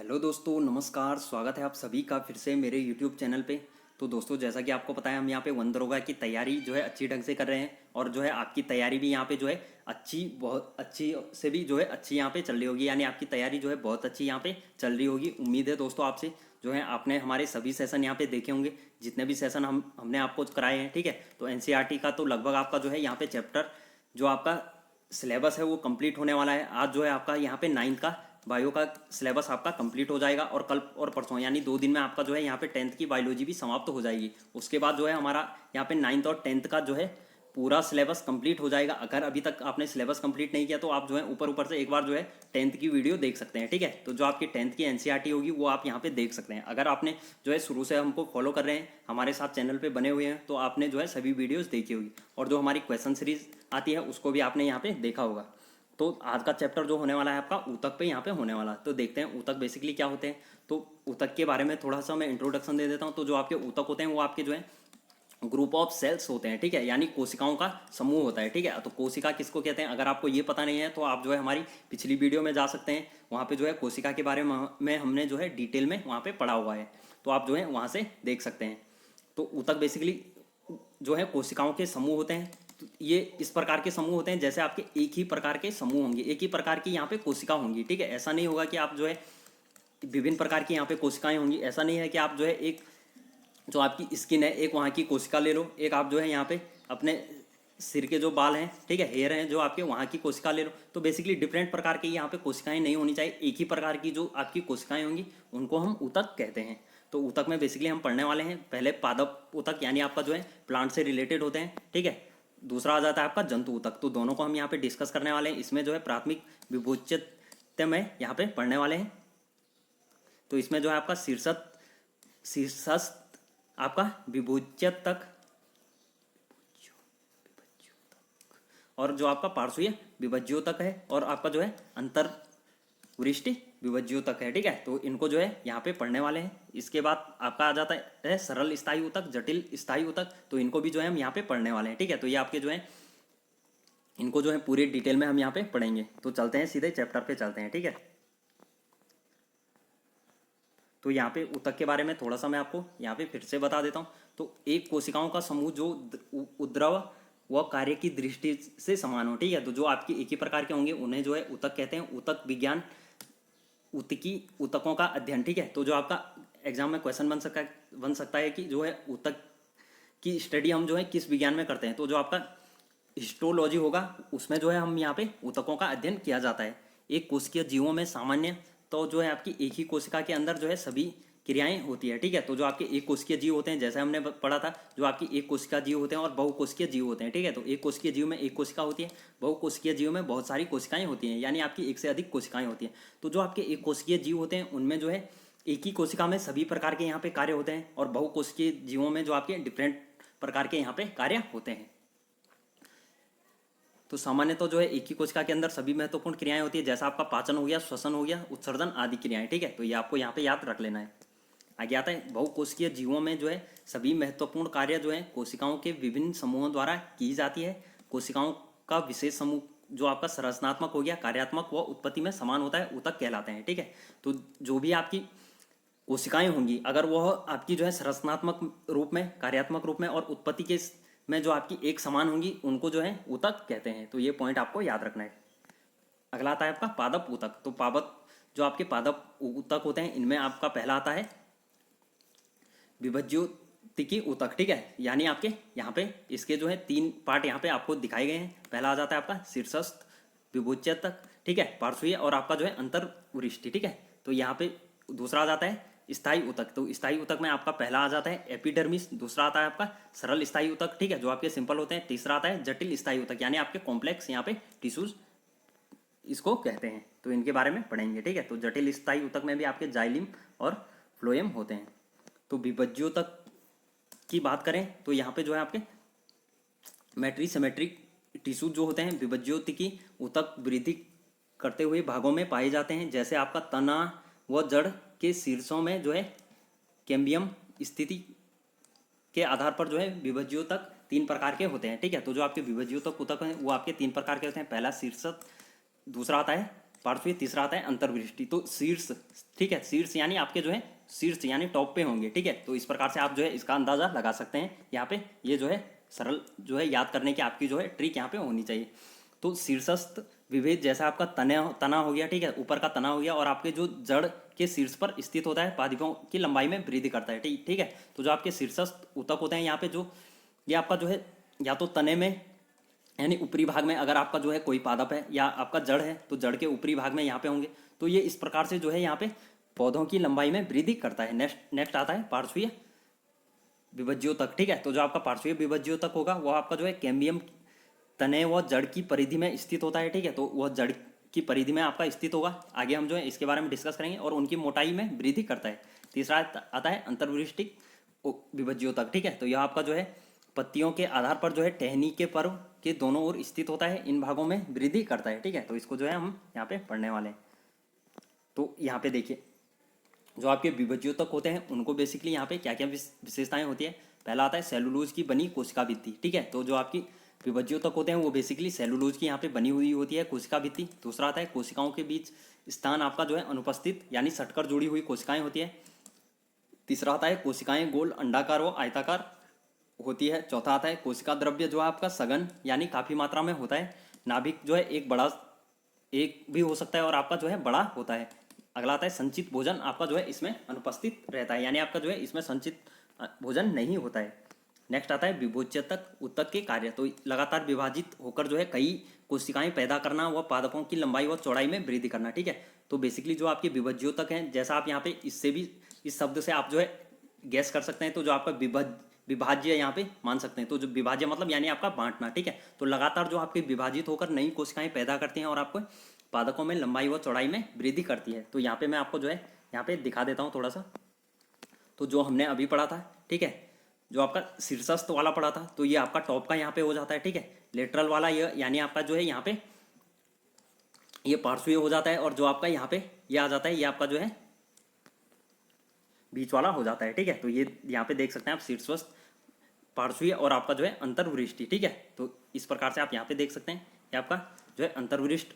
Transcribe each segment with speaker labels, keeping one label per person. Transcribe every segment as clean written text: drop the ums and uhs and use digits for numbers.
Speaker 1: Hello दोस्तों, नमस्कार। स्वागत है आप सभी का फिर से मेरे यूट्यूब चैनल पे। तो दोस्तों, जैसा कि आपको पता है, हम यहाँ पे वन दरोगा की तैयारी जो है अच्छी ढंग से कर रहे हैं। और जो है आपकी तैयारी भी यहाँ पे जो है अच्छी, बहुत अच्छी से भी जो है अच्छी यहाँ पे चल रही होगी। यानी आपकी तैयारी जो है बहुत अच्छी यहाँ पे चल रही होगी। उम्मीद है दोस्तों आपसे जो है आपने हमारे सभी सेशन यहाँ पे देखे होंगे, जितने भी सेशन हमने आपको कराए हैं। ठीक है, तो एनसीईआरटी का तो लगभग आपका जो है यहाँ पे चैप्टर जो आपका सिलेबस है वो कंप्लीट होने वाला है। आज जो है आपका यहाँ पे 9th का बायो का सिलेबस आपका कंप्लीट हो जाएगा, और कल और परसों यानी 2 दिन में आपका जो है यहाँ पे 10th की बायोलॉजी भी समाप्त हो जाएगी। उसके बाद जो है हमारा यहाँ पे 9th और 10th का जो है पूरा सिलेबस कंप्लीट हो जाएगा। अगर अभी तक आपने सिलेबस कंप्लीट नहीं किया तो आप जो है ऊपर ऊपर से एक बार जो है 10th की वीडियो देख सकते हैं। ठीक है, तो जो आपकी 10th की एनसीईआरटी होगी वो आप यहाँ पे देख सकते हैं। अगर आपने जो है शुरू से हमको फॉलो कर रहे हैं, हमारे साथ चैनल पे बने हुए हैं, तो आपने जो है सभी वीडियोज़ देखी होगी, और जो हमारी क्वेश्चन सीरीज आती है उसको भी आपने यहाँ पे देखा होगा। तो आज का चैप्टर जो होने वाला है आपका ऊतक पे यहाँ पे होने वाला है। तो देखते हैं ऊतक बेसिकली क्या होते हैं। तो ऊतक के बारे में थोड़ा सा मैं इंट्रोडक्शन दे देता हूँ। तो जो आपके ऊतक होते हैं वो आपके जो है ग्रुप ऑफ सेल्स होते हैं। ठीक है, यानी कोशिकाओं का समूह होता है। ठीक है, तो कोशिका किसको कहते हैं, अगर आपको ये पता नहीं है तो आप जो है हमारी पिछली वीडियो में जा सकते हैं। वहाँ पे जो है कोशिका के बारे में हमने जो है डिटेल में वहाँ पे पढ़ा हुआ है, तो आप जो है वहाँ से देख सकते हैं। तो ऊतक बेसिकली जो है कोशिकाओं के समूह होते हैं। तो ये इस प्रकार के समूह होते हैं जैसे आपके एक ही प्रकार के समूह होंगे, एक ही प्रकार की यहाँ पे कोशिका होंगी। ठीक है, ऐसा नहीं होगा कि आप जो है विभिन्न प्रकार की यहाँ पे कोशिकाएं होंगी। ऐसा नहीं है कि आप जो है एक जो आपकी स्किन है, एक वहाँ की कोशिका ले लो, एक आप जो है यहाँ पे अपने सिर के जो बाल हैं, ठीक है, हेयर हैं, जो आपके वहाँ की कोशिका ले लो। तो बेसिकली डिफरेंट प्रकार की यहाँ पे कोशिकाएं नहीं होनी चाहिए, एक ही प्रकार की जो आपकी कोशिकाएं होंगी उनको हम ऊतक कहते हैं। तो ऊतक में बेसिकली हम पढ़ने वाले हैं पहले पादप ऊतक, यानी आपका जो है प्लांट से रिलेटेड होते हैं। ठीक है, दूसरा आ जाता है आपका जंतु ऊतक। तो दोनों को हम यहाँ पे डिस्कस करने वाले हैं। इसमें जो है प्राथमिक विभोज्यते में यहाँ पे पढ़ने वाले हैं। तो इसमें जो है आपका शीर्षस्थ आपका विभोज्यतक, और जो आपका पार्श्वीय विभज्योतक है, और आपका जो है अंतर वृष्टि विभज्योतक है। ठीक है, तो इनको जो है यहाँ पे पढ़ने वाले हैं। इसके बाद आपका आ जाता है सरल स्थायी ऊतक, जटिल स्थायी ऊतक। तो इनको भी जो है हम यहाँ पे पढ़ने वाले हैं। ठीक है, तो ये आपके जो है इनको जो है पूरे डिटेल में हम यहाँ पे पढ़ेंगे। तो चलते हैं सीधे चैप्टर पे चलते हैं। ठीक है, तो यहाँ पे ऊतक के बारे में थोड़ा सा मैं आपको यहाँ पे फिर से बता देता हूँ। तो एक कोशिकाओं का समूह जो उद्रव व कार्य की दृष्टि से समान हो। ठीक है, तो जो आपकी एक ही प्रकार के होंगे उन्हें जो है ऊतक कहते हैं। ऊतक विज्ञान, ऊतकी, ऊतकों का अध्ययन। ठीक है, तो जो आपका एग्जाम में क्वेश्चन बन सकता है कि जो है ऊतक की स्टडी हम जो है किस विज्ञान में करते हैं। तो जो आपका हिस्टोलॉजी होगा उसमें जो है हम यहाँ पे ऊतकों का अध्ययन किया जाता है। एक कोशिकीय जीवों में सामान्य तो जो है आपकी एक ही कोशिका के अंदर जो है सभी क्रियाएं होती है। ठीक है, तो जो आपके एक कोशिकीय जीव होते हैं, जैसे हमने पढ़ा था, जो आपकी एक कोशिका जीव होते हैं और बहुकोशिकीय जीव होते हैं। ठीक है, तो एक कोशिकीय जीव में एक कोशिका होती है, बहुकोशिकीय जीव में बहुत सारी कोशिकाएं होती हैं, यानी आपकी एक से अधिक कोशिकाएं होती हैं। तो जो आपके एक कोशिकीय जीव होते हैं उनमें जो है एक ही कोशिका में सभी प्रकार के यहाँ पे कार्य होते हैं, और बहुकोशिकीय जीवों में जो आपके डिफरेंट प्रकार के यहाँ पे कार्य होते हैं। तो सामान्य तो जो है एक ही कोशिका के अंदर सभी महत्वपूर्ण क्रियाएं होती है, जैसा आपका पाचन हो गया, श्वसन हो गया, उत्सर्जन आदि क्रियाएं। ठीक है, तो ये आपको यहाँ पे याद रख लेना है। आगे आता है बहुकोशिकीय जीवों में जो है सभी महत्वपूर्ण कार्य जो है कोशिकाओं के विभिन्न समूहों द्वारा की जाती है। कोशिकाओं का विशेष समूह जो आपका संरचनात्मक हो गया, कार्यात्मक व उत्पत्ति में समान होता है, ऊतक कहलाते हैं। ठीक है, तो जो भी आपकी कोशिकाएं होंगी अगर वह आपकी जो है संरचनात्मक रूप में, कार्यात्मक रूप में और उत्पत्ति के में जो आपकी एक समान होंगी उनको जो है ऊतक कहते हैं। तो ये पॉइंट आपको याद रखना है। अगला आता है आपका पादप ऊतक। तो पादप जो आपके पादप ऊतक होते हैं इनमें आपका पहला आता है विभज्योतिकी ऊतक। ठीक है, यानी आपके यहाँ पे इसके जो है 3 पार्ट यहाँ पे आपको दिखाए गए हैं। पहला आ जाता है आपका शीर्षस्थ विभज्यतक, ठीक है, पार्श्वीय, और आपका जो है अंतर्वृष्टि। ठीक है, तो यहाँ पे दूसरा आ जाता है स्थायी ऊतक। तो स्थायी ऊतक में आपका पहला आ जाता है एपिडर्मिस, दूसरा आता है आपका सरल स्थायी ऊतक, ठीक है, जो आपके सिंपल होते हैं, तीसरा आता है जटिल स्थायी ऊतक, यानी आपके कॉम्प्लेक्स यहाँ पे टिश्यूज इसको कहते हैं। तो इनके बारे में पढ़ेंगे। ठीक है, तो जटिल स्थायी ऊतक में भी आपके जाइलिम और फ्लोएम होते हैं। तो विभज्योतक की बात करें तो यहाँ पे जो है आपके मेट्रीसिमेट्रिक टिश्यू जो होते हैं विभज्योतिकी ऊतक वृद्धि करते हुए भागों में पाए जाते हैं, जैसे आपका तना व जड़ के शीर्षों में जो है कैम्बियम स्थिति के आधार पर जो है विभज्योतक 3 प्रकार के होते हैं। ठीक है, तो जो आपके विभज्योतक ऊतक हैं वो आपके 3 प्रकार के होते हैं। पहला शीर्षक, दूसरा आता है पार्श्वीय, तीसरा आता है अंतर्वृष्टि। तो शीर्ष, ठीक है, शीर्ष यानी आपके जो है शीर्ष यानी टॉप पे होंगे, ठीक है। तो इस प्रकार से आप जो है इसका अंदाजा लगा सकते हैं यहाँ पे। ये जो है सरल जो है याद करने की आपकी जो है ट्रिक यहाँ पे होनी चाहिए। तो शीर्षस्थ विभेद जैसा आपका तना हो गया, ठीक है, ऊपर का तना हो गया, और आपके जो जड़ के शीर्ष पर स्थित होता है, पादपों की लंबाई में वृद्धि करता है, ठीक है। तो जो आपके शीर्षस्थ ऊतक होते हैं यहाँ पे, जो ये आपका जो है या तो तने में यानी ऊपरी भाग में, अगर आपका जो है कोई पादप है या आपका जड़ है तो जड़ के ऊपरी भाग में यहाँ पे होंगे। तो ये इस प्रकार से जो है यहाँ पे पौधों की लंबाई में वृद्धि करता है। नेक्स्ट आता है पार्श्वीय विभज्योतक, ठीक है। तो जो आपका पार्श्वीय विभज्योतक होगा वो आपका जो है कैम्बियम तने व जड़ की परिधि में स्थित होता है, ठीक है। तो वह जड़ की परिधि में आपका स्थित होगा। आगे हम जो है इसके बारे में डिस्कस करेंगे, और उनकी मोटाई में वृद्धि करता है। तीसरा आता है अंतर्वृष्टिक विभज्योतक, ठीक है। तो यह आपका जो है पत्तियों के आधार पर जो है टहनी के पर्व के दोनों ओर स्थित होता है, इन भागों में वृद्धि करता है, ठीक है। तो इसको जो है हम यहाँ पे पढ़ने वाले हैं। तो यहाँ पे देखिए जो आपके विभज्योतक होते हैं उनको बेसिकली यहाँ पे क्या क्या विशेषताएं होती है। पहला आता है सेलुलोज की बनी कोशिका भित्ति, ठीक है। तो जो आपकी विभज्योतक होते हैं वो बेसिकली सेलुलोज की यहाँ पे बनी हुई होती है कोशिका भित्ति। दूसरा आता है कोशिकाओं के बीच स्थान आपका जो है अनुपस्थित यानी सटकर जुड़ी हुई कोशिकाएं होती है। तीसरा आता है कोशिकाएं गोल, अंडाकार व आयताकार होती है। चौथा आता है कोशिका द्रव्य जो है आपका सघन यानी काफ़ी मात्रा में होता है। नाभिक जो है एक भी हो सकता है और आपका जो है बड़ा होता है। अगला आता है संचित भोजन आपका जो है इसमें अनुपस्थित रहता है, यानी आपका जो है इसमें संचित भोजन नहीं होता है। नेक्स्ट आता है विभोज्यतक ऊतक के कार्य। तो लगातार विभाजित होकर जो है कई कोशिकाएं पैदा करना व पादपों की लंबाई व चौड़ाई में वृद्धि करना, ठीक है। तो बेसिकली जो आपके विभज्योतक हैं, जैसा आप यहाँ पे इससे भी इस शब्द से आप जो है गैस कर सकते हैं, तो जो आपका विभाज्य यहाँ पे मान सकते हैं। तो जो विभाज्य मतलब यानी आपका बांटना, ठीक है। तो लगातार जो आपके विभाजित होकर नई कोशिकाएं पैदा करती हैं और आपको पादपों में लंबाई व चौड़ाई में वृद्धि करती है। तो यहाँ पे मैं आपको जो है यहाँ पे दिखा देता हूँ थोड़ा सा। तो जो हमने अभी पढ़ा था, ठीक है, जो आपका शीर्षस्थ वाला पढ़ा था, तो ये आपका टॉप का यहाँ पे हो जाता है, ठीक है। लेटरल वाला ये यानी आपका जो है यहाँ पे ये पार्श्वीय हो जाता है, और जो आपका यहाँ पे ये आ जाता है ये आपका जो है बीच वाला हो जाता है, ठीक है। तो ये यहाँ पे देख सकते हैं आप शीर्षस्थ, पार्श्वीय और आपका जो है अंतर्वृष्टि, ठीक है। तो इस प्रकार से आप यहाँ पे देख सकते हैं ये आपका जो है अंतर्वृष्ट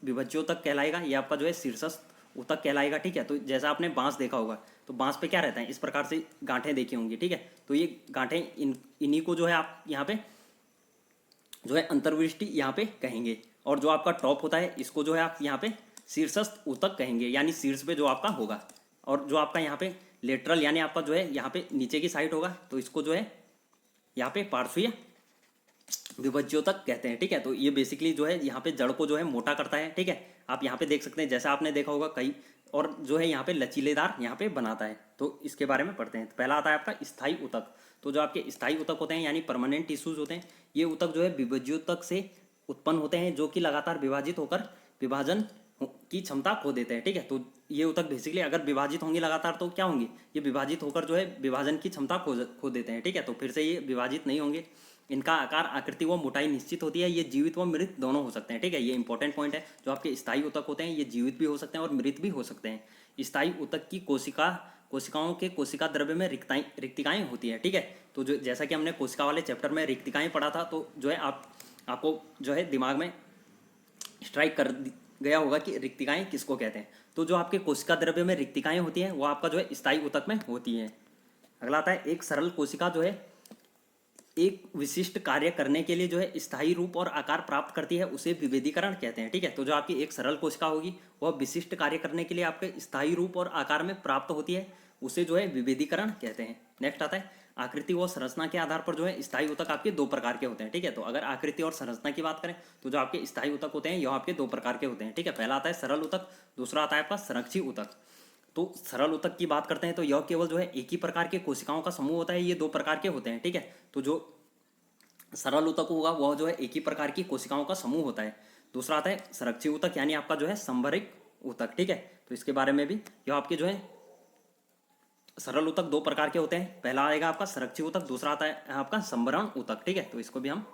Speaker 1: विभज्योतक कहलाएगा, ये आपका जो है शीर्षस्थ ऊतक कहलाएगा, ठीक है। तो जैसा आपने बांस देखा होगा, तो बांस पे क्या रहता है, इस प्रकार से गांठें देखी होंगी, ठीक है। तो ये गांठें इन्हीं को जो है आप यहाँ पे जो है अंतर्वृष्टि यहाँ पे कहेंगे। और जो आपका टॉप होता है इसको जो है आप यहाँ पे शीर्षस्थ ऊतक कहेंगे, यानी शीर्ष पे जो आपका होगा। और जो आपका यहाँ पे लेटरल यानी आपका जो है यहाँ पे नीचे की साइड होगा, तो इसको जो है यहाँ पे पार्श्वीय विभज्योतक कहते हैं, ठीक है। तो ये बेसिकली जो है यहाँ पे जड़ को जो है मोटा करता है, ठीक है। आप यहाँ पे देख सकते हैं जैसा आपने देखा होगा कई, और जो है यहाँ पे लचीलेदार यहाँ पे बनाता है। तो इसके बारे में पढ़ते हैं। तो पहला आता है आपका स्थायी ऊतक। तो जो आपके स्थायी ऊतक होते हैं यानी परमानेंट टिश्यूज होते हैं, ये ऊतक जो है विभज्योतक से उत्पन्न होते हैं, जो कि लगातार विभाजित होकर विभाजन की क्षमता खो देते हैं, ठीक है। तो ये ऊतक बेसिकली अगर विभाजित होंगे लगातार तो क्या होंगे, ये विभाजित होकर जो है विभाजन की क्षमता खो देते हैं, ठीक है। तो फिर से ये विभाजित नहीं होंगे। इनका आकार, आकृति व मोटाई निश्चित होती है। ये जीवित व मृत दोनों हो सकते हैं, ठीक है। ये इंपॉर्टेंट पॉइंट है। जो आपके स्थायी ऊतक होते हैं ये जीवित भी हो सकते हैं और मृत भी हो सकते हैं। स्थायी ऊतक की कोशिकाओं के कोशिका द्रव्य में रिक्तिकाएं होती है, ठीक है। तो जो जैसा कि हमने कोशिका वाले चैप्टर में रिक्तिकाएं पढ़ा था, तो जो है आपको जो है दिमाग में स्ट्राइक कर गया होगा कि रिक्तिकाएं किसको कहते हैं। तो जो आपके कोशिका द्रव्य में रिक्तिकाएं होती हैं वो आपका जो है स्थायी ऊतक में होती हैं। अगला आता है एक सरल कोशिका जो है एक विशिष्ट कार्य करने के लिए जो है स्थायी रूप और आकार प्राप्त करती है, उसे विभेदीकरण कहते हैं, ठीक है। तो जो आपकी एक सरल कोशिका होगी वह विशिष्ट कार्य करने के लिए आपके स्थायी रूप और आकार में प्राप्त होती है, उसे जो है विभेदीकरण कहते हैं। नेक्स्ट आता है आकृति व संरचना के आधार पर जो है स्थायी ऊतक आपके दो प्रकार के होते हैं, ठीक है। तो अगर आकृति और संरचना की बात करें तो जो आपके स्थायी ऊतक होते हैं यह आपके दो प्रकार के होते हैं, ठीक है। पहला आता है सरल ऊतक, दूसरा आता है आपका संरक्षी ऊतक। तो सरल ऊतक की बात करते हैं तो यह केवल जो है एक ही प्रकार के कोशिकाओं का समूह होता है, ये दो प्रकार के होते हैं, ठीक है। तो जो सरल ऊतक होगा वह जो है एक ही प्रकार की कोशिकाओं का समूह होता है। दूसरा आता है संरक्षी ऊतक यानी आपका जो है संभरिक ऊतक, ठीक है। तो इसके बारे में भी यह आपके जो है सरल ऊतक दो प्रकार के होते हैं। पहला आएगा आपका संरक्षी ऊतक, दूसरा आता है आपका संभरण ऊतक, ठीक है। तो इसको भी हम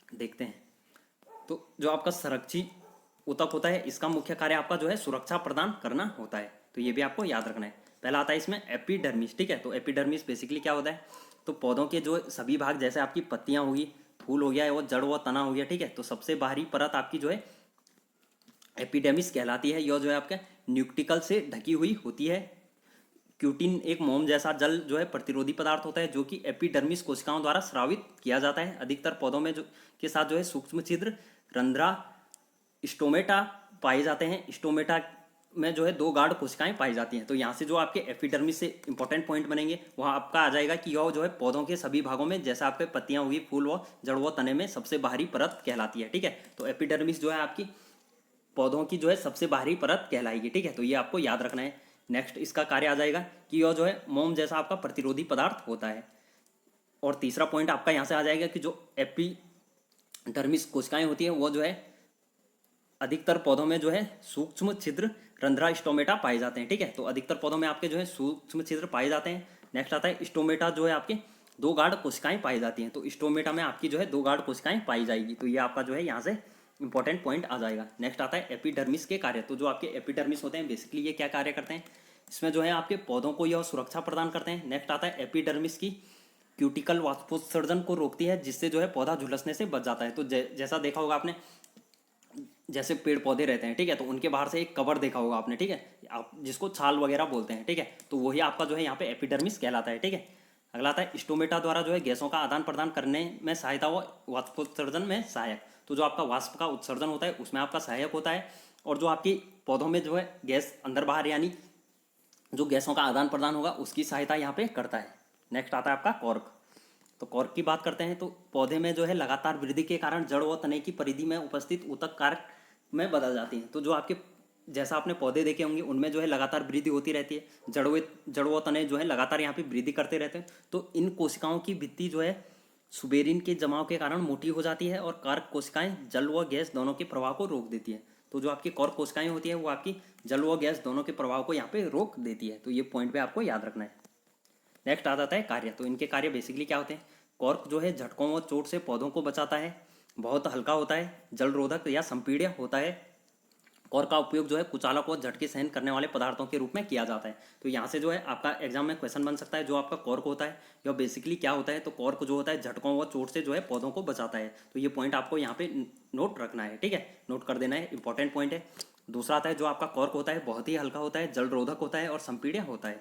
Speaker 1: देखते हैं। तो जो आपका संरक्षी ऊतक होता है इसका मुख्य कार्य आपका जो है सुरक्षा प्रदान करना होता है, तो ये भी आपको याद रखना है। पहला आता है इसमें एपिडर्मिस, ठीक है। तो एपिडर्मिस बेसिकली क्या होता है, तो पौधों के जो सभी भाग जैसे आपकी पत्तियां होगी, फूल हो गया, वो जड़ व तना हो गया, ठीक है। तो सबसे बाहरी परत आपकी जो है एपिडर्मिस कहलाती है। यह जो है आपके न्यूक्टिकल से ढकी हुई होती है। क्यूटिन एक मोम जैसा जल जो है प्रतिरोधी पदार्थ होता है जो कि एपिडर्मिस कोशिकाओं द्वारा स्रावित किया जाता है। अधिकतर पौधों में जो के साथ जो है सूक्ष्म छिद्र रंध्रा स्टोमेटा पाए जाते हैं। स्टोमेटा में जो है दो गाढ़ कोशिकाएं पाई जाती हैं। तो यहाँ से जो आपके एपिडर्मिस से इंपॉर्टेंट पॉइंट बनेंगे वहाँ आपका आ जाएगा कि यह जो है पौधों के सभी भागों में, जैसे आपके पत्तियां होगी, फूल व जड़ व तने में सबसे बाहरी परत कहलाती है। ठीक है, तो एपिडर्मिस जो है आपकी पौधों की जो है सबसे बाहरी परत कहलाएगी। ठीक है, तो ये आपको याद रखना है। नेक्स्ट इसका कार्य आ जाएगा कि यह जो है मोम जैसा आपका प्रतिरोधी पदार्थ होता है। और तीसरा पॉइंट आपका यहाँ से आ जाएगा कि जो एपिडर्मिस कोशिकाएं होती हैं वो जो है अधिकतर पौधों में जो है सूक्ष्म छिद्र रंध्रा स्टोमेटा पाए जाते हैं। ठीक है, तो अधिकतर पौधों में आपके जो है सूक्ष्म छिद्र पाए जाते हैं। नेक्स्ट आता है स्टोमेटा, जो है आपके दो गाढ़ कोशिकाएं पाई जाती हैं। तो स्टोमेटा में आपकी जो है दो गाढ़ कोशिकाएं पाई जाएगी। तो ये आपका जो है यहाँ से इंपॉर्टेंट पॉइंट आ जाएगा। नेक्स्ट आता है एपिडर्मिस के कार्य। तो जो आपके एपिडर्मिस होते हैं बेसिकली ये क्या कार्य करते हैं, इसमें जो है आपके पौधों को यह सुरक्षा प्रदान करते हैं। नेक्स्ट आता है एपिडर्मिस की क्यूटिकल वाष्पोत्सर्जन को रोकती है, जिससे जो है पौधा झुलसने से बच जाता है। तो जैसा देखा होगा आपने, जैसे पेड़ पौधे रहते हैं, ठीक है, तो उनके बाहर से एक कवर देखा होगा आपने, ठीक है, आप जिसको छाल वगैरह बोलते हैं। ठीक है, तो वही आपका जो है यहाँ पे एपिडर्मिस कहलाता है। ठीक है, अगला आता है स्टोमेटा द्वारा जो है गैसों का आदान प्रदान करने में सहायता व वाष्पोत्सर्जन में सहायक। तो जो आपका वाष्प का उत्सर्जन होता है उसमें आपका सहायक होता है। और जो आपकी पौधों में जो है गैस अंदर बाहर यानी जो गैसों का आदान प्रदान होगा उसकी सहायता यहाँ पे करता है। नेक्स्ट आता है आपका कॉर्क। तो कॉर्क की बात करते हैं तो पौधे में जो है लगातार वृद्धि के कारण जड़ व तने की परिधि में उपस्थित ऊतक कारक में बदल जाती हैं। तो जो आपके जैसा आपने पौधे देखे होंगे उनमें जो है लगातार वृद्धि होती रहती है, जड़ व तने जो है लगातार यहाँ पे वृद्धि करते रहते हैं। तो इन कोशिकाओं की भित्ति जो है सुबेरिन के जमाव के कारण मोटी हो जाती है और कारक कोशिकाएं जल व गैस दोनों के प्रवाह को रोक देती है। तो जो आपकी कॉर्क कोशिकाएं होती है वो आपकी जल व गैस दोनों के प्रवाह को यहाँ पे रोक देती है। तो ये पॉइंट पे आपको याद रखना है। नेक्स्ट आ जाता है कार्य। तो इनके कार्य बेसिकली क्या होते हैं, कॉर्क जो है झटकों व चोट से पौधों को बचाता है, बहुत हल्का होता है, जल रोधक या संपीड्य होता है। कॉर्क का उपयोग जो है कुचालक व झटके सहन करने वाले पदार्थों के रूप में किया जाता है। तो यहाँ से जो है आपका एग्जाम में क्वेश्चन बन सकता है, जो आपका कॉर्क होता है यह बेसिकली क्या होता है। तो कॉर्क जो होता है झटकों व चोट से जो है पौधों को बचाता है। तो ये पॉइंट आपको यहाँ पे नोट रखना है। ठीक है, नोट कर देना है, इंपॉर्टेंट पॉइंट है। दूसरा आता है जो आपका कॉर्क होता है बहुत ही हल्का होता है, जल रोधक होता है और संपीड्य होता है।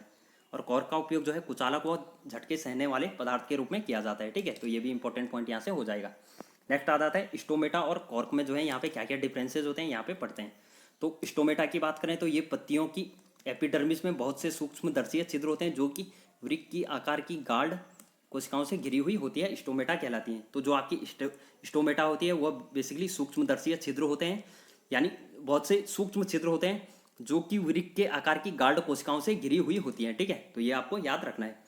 Speaker 1: और कॉर्क का उपयोग जो है कुचालक व झटके सहने वाले पदार्थ के रूप में किया जाता है। ठीक है, तो ये भी इंपॉर्टेंट पॉइंट यहाँ से हो जाएगा। नेक्स्ट आ जाता है स्टोमेटा और कॉर्क में जो है यहाँ पे क्या क्या डिफरेंसेस होते हैं यहाँ पे पढ़ते हैं। तो स्टोमेटा की बात करें तो ये पत्तियों की एपिडर्मिस में बहुत से सूक्ष्मदर्शीय छिद्र होते हैं जो कि वृक्क की आकार की गाढ़ कोशिकाओं से घिरी हुई होती है, स्टोमेटा कहलाती हैं। तो जो आपकी स्टोमेटा होती है वह बेसिकली सूक्ष्मदर्शीय छिद्र होते हैं, यानी बहुत से सूक्ष्म छिद्र होते हैं जो कि वृक्क के आकार की गाढ़ कोशिकाओं से घिरी हुई होती हैं। ठीक है, तो ये आपको याद रखना है।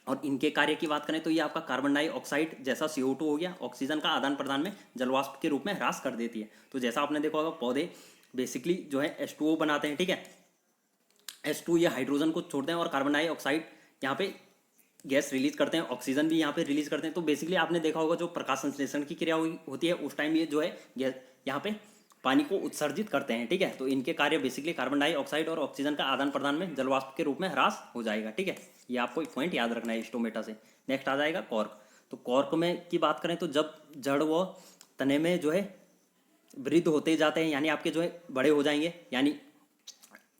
Speaker 1: और इनके कार्य की बात करें तो ये आपका कार्बन डाइऑक्साइड जैसा CO2 हो गया, ऑक्सीजन का आदान प्रदान में जलवाष्प के रूप में ह्रास कर देती है। तो जैसा आपने देखा होगा पौधे बेसिकली जो है H2O बनाते हैं। ठीक है, H2 ये हाइड्रोजन को छोड़ते हैं और कार्बन डाइऑक्साइड यहाँ पे गैस रिलीज करते हैं, ऑक्सीजन भी यहाँ पे रिलीज करते हैं। तो बेसिकली आपने देखा होगा जो प्रकाश संश्लेषण की क्रिया होती है उस टाइम ये जो है गैस यहाँ पे पानी को उत्सर्जित करते हैं। ठीक है, तो इनके कार्य बेसिकली कार्बन डाइऑक्साइड और ऑक्सीजन का आदान प्रदान में जलवाष्प के रूप में ह्रास हो जाएगा। ठीक है, ये आपको एक पॉइंट याद रखना है स्टोमेटा से। नेक्स्ट आ जाएगा कॉर्क। तो कॉर्क में की बात करें तो जब जड़ व तने में जो है वृद्ध होते जाते हैं, यानी आपके जो है बड़े हो जाएंगे, यानी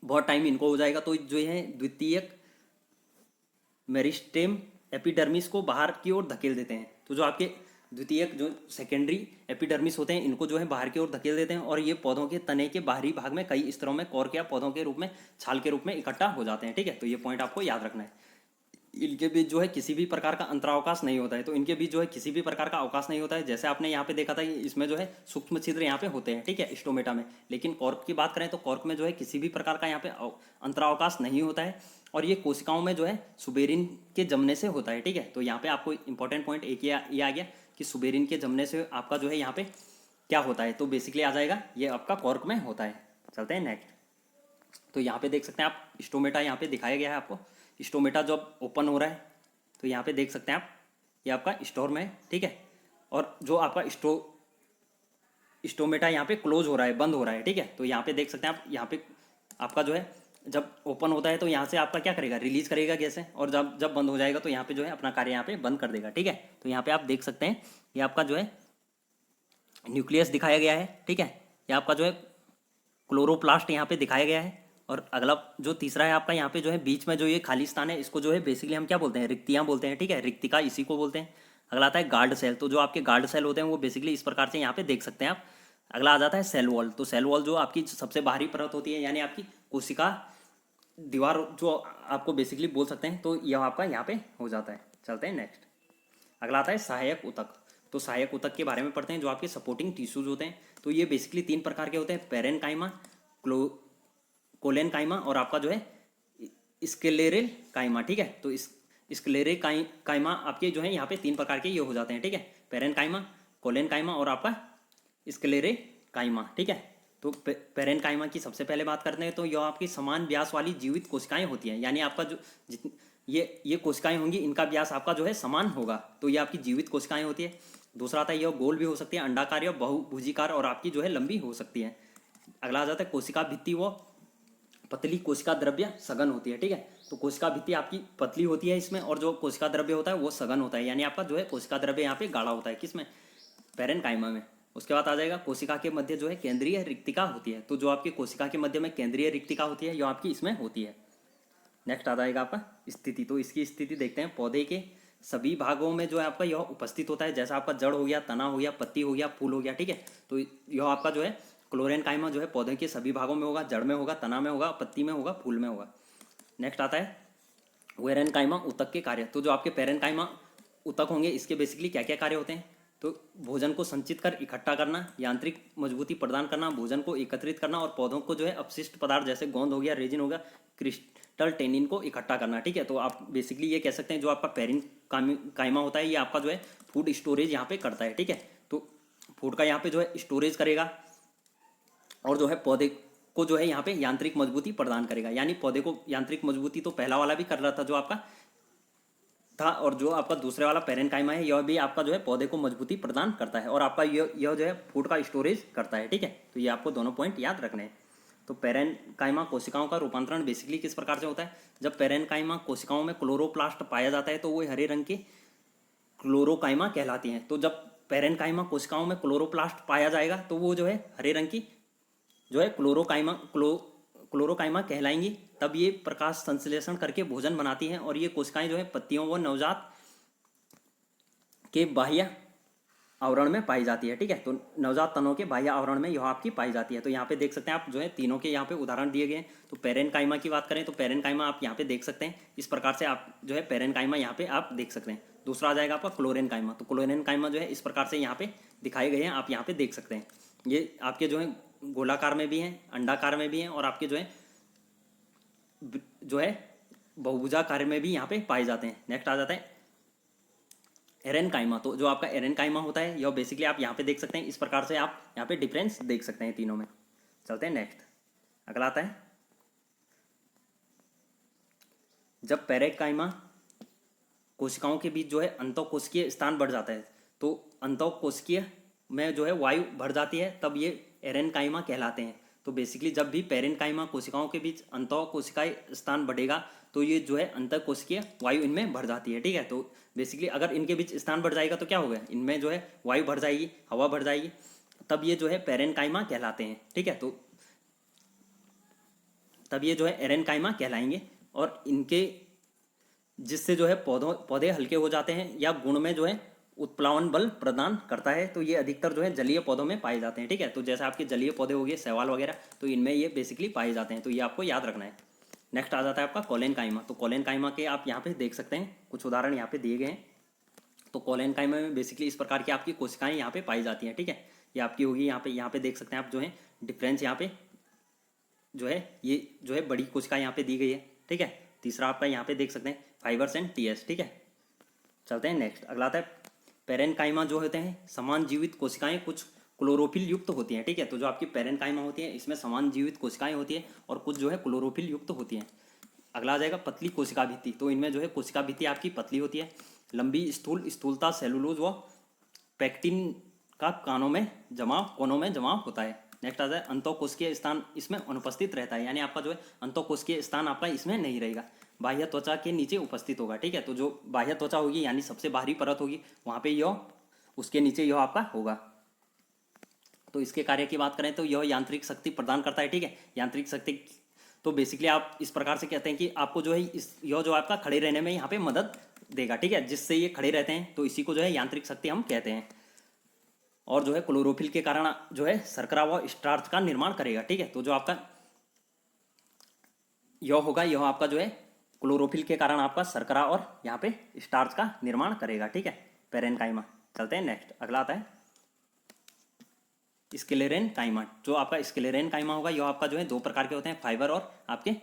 Speaker 1: बहुत टाइम इनको हो जाएगा, तो जो है द्वितीयक मेरिस्टेम एपिडर्मिस को बाहर की ओर धकेल देते हैं। तो जो आपके द्वितीयक जो सेकेंडरी एपिडर्मिस होते हैं इनको जो है बाहर की ओर धकेल देते हैं और ये पौधों के तने के बाहरी भाग में कई स्तरों में कॉर्क या पौधों के रूप में छाल के रूप में इकट्ठा हो जाते हैं। ठीक है, तो ये पॉइंट आपको याद रखना है। इनके बीच जो है किसी भी प्रकार का अंतरावकाश नहीं होता है। तो इनके बीच जो है किसी भी प्रकार का अवकाश नहीं होता है। जैसे आपने यहाँ पे देखा था इसमें जो है सूक्ष्म छिद्र यहाँ पे होते हैं, ठीक है, स्टोमेटा में। लेकिन कॉर्क की बात करें तो कॉर्क में जो है किसी भी प्रकार का यहाँ पे अंतरावकाश नहीं होता है और ये कोशिकाओं में जो है सुबेरिन के जमने से होता है। ठीक है, तो यहाँ पे आपको इंपॉर्टेंट पॉइंट एक ये आ गया कि सुबेरिन के जमने से आपका जो है यहाँ पे क्या होता है। तो बेसिकली आ जाएगा ये आपका कॉर्क में होता है। चलते हैं नेक्स्ट। तो यहाँ पे देख सकते हैं आप स्टोमेटा यहाँ पे दिखाया गया है आपको। स्टोमेटा जब ओपन हो रहा है तो यहाँ पे देख सकते हैं आप ये आपका स्टोर में है। ठीक है, और जो आपका स्टोमेटा यहाँ पे क्लोज हो रहा है, बंद हो रहा है। ठीक है, तो यहाँ पे देख सकते हैं आप यहाँ पे आपका जो है जब ओपन होता है तो यहाँ से आपका क्या करेगा, रिलीज करेगा गैस है, और जब जब बंद हो जाएगा तो यहाँ पे जो है अपना कार्य यहाँ पे बंद कर देगा। ठीक है, तो यहाँ पे आप देख सकते हैं ये आपका जो है न्यूक्लियस दिखाया गया है। ठीक है, ये आपका जो है क्लोरोप्लास्ट यहाँ पे दिखाया गया है। और अगला जो तीसरा है आपका यहाँ पे जो है बीच में जो ये खाली स्थान है, इसको जो है बेसिकली हम क्या बोलते हैं, रिक्तियाँ बोलते हैं, ठीक है, रिक्तिका इसी को बोलते हैं। अगला आता है गार्ड सेल। तो जो आपके गार्ड सेल होते हैं वो बेसिकली इस प्रकार से यहाँ पे देख सकते हैं आप। अगला आ जाता है सेल वॉल। तो सेल वॉल जो आपकी सबसे बाहरी परत होती है, यानी आपकी कोशिका दीवार जो आपको बेसिकली बोल सकते हैं, तो यह आपका यहाँ पे हो जाता है। चलते हैं नेक्स्ट। अगला आता है सहायक ऊतक। तो सहायक ऊतक के बारे में पढ़ते हैं, जो आपके सपोर्टिंग टिश्यूज होते हैं। तो ये बेसिकली 3 प्रकार के होते हैं, पेरेनकाइमा, कोलेनकाइमा और आपका जो है स्क्लेरल काइमा, ठीक है। तो इस स्क्लेरल काइमा आपके जो है यहाँ पे 3 प्रकार के ये हो जाते हैं, ठीक है, पेरेनकाइमा, कोलेनकाइमा और आपका स्क्लेरल काइमा, ठीक है। तो पेरेनकाइमा की सबसे पहले बात करते हैं, तो यह आपकी समान व्यास वाली जीवित कोशिकाएं होती हैं, यानी आपका जो ये कोशिकाएं होंगी, इनका व्यास आपका जो है समान होगा, तो ये आपकी जीवित कोशिकाएं होती है। दूसरा आता है यह गोल भी हो सकती है, अंडाकार या बहुभुजिकार, और आपकी जो है लंबी हो सकती है। अगला आ जाता है कोशिका भित्ति व पतली कोशिका द्रव्य सघन होती है, ठीक है। तो कोशिका भित्ति आपकी पतली होती है इसमें, और जो कोशिका द्रव्य होता है वो सघन होता है, यानी आपका जो है कोशिका द्रव्य यहाँ पे गाढ़ा होता है, किसमें, पेरेनकाइमा में। उसके बाद आ जाएगा कोशिका के मध्य जो है केंद्रीय रिक्तिका होती है। तो जो आपकी कोशिका के मध्य में केंद्रीय रिक्तिका होती है, जो आपकी इसमें होती है। नेक्स्ट आ जाएगा आपका स्थिति। तो इसकी स्थिति देखते हैं। पौधे के सभी भागों में जो है आपका यह उपस्थित होता है, जैसा आपका जड़ हो गया, तना हो गया, पत्ती हो गया, फूल हो गया, ठीक है। तो यह आपका जो है क्लोरेनकाइमा जो है पौधे के सभी भागों में होगा, जड़ में होगा, तना में होगा, पत्ती में होगा, फूल में होगा। नेक्स्ट आता है वेरेनकाइमा ऊतक के कार्य। तो जो आपके पेरेनकाइमा ऊतक होंगे, इसके बेसिकली क्या क्या कार्य होते हैं, तो भोजन को संचित कर इकट्ठा करना, यांत्रिक मजबूती प्रदान करना, भोजन को एकत्रित करना, और पौधों को जो है अपशिष्ट पदार्थ जैसे गोंद हो गया, रेजिन हो गया, क्रिस्टल टेनिन को इकट्ठा करना, ठीक है। तो आप बेसिकली ये कह सकते हैं जो आपका पेरेनकाइमा होता है, ये आपका जो है फूड स्टोरेज यहाँ पे करता है, ठीक है। तो फूड का यहाँ पे जो है स्टोरेज करेगा, और जो है पौधे को जो है यहाँ पे यांत्रिक मजबूती प्रदान करेगा। यानी पौधे को यांत्रिक मजबूती तो पहला वाला भी कर रहा था जो आपका था, और जो आपका दूसरे वाला पेरेनकाइमा है, यह भी आपका जो है पौधे को मजबूती प्रदान करता है, और आपका यह जो है फूड का स्टोरेज करता है, ठीक है। तो ये आपको दोनों पॉइंट याद रखने हैं। तो पेरेनकाइमा कोशिकाओं का रूपांतरण बेसिकली किस प्रकार से होता है, जब पेरेनकाइमा कोशिकाओं में क्लोरोप्लास्ट पाया जाता है, तो वो हरे रंग के क्लोरोकाइमा कहलाती हैं। तो जब पेरेनकाइमा कोशिकाओं में क्लोरोप्लास्ट पाया जाएगा, तो वो जो है हरे रंग की जो है क्लोरोकाइमा कहलाएंगी। तब ये प्रकाश संश्लेषण करके भोजन बनाती हैं, और ये कोशिकाएं जो है पत्तियों व नवजात के बाह्य आवरण में पाई जाती है, ठीक है। तो नवजात तनों के बाह्य आवरण में यह आपकी पाई जाती है। तो यहाँ पे देख सकते हैं आप जो है तीनों के यहाँ पे उदाहरण दिए गए हैं। तो पेरेनकाइमा की बात करें, तो पेरेनकाइमा आप यहाँ पे देख सकते हैं, इस प्रकार से आप जो है पेरेनकाइमा यहाँ पे आप देख सकते हैं। दूसरा आ जाएगा आपका क्लोरेनकाइमा। तो क्लोरेनकाइमा जो है इस प्रकार से यहाँ पे दिखाए गए हैं, आप यहाँ पे देख सकते हैं। ये आपके जो है गोलाकार में भी हैं, अंडाकार में भी हैं, और आपके जो है बहुभुजाकार में भी यहाँ पे पाए जाते हैं। नेक्स्ट आ जाता है एरेनकाइमा। तो जो आपका एरेनकाइमा होता है, यह बेसिकली आप यहाँ पे देख सकते हैं, इस प्रकार से आप यहाँ पे डिफरेंस देख सकते हैं तीनों में। चलते हैं नेक्स्ट। अगला आता है जब पेरेनकाइमा कोशिकाओं के बीच जो है अंतःकोशिकीय स्थान बढ़ जाता है, तो अंतःकोशिकीय में जो है वायु भर जाती है, तब ये एरेनकाइमा कहलाते हैं। तो बेसिकली जब भी पेरेनकाइमा कोशिकाओं के बीच अंतःकोशिकीय स्थान बढ़ेगा, तो ये जो है अंतःकोशिकीय वायु इनमें भर जाती है, ठीक है। तो बेसिकली अगर इनके बीच स्थान बढ़ जाएगा तो क्या होगा, इनमें जो है वायु भर जाएगी, हवा भर जाएगी, तब ये जो है पेरेनकाइमा कहलाते हैं, ठीक है। तो तब ये जो है एरेनकाइमा कहलाएंगे, और इनके जिससे जो है पौधे हल्के हो जाते हैं, या गुण में जो है उत्प्लावन बल प्रदान करता है। तो ये अधिकतर जो है जलीय पौधों में पाए जाते हैं, ठीक है। तो जैसे आपके जलीय पौधे हो गए शैवाल वगैरह, तो इनमें ये बेसिकली पाए जाते हैं, तो ये आपको याद रखना है। नेक्स्ट आ जाता है आपका कोलेनकाइमा। तो कोलेनकाइमा के आप यहाँ पे देख सकते हैं, कुछ उदाहरण यहाँ पे दिए गए हैं। तो कोलेनकाइमा में बेसिकली इस प्रकार की आपकी कोशिकाएं यहाँ पे पाई जाती हैं, ठीक है। ये आपकी होगी यहाँ पे देख सकते हैं आप जो है डिफरेंस, यहाँ पे जो है ये जो है बड़ी कोशिका यहाँ पे दी गई है, ठीक है। तीसरा आपका यहाँ पे देख सकते हैं फाइबर्स एंड टीएस, ठीक है। चलते हैं नेक्स्ट। अगला आता है पेरेनकाइमा जो होते हैं समान जीवित कोशिकाएं, कुछ क्लोरोफिल युक्त होती हैं, ठीक है। तो जो आपकी पेरेनकाइमा होती है, इसमें समान जीवित कोशिकाएं होती हैं, और कुछ जो है क्लोरोफिल युक्त होती हैं। अगला आ जाएगा पतली कोशिका भित्ति। तो इनमें जो है कोशिका भित्ति आपकी पतली होती है, लंबी स्थूलता सेलुलोज व पैक्टिन का कोनों में जमाव होता है। नेक्स्ट आ जाए अंतःकोशिकीय स्थान इसमें अनुपस्थित रहता है, यानी आपका जो है अंतःकोशिकीय स्थान आपका इसमें नहीं रहेगा, बाह्य त्वचा के नीचे उपस्थित होगा, ठीक है। तो जो बाह्य त्वचा होगी, यानी सबसे बाहरी परत होगी, वहाँ पे यह उसके नीचे यह आपका होगा। तो इसके कार्य की बात करें तो यह यांत्रिक शक्ति प्रदान करता है, ठीक है। यांत्रिक शक्ति तो बेसिकली आप इस प्रकार से कहते हैं कि आपको जो है इस यह जो आपका खड़े रहने में यहाँ पे मदद देगा, ठीक है, जिससे ये खड़े रहते हैं, तो इसी को जो है यांत्रिक शक्ति हम कहते हैं। और जो है क्लोरोफिल के कारण जो है शर्करा व स्टार्च का निर्माण करेगा, ठीक है। तो जो आपका यह होगा, यह आपका जो है क्लोरोफिल के कारण आपका शर्करा और यहाँ पे स्टार्च का निर्माण करेगा, ठीक है, पेरेनकाइमा। चलते हैं नेक्स्ट, अगला आता है स्क्लेरेनकाइमा। जो आपका स्क्लेरेनकाइमा होगा यह आपका जो है दो प्रकार के होते हैं, फाइबर और आपके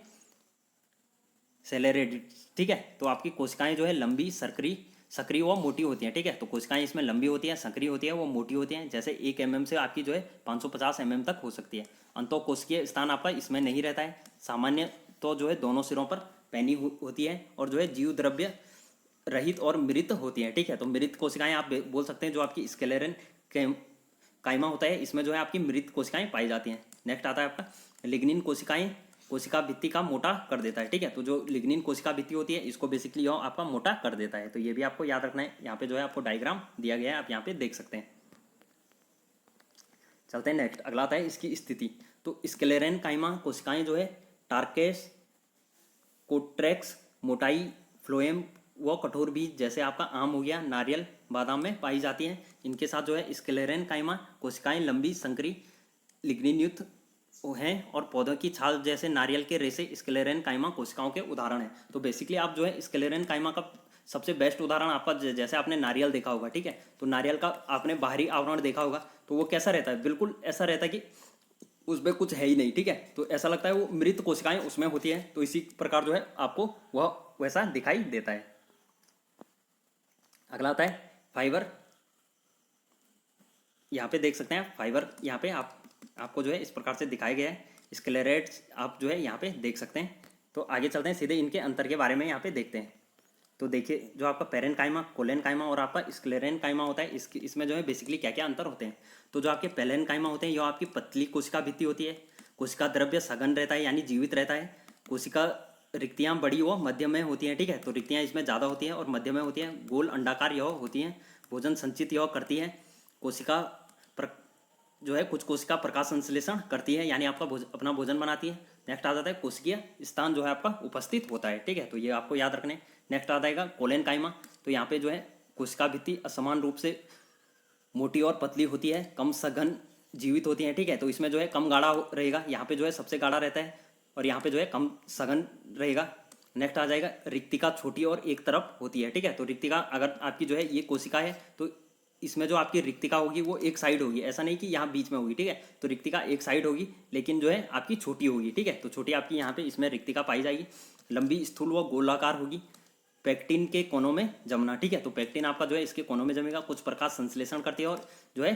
Speaker 1: सेलेरेटेड, ठीक है। तो आपकी कोशिकाएं जो है लंबी, सक्रिय व मोटी होती हैं, ठीक है। तो कोशिकाएं इसमें लंबी होती है, सक्रिय होती है, वो मोटी होती हैं, जैसे 1 mm से आपकी जो है 550 mm तक हो सकती है। अंतःकोशिकीय स्थान आपका इसमें नहीं रहता है। सामान्य तो जो है दोनों सिरों पर पैनी होती है और जो है जीव द्रव्य रहित और मृत होती है, ठीक है। तो मृत कोशिकाएं आप बोल सकते हैं, जो आपकी स्क्लेरन काइमा होता है इसमें जो है आपकी मृत कोशिकाएं पाई जाती हैं। नेक्स्ट आता है आपका लिग्निन कोशिकाएं, कोशिका भित्ति का मोटा कर देता है, ठीक है। तो जो लिग्निन कोशिका भित्ति होती है इसको बेसिकली यह आपका मोटा कर देता है, तो ये भी आपको याद रखना है। यहाँ पे जो है आपको डायग्राम दिया गया है, आप यहाँ पे देख सकते हैं। चलते हैं नेक्स्ट, अगला आता है इसकी स्थिति। तो स्क्लेरेनकाइमा कोशिकाएं जो है टार्केस, कोट्रेक्स, मोटाई, फ्लोएम व कठोर बीज जैसे आपका आम हो गया, नारियल, बादाम में पाई जाती हैं। इनके साथ जो है स्क्लेरेनकाइमा कोशिकाएं लंबी, संकरी, लिग्निन युक्त हैं और पौधों की छाल जैसे नारियल के रेशे स्क्लेरेनकाइमा कोशिकाओं के उदाहरण हैं। तो बेसिकली आप जो है स्क्लेरेनकाइमा का सबसे बेस्ट उदाहरण आपका जैसे आपने नारियल देखा होगा, ठीक है। तो नारियल का आपने बाहरी आवरण देखा होगा, तो वो कैसा रहता है, बिल्कुल ऐसा रहता है कि उसमें कुछ है ही नहीं, ठीक है। तो ऐसा लगता है वो मृत कोशिकाएं उसमें होती है, तो इसी प्रकार जो है आपको वह वैसा दिखाई देता है। अगला आता है फाइबर। यहाँ पे देख सकते हैं फाइबर, यहाँ पे आपको जो है इस प्रकार से दिखाया गया है। स्क्लेरेट्स आप जो है यहाँ पे देख सकते हैं। तो आगे चलते हैं, सीधे इनके अंतर के बारे में यहाँ पे देखते हैं। तो देखिए जो आपका पेरेनकाइमा, कोलेनकाइमा और आपका स्क्लेरेनकाइमा होता है, इसमें जो है बेसिकली क्या क्या अंतर होते हैं। तो जो आपके पेरेनकाइमा होते हैं यह आपकी पतली कोशिका भित्ति होती है। कोशिका द्रव्य सघन रहता है, यानी जीवित रहता है। कोशिका रिक्तियाँ बड़ी व मध्य में होती हैं, ठीक है। तो रिक्तियाँ इसमें ज़्यादा होती हैं और मध्य में होती हैं। गोल अंडाकार यह होती हैं। भोजन संचित यह करती है। कोशिका जो है कुछ कोशिका प्रकाश संश्लेषण करती है, यानी आपका अपना भोजन बनाती है। नेक्स्ट आ जाता है कोशिकीय स्थान जो है आपका उपस्थित होता है, ठीक है। तो ये आपको याद रखने। नेक्स्ट आ जाएगा कोलेनकाइमा। तो यहाँ पे जो है कोशिका भित्ति असमान रूप से मोटी और पतली होती है, कम सघन जीवित होती है, ठीक है। तो इसमें जो है कम गाढ़ा रहेगा, यहाँ पे जो है सबसे गाढ़ा रहता है, और यहाँ पे जो है कम सघन रहेगा। नेक्स्ट आ जाएगा रिक्तिका छोटी और एक तरफ होती है, ठीक है। तो रिक्तिका अगर आपकी जो है ये कोशिका है तो इसमें जो आपकी रिक्तिका होगी वो एक साइड होगी, ऐसा नहीं कि यहाँ बीच में होगी, ठीक है। तो रिक्तिका एक साइड होगी, लेकिन जो है आपकी छोटी होगी, ठीक है। तो छोटी आपकी यहाँ पे इसमें रिक्तिका पाई जाएगी। लंबी, स्थूल व गोलाकार होगी। पेक्टिन के कोनों में जमना, ठीक है। तो पेक्टिन आपका जो है इसके कोनों में जमेगा, कुछ प्रकाश संश्लेषण करती है और जो है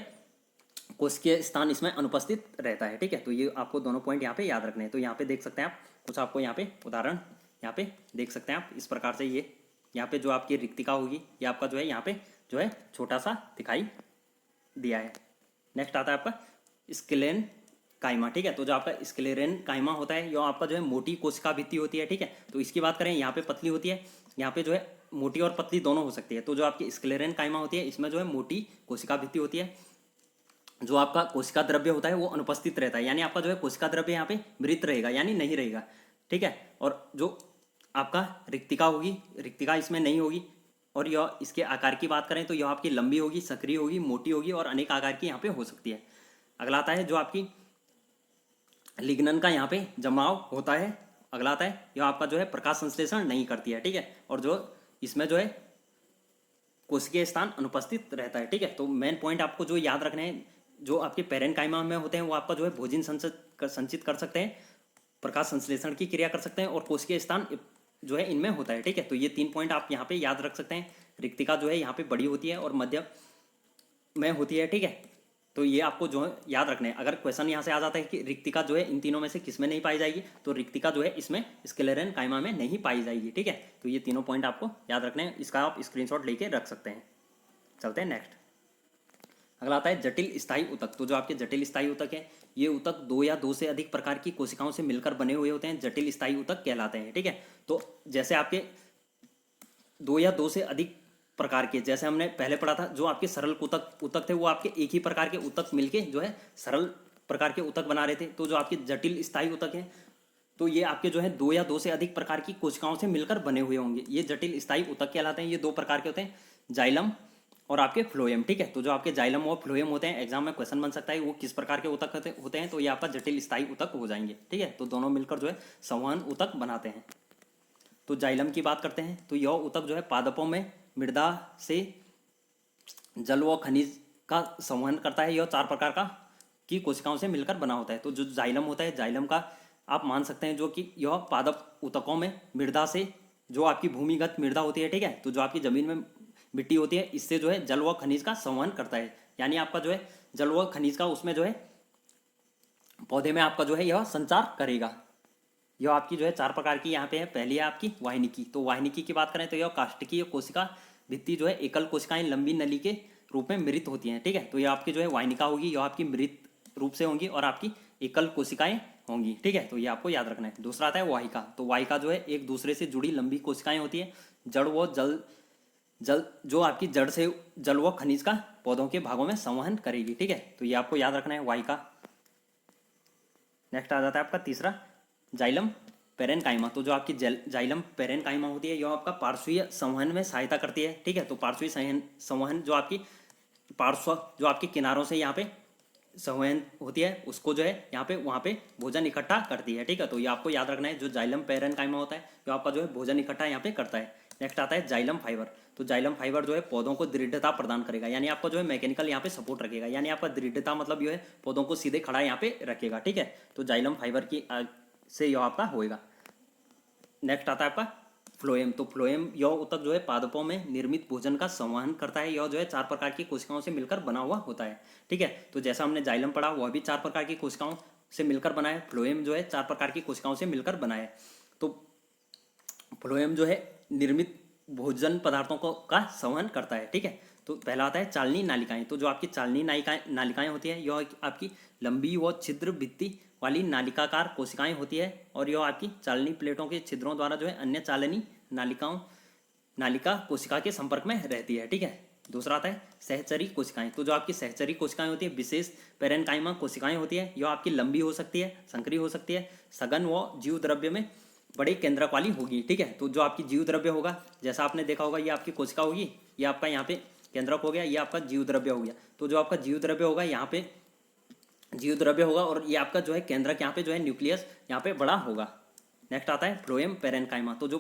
Speaker 1: कोशिकीय स्थान इसमें अनुपस्थित रहता है, ठीक है। तो ये आपको दोनों पॉइंट यहाँ पे याद रखने हैं। तो यहाँ पे देख सकते हैं आप, कुछ आपको यहाँ पे उदाहरण यहाँ पे देख सकते हैं आप इस प्रकार से। ये यहाँ पे जो आपकी रिक्तिका होगी ये आपका जो है यहाँ पे जो है छोटा सा दिखाई दिया है। नेक्स्ट आता है आपका स्क्लेरेनकाइमा, ठीक है। तो जो आपका स्क्लेरेनकाइमा होता है यह आपका जो है मोटी कोशिका भित्ति होती है, ठीक है। तो इसकी बात करें यहाँ पे पतली होती है, यहाँ पे जो है मोटी और पतली दोनों हो सकती है। तो जो आपकी स्क्लेरेनकाइमा होती है इसमें जो है मोटी कोशिका भित्ति होती है। जो आपका कोशिका द्रव्य होता है वो अनुपस्थित रहता है, यानी आपका जो है कोशिका द्रव्य यहाँ पे मृत रहेगा, यानी नहीं रहेगा, ठीक है। और जो आपका रिक्तिका होगी, रिक्तिका इसमें नहीं होगी। और यह इसके आकार की बात करें तो यह आपकी लंबी होगी, सक्रिय होगी, मोटी होगी और अनेक आकार की यहाँ पे हो सकती है। अगला आता है जो आपकी लिग्नन का यहाँ पे जमाव होता है। अगला आता है यह आपका जो है प्रकाश संश्लेषण नहीं करती है, ठीक है। और जो इसमें जो है कोशिकीय स्थान अनुपस्थित रहता है, ठीक है। तो मेन पॉइंट आपको जो याद रखना है, जो आपके पेरेनकाइमा में होते हैं वो आपका जो है भोजन संचित कर सकते हैं, प्रकाश संश्लेषण की क्रिया कर सकते हैं और कोशिकीय स्थान जो है इनमें होता है, ठीक है। तो ये 3 पॉइंट आप यहाँ पे याद रख सकते हैं। रिक्तिका जो है यहाँ पे बड़ी होती है और मध्य में होती है, ठीक है। तो ये आपको जो है याद रखना है। अगर क्वेश्चन यहाँ से आ जाता है कि रिक्तिका जो है इन तीनों में से किस में नहीं पाई जाएगी, तो रिक्तिका जो है इसमें स्क्लेरेनकाइमा में नहीं पाई जाएगी, ठीक है। तो ये तीनों पॉइंट आपको याद रखने हैं, इसका आप स्क्रीनशॉट लेके रख सकते हैं। चलते हैं नेक्स्ट, अगला आता है जटिल स्थायी ऊतक। तो जो आपके जटिल स्थायी ऊतक है ये ऊतक 2 या 2 से अधिक प्रकार की कोशिकाओं से मिलकर बने हुए होते हैं, जटिल स्थायी ऊतक कहलाते हैं, ठीक है। तो जैसे आपके 2 या 2 से अधिक प्रकार के, जैसे हमने पहले पढ़ा था, जो आपके सरल ऊतक ऊतक थे वो आपके एक ही प्रकार के ऊतक मिलके जो है सरल प्रकार के ऊतक बना रहे थे। तो जो आपके जटिल स्थायी ऊतक हैं तो ये आपके जो है दो या दो से अधिक प्रकार की कोशिकाओं से मिलकर बने हुए होंगे, ये जटिल स्थायी ऊतक कहलाते हैं। ये दो प्रकार के होते हैं, जाइलम और आपके फ्लोएम। ठीक है, तो जो आपके जाइलम और फ्लोएम होते हैं, एग्जाम में क्वेश्चन बन सकता है वो किस प्रकार के ऊतक होते हैं, तो ये आपका जटिल स्थायी ऊतक हो जाएंगे। ठीक है, तो दोनों मिलकर जो है संवहन ऊतक बनाते हैं। तो जाइलम की बात करते हैं, तो यह ऊतक जो है पादपों में मृदा से जल व खनिज का संवहन करता है। यह चार प्रकार का की कोशिकाओं से मिलकर बना होता है। तो जो जाइलम होता है, जाइलम का आप मान सकते हैं जो कि यह पादप ऊतकों में मृदा से, जो आपकी भूमिगत मृदा होती है, ठीक है, तो जो आपकी जमीन में मिट्टी होती है, इससे जो है जल व खनिज का संवहन करता है। यानी आपका जो है जल व खनिज का उसमें जो है पौधे में आपका जो है यह संचार करेगा। यह आपकी जो है चार प्रकार की यहाँ पे है। पहली है आपकी वाहिनिकी। तो वाहिनिकी की बात करें तो यह काष्ठकीय कोशिका भित्ति जो है एकल कोशिकाएं लंबी नली के रूप में मृत होती हैं। ठीक है, तो यह आपकी जो है वाहिनिका होगी, यह आपकी मृत रूप से होंगी और आपकी एकल कोशिकाएं होंगी। ठीक है, तो ये आपको याद रखना है। दूसरा आता है वाहिका। तो वाहिका जो है एक दूसरे से जुड़ी लंबी कोशिकाएं होती है, जड़ व जल जो आपकी जड़ से जल व खनिज का पौधों के भागों में संवहन करेगी। ठीक है, तो ये आपको याद रखना है, वाहिका। नेक्स्ट आ जाता है आपका तीसरा, जाइलम पेरेनकाइमा। तो जो आपकी जाइलम पेरेनकाइमा होती है, यह आपका पार्श्वीय संवहन में सहायता करती है। ठीक है, तो पार्श्वीय संवहन जो आपकी पार्श्व जो आपके किनारों से यहाँ पे संवहन होती है, उसको जो है यहाँ पे वहाँ पे भोजन इकट्ठा करती है। ठीक है, तो ये आपको याद रखना है, जो जाइलम पेरेनकाइमा होता है जो आपका जो है भोजन इकट्ठा यहाँ पे करता है। नेक्स्ट आता है जाइलम फाइबर। तो जाइलम फाइबर जो है पौधों को दृढ़ता प्रदान करेगा, यानी आपका जो है मैकेनिकल यहाँ पे सपोर्ट रखेगा, यानी आपका दृढ़ता मतलब जो है पौधों को सीधे खड़ा यहाँ पे रखेगा। ठीक है, तो जाइलम फाइबर की से यह आपका होएगा। नेक्स्ट आता है आपका फ्लोएम। तो फ्लोएम यह ऊतक जो है पादपों में निर्मित भोजन का संवहन करता है। यह जो है चार प्रकार की कोशिकाओं से मिलकर बना हुआ होता है। ठीक है, तो जैसा हमने जाइलम पढ़ा वह भी चार प्रकार की कोशिकाओं से मिलकर बना है, फ्लोएम जो है चार प्रकार की कोशिकाओं से मिलकर बना है। तो फ्लोएम जो है निर्मित भोजन पदार्थों को का संवहन करता है। ठीक है, तो पहला आता है चालनी नालिकाएं। तो जो आपकी चालनी नालिकाएं होती है, यह आपकी लंबी व छिद्र भित्ति वाली नालिकाकार कोशिकाएं होती है, और यह आपकी चालनी प्लेटों के छिद्रों द्वारा जो है अन्य चालनी नालिका कोशिका के संपर्क में रहती है। ठीक है, दूसरा आता है सहचरी कोशिकाएं। तो जो आपकी सहचरी कोशिकाएं होती है, विशेष पेरेनकाइमा कोशिकाएं होती है, यह आपकी लंबी हो सकती है, संकरी हो सकती है, सघन व जीव द्रव्य में बड़े केंद्रक वाली होगी। ठीक है, तो जो आपकी जीव द्रव्य होगा, जैसा आपने देखा होगा, ये आपकी कोशिका होगी, ये आपका यहाँ पे केंद्रक हो गया, ये आपका जीव द्रव्य हो गया। तो जो आपका जीव द्रव्य होगा यहाँ पे जीव द्रव्य होगा, और ये आपका जो है केंद्रक यहाँ पे जो है न्यूक्लियस यहाँ पे बड़ा होगा। नेक्स्ट आता है फ्लोएम पेरेनकाइमा। तो जो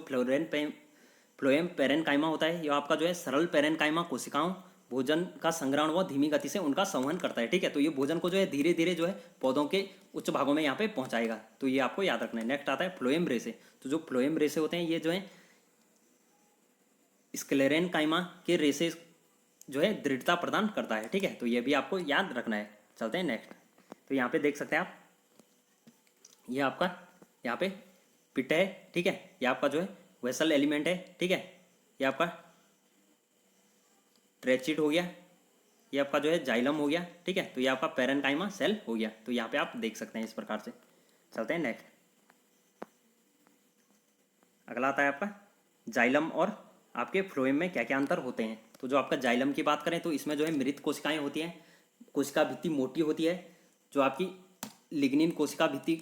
Speaker 1: फ्लोएम पेरेनकाइमा होता है, यह आपका जो है सरल पेरेनकाइमा कोशिकाओं भोजन का संग्रहण व धीमी गति से उनका संवहन करता है। ठीक है, तो ये भोजन को जो है धीरे धीरे जो है पौधों के उच्च भागों में यहाँ पे पहुंचाएगा। तो ये आपको याद रखना है। नेक्स्ट आता है फ्लोएम रेसे। तो जो फ्लोएम रेसे होते हैं, ये जो है स्क्लेरेनकाइमा के रेसे जो है दृढ़ता प्रदान करता है। ठीक है, तो ये भी आपको याद रखना है। चलते हैं नेक्स्ट। तो यहाँ पे देख सकते हैं आप, ये आपका यहाँ पे पिट है। ठीक है, ये आपका जो है वेसल एलिमेंट है। ठीक है, ये आपका ट्रेचिट हो गया, ये आपका जो है जाइलम हो गया। ठीक है, तो ये आपका पेरेनकाइमा सेल हो गया। तो यहाँ पे आप देख सकते हैं इस प्रकार से। चलते हैं नेक्स्ट। अगला आता है आपका जाइलम और आपके फ्लोएम में क्या क्या अंतर होते हैं। तो जो आपका जाइलम की बात करें तो इसमें जो है मृत कोशिकाएं होती हैं, कोशिका भित्ति मोटी होती है, जो आपकी लिग्निन कोशिका भित्ति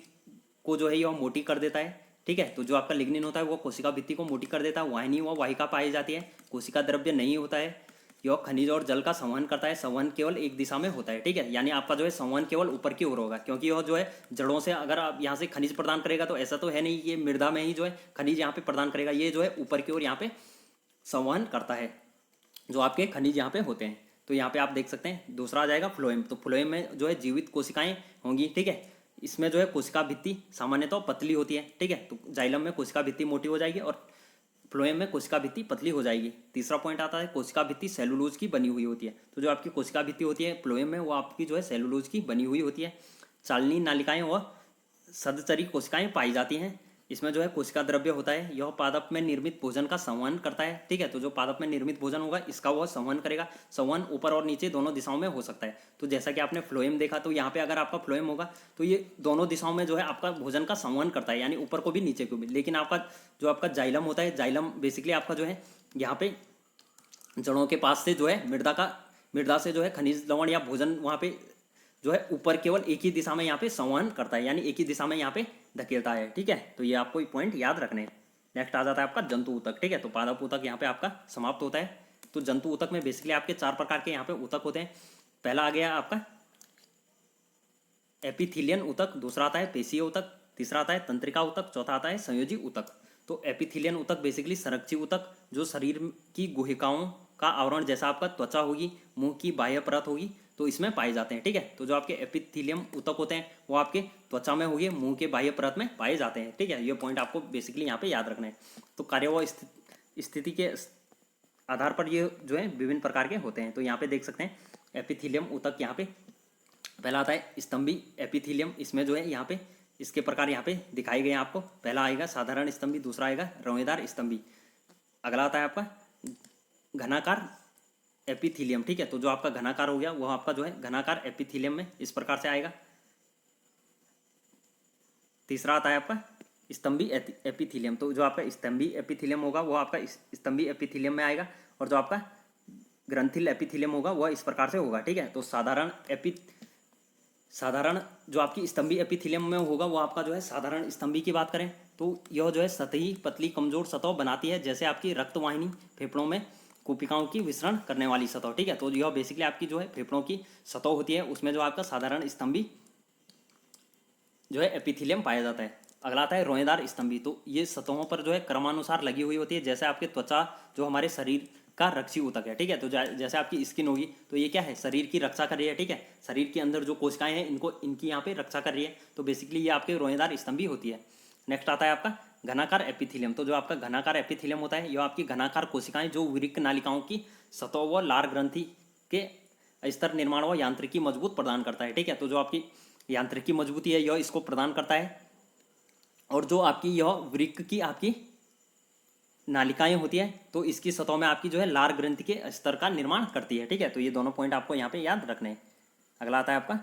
Speaker 1: को जो है यह मोटी कर देता है। ठीक है, तो जो आपका लिग्निन होता है वो कोशिका भित्ति को मोटी कर देता है। वाहिनी व वाहिका पाई जाती है, कोशिका द्रव्य नहीं होता है, यह खनिज और जल का संवहन करता है। संवहन केवल एक दिशा में होता है। ठीक है, यानी आपका जो है संवहन केवल ऊपर की ओर होगा, क्योंकि यह जो है जड़ों से अगर आप यहाँ से खनिज प्रदान करेगा तो ऐसा तो है नहीं, ये मृदा में ही जो है खनिज यहाँ पे प्रदान करेगा। ये जो है ऊपर की ओर यहाँ पे संवहन करता है, जो आपके खनिज यहाँ पे होते हैं। तो यहाँ पे आप देख सकते हैं। दूसरा आ जाएगा फ्लोएम। तो फ्लोएम में जो है जीवित कोशिकाएं होंगी। ठीक है, इसमें जो है कोशिका भित्ति सामान्यतः पतली होती है। ठीक है, तो जाइलम में कोशिका भित्ति मोटी हो जाएगी और फ्लोएम में कोशिका भित्ति पतली हो जाएगी। तीसरा पॉइंट आता है कोशिका भित्ति सेलुलोज की बनी हुई होती है। तो जो आपकी कोशिका भित्ति होती है फ्लोएम में, वो आपकी जो है सेलुलोज की बनी हुई होती है। चालनी नालिकाएं व सदचरी कोशिकाएं पाई जाती हैं। इसमें जो है कोशिका द्रव्य होता है, यह पादप में निर्मित भोजन का संवहन करता है। ठीक है, तो जो पादप में निर्मित भोजन होगा इसका वह संवहन करेगा। संवहन ऊपर और नीचे दोनों दिशाओं में हो सकता है। तो जैसा कि आपने फ्लोएम देखा, तो यहाँ पे अगर आपका फ्लोएम होगा तो ये दोनों दिशाओं में जो है आपका भोजन का संवहन करता है, यानी ऊपर को भी नीचे को भी। लेकिन आपका जो आपका जाइलम होता है, जाइलम बेसिकली आपका जो है यहाँ पे जड़ों के पास से जो है मृदा से जो है खनिज लवण या भोजन वहाँ पे जो है ऊपर केवल एक ही दिशा में यहाँ पे संवहन करता है, यानी एक ही दिशा में यहाँ पे धकेलता है। ठीक है, तो ये आपको पॉइंट याद रखने हैं। नेक्स्ट आ जाता है आपका जंतु ऊतक। ठीक है, तो पादप ऊतक यहाँ पे आपका समाप्त होता है। तो जंतु ऊतक में बेसिकली आपके 4 प्रकार के यहाँ पे ऊतक होते हैं। पहला आ गया आपका एपिथीलियन ऊतक, दूसरा आता है पेशीय ऊतक, तीसरा आता है तंत्रिका ऊतक, चौथा आता है संयोजी ऊतक। तो एपिथीलियन ऊतक बेसिकली संरक्षी ऊतक, जो शरीर की गुहिकाओं का आवरण जैसा आपका त्वचा होगी, मुंह की बाह्य परत होगी, तो इसमें पाए जाते हैं। ठीक है, तो जो आपके एपिथीलियम ऊतक होते हैं वो आपके त्वचा में होगी, मुंह के बाह्य परत में पाए जाते हैं। ठीक है, ये पॉइंट आपको बेसिकली यहाँ पे याद रखना है। तो कार्य व स्थिति के आधार पर ये जो है विभिन्न प्रकार के होते हैं। तो यहाँ पे देख सकते हैं एपिथीलियम ऊतक, यहाँ पे पहला आता है स्तंभी एपिथीलियम। इसमें जो है यहाँ पे इसके प्रकार यहाँ पे दिखाए गए हैं आपको। पहला आएगा साधारण स्तंभी, दूसरा आएगा रोएदार स्तंभी, अगला आता है आपका घनाकार एपिथीलियम। ठीक है, तो जो आपका घनाकार हो गया वो आपका जो है घनाकार एपिथीलियम में इस प्रकार से आएगा। तीसरा आता है आपका स्तंभी एपिथीलियम, तो जो आपका स्तंभी एपिथीलियम होगा वो आपका स्तंभी एपिथीलियम में आएगा, और जो आपका ग्रंथिल एपिथीलियम होगा वह इस प्रकार से होगा। ठीक है, तो साधारण जो आपकी स्तंभी एपिथीलियम में होगा वो आपका जो है साधारण स्तंभी की बात करें तो यह जो है सतही पतली कमजोर सतह बनाती है, जैसे आपकी रक्तवाहिनी फेफड़ों में कोशिकाओं की विसरण करने वाली सतह। ठीक है, तो यह बेसिकली आपकी जो है फेफड़ों की सतह होती है, उसमें जो आपका साधारण स्तंभी जो है एपिथीलियम पाया जाता है। अगला आता है रोएदार स्तंभी, तो ये सतहों पर जो है क्रमानुसार लगी हुई होती है, जैसे आपके त्वचा जो हमारे शरीर का रक्षी ऊतक है। ठीक है, तो जैसे आपकी स्किन होगी तो ये क्या है, शरीर की रक्षा कर रही है। ठीक है, शरीर के अंदर जो कोशिकाएं हैं इनकी यहाँ पे रक्षा कर रही है, तो बेसिकली ये आपके रोएदार स्तंभी होती है। नेक्स्ट आता है आपका घनाकार एपिथीलियम, तो जो आपका घनाकार एपिथीलियम होता है यह आपकी घनाकार कोशिकाएं जो वृक्क नालिकाओं की सतह व लार ग्रंथि के स्तर निर्माण व यांत्रिकी मजबूत प्रदान करता है। ठीक है, तो जो आपकी यांत्रिकी मजबूती है यह इसको प्रदान करता है, और जो आपकी यह वृक्क की आपकी नालिकाएं होती है तो इसकी सतह में आपकी जो है लार ग्रंथि के स्तर का निर्माण करती है। ठीक है, तो ये दोनों पॉइंट आपको यहाँ पे याद रखने हैं। अगला आता है आपका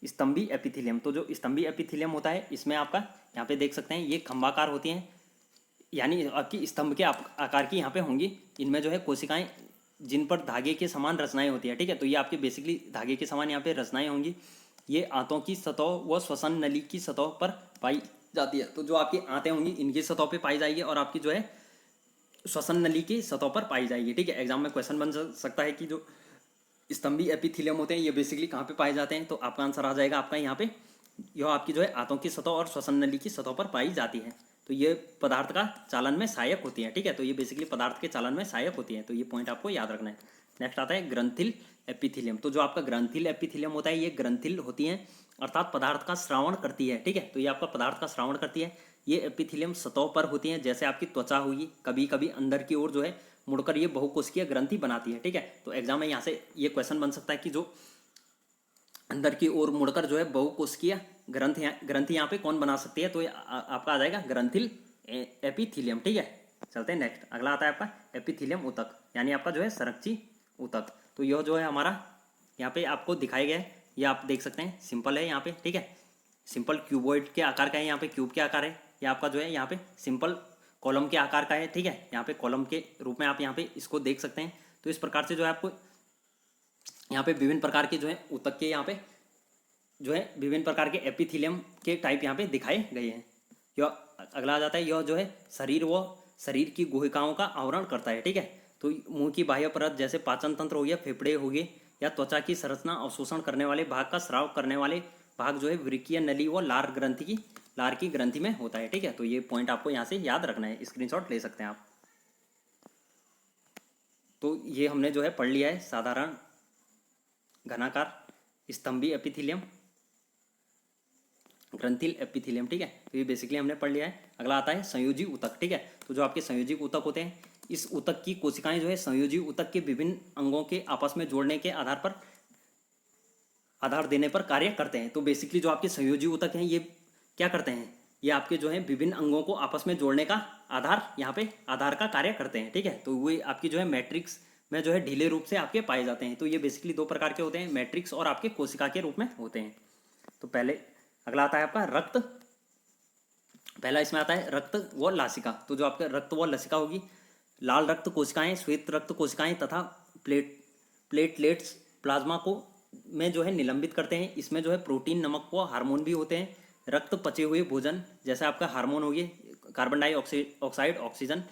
Speaker 1: स्तंभी एपिथीलियम, तो जो स्तंभी एपिथीलियम होता है इसमें आपका यहाँ पे देख सकते हैं ये खंभाकार होती हैं, यानी आपकी स्तंभ के आकार की यहाँ पे होंगी। इनमें जो है कोशिकाएं जिन पर धागे के समान रचनाएं होती है। ठीक है, तो ये आपके बेसिकली धागे के समान यहाँ पे रचनाएं होंगी। ये आंतों की सतह व श्वसन नली की सतह पर पाई जाती है, तो जो आपकी आंतें होंगी इनकी सतह पे पाई जाएगी, और आपकी जो है श्वसन नली की सतह पर पाई जाएगी। ठीक है, एग्जाम में क्वेश्चन बन सकता है कि जो स्तंभी एपिथीलियम होते हैं ये बेसिकली कहाँ पे पाए जाते हैं, तो आपका आंसर आ जाएगा आपका यहाँ पे, यह आपकी जो है आंतों की सतह और श्वसन नली की सतह पर पाई जाती है। तो ये पदार्थ का चालन में सहायक होती है। ठीक है, तो ये बेसिकली पदार्थ के चालन में सहायक होती है, तो ये पॉइंट आपको याद रखना है। नेक्स्ट आता है ग्रंथिल एपिथीलियम, तो जो आपका ग्रंथिल एपिथीलियम होता है ये ग्रंथिल होती है अर्थात पदार्थ का श्रावण करती है। ठीक है, तो ये आपका पदार्थ का श्रावण करती है। ये एपिथीलियम सतह पर होती है, जैसे आपकी त्वचा होगी, कभी कभी अंदर की ओर जो है मुड़कर ये बहुकोशिकीय ग्रंथि बनाती है। ठीक है, तो एग्जाम में यहाँ से ये क्वेश्चन बन सकता है कि जो अंदर की ओर मुड़कर जो है बहुकोशिकीय ग्रंथि यहाँ पे कौन बना सकती है, तो ये आपका आ जाएगा ग्रंथिल एपिथीलियम। ठीक है, चलते हैं नेक्स्ट। अगला आता है आपका एपिथीलियम ऊतक, यानी आपका जो है संरक्षी ऊतक। तो यह जो है हमारा यहाँ पे आपको दिखाया गया है, ये आप देख सकते हैं सिंपल है यहाँ पे। ठीक है, सिंपल क्यूबॉइड के आकार का है, यहाँ पे क्यूब के आकार है। ये आपका जो है यहाँ पे सिंपल कॉलम के आकार का है। ठीक है, यहाँ पे कॉलम के रूप में आप यहाँ पे इसको देख सकते हैं। तो इस प्रकार से जो है आपको यहाँ पे विभिन्न प्रकार के जो है ऊतक के यहाँ पे जो है विभिन्न प्रकार के एपिथीलियम के टाइप यहाँ पे दिखाए गए हैं। यह अगला आ जाता है, यह जो है शरीर की गुहिकाओं का आवरण करता है। ठीक है, तो मुंह की बाह्य परत जैसे पाचन तंत्र हो गया, फेफड़े हो गए, या त्वचा की संरचना अवशोषण करने वाले भाग का स्राव करने वाले भाग जो है वृक्कीय नली व लार की ग्रंथि में होता है। ठीक है, तो ये पॉइंट आपको यहाँ से याद रखना है, स्क्रीनशॉट ले सकते हैं आप। तो ये हमने जो है पढ़ लिया है साधारण, घनाकार, स्तंभी एपिथीलियम, ग्रंथिल एपिथीलियम। ठीक है, तो ये बेसिकली हमने पढ़ लिया है। अगला आता है संयोजी ऊतक। ठीक है, तो जो आपके संयोजी ऊतक होते हैं, इस ऊतक की कोशिकाएं जो है संयोजी ऊतक के विभिन्न अंगों के आपस में जोड़ने के आधार देने पर कार्य करते हैं। तो बेसिकली जो आपके संयोजी ऊतक हैं ये क्या करते हैं, ये आपके जो है विभिन्न अंगों को आपस में जोड़ने का यहाँ पे आधार का कार्य करते हैं। ठीक है, तो वे आपकी जो है मैट्रिक्स में जो है ढीले रूप से आपके पाए जाते हैं। तो ये बेसिकली दो प्रकार के होते हैं, मैट्रिक्स और आपके कोशिका के रूप में होते हैं। तो पहले अगला आता है आपका रक्त पहला इसमें आता है रक्त व लासिका। तो जो आपका रक्त व लसिका होगी, लाल रक्त कोशिकाएं, श्वेत रक्त कोशिकाएं तथा प्लेटलेट्स प्लाज्मा को में जो है निलंबित करते हैं। इसमें जो है प्रोटीन, नमक व हार्मोन भी होते हैं। रक्त पचे हुए भोजन, जैसे आपका हार्मोन हो गए, कार्बन डाइऑक्साइड, ऑक्सीजन,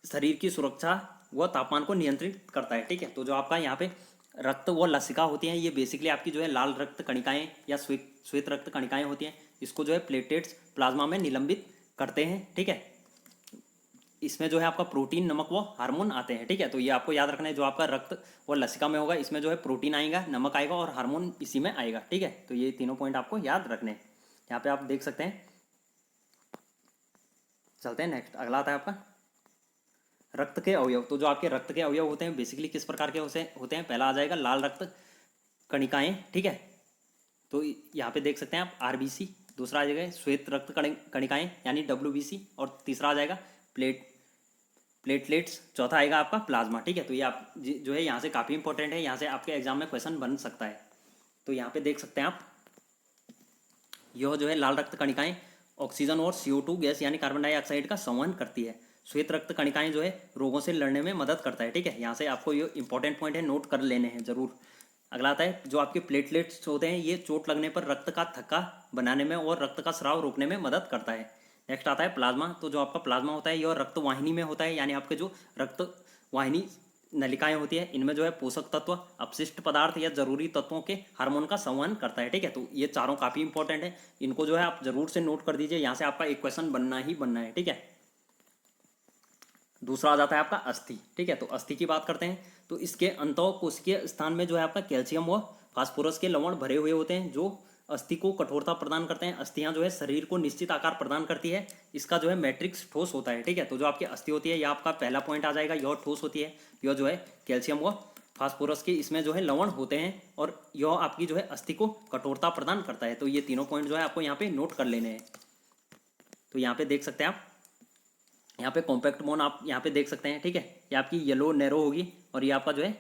Speaker 1: शरीर की सुरक्षा व तापमान को नियंत्रित करता है। ठीक है, तो जो आपका यहाँ पे रक्त व लसिका होती हैं, ये बेसिकली आपकी जो है लाल रक्त कणिकाएं या श्वेत रक्त कणिकाएं होती हैं। इसको जो है प्लेटलेट्स प्लाज्मा में निलंबित करते हैं। ठीक है, इसमें जो है आपका प्रोटीन, नमक व हार्मोन आते हैं। ठीक है, तो ये आपको याद रखना है। जो आपका रक्त व लसिका में होगा, इसमें जो है प्रोटीन आएगा, नमक आएगा और हार्मोन इसी में आएगा। ठीक है, तो ये तीनों पॉइंट आपको याद रखने हैं। यहाँ पे आप देख सकते हैं। चलते हैं नेक्स्ट, अगला आता है आपका रक्त के अवयव। तो जो आपके रक्त के अवयव होते हैं बेसिकली किस प्रकार के होते हैं। पहला आ जाएगा लाल रक्त कणिकाएं। ठीक है, तो यहाँ पे देख सकते हैं आप आरबीसी। दूसरा आ जाएगा श्वेत रक्त कणिकाएं यानी डब्ल्यूबीसी। और तीसरा आ जाएगा प्लेटलेट्स। चौथा आएगा आपका प्लाज्मा। ठीक है, तो ये आप जो है यहाँ से काफ़ी इंपॉर्टेंट है, यहाँ से आपके एग्जाम में क्वेश्चन बन सकता है। तो यहाँ पे देख सकते हैं आप, यह जो है लाल रक्त कणिकाएं ऑक्सीजन और CO2 गैस यानी कार्बन डाइऑक्साइड का संवहन करती है। श्वेत रक्त कणिकाएं जो है रोगों से लड़ने में मदद करता है। ठीक है, यहाँ से आपको ये इंपॉर्टेंट पॉइंट है, नोट कर लेने हैं जरूर। अगला आता है जो आपके प्लेटलेट्स होते हैं, ये चोट लगने पर रक्त का थक्का बनाने में और रक्त का स्राव रोकने में मदद करता है। नेक्स्ट आता है प्लाज्मा। तो जो आपका प्लाज्मा होता है, यह रक्त वाहिनी में होता है, यानी आपके जो रक्त वाहिनी नलिकाएं होती है, इनमें जो है पोषक तत्व, अपशिष्ट पदार्थ या जरूरी तत्वों के हार्मोन का संवहन करता है। ठीक है, तो ये चारों काफी इंपॉर्टेंट है, इनको जो है आप जरूर से नोट कर दीजिए, यहाँ से आपका एक क्वेश्चन बनना ही बनना है। ठीक है, दूसरा आ जाता है आपका अस्थि। ठीक है, तो अस्थि की बात करते हैं। तो इसके अंतःकोशिकीय स्थान में जो है आपका कैल्शियम व फास्फोरस के लवण भरे हुए होते हैं, जो अस्थि को कठोरता प्रदान करते हैं। अस्थियां जो है शरीर को निश्चित आकार प्रदान करती है। इसका जो है मैट्रिक्स ठोस होता है। ठीक है, तो जो आपकी अस्थि होती है, यह आपका पहला पॉइंट आ जाएगा, यह ठोस होती है। यह जो है कैल्शियम व फास्फोरस के इसमें जो है लवण होते हैं, और यह आपकी जो है अस्थि को कठोरता प्रदान करता है। तो ये तीनों पॉइंट जो है आपको यहाँ पे नोट कर लेने हैं। तो यहाँ पे देख सकते हैं आप, यहाँ पे कॉम्पैक्ट बोन आप यहाँ पे देख सकते हैं। ठीक है, ये आपकी येलो नैरो होगी, और ये आपका जो है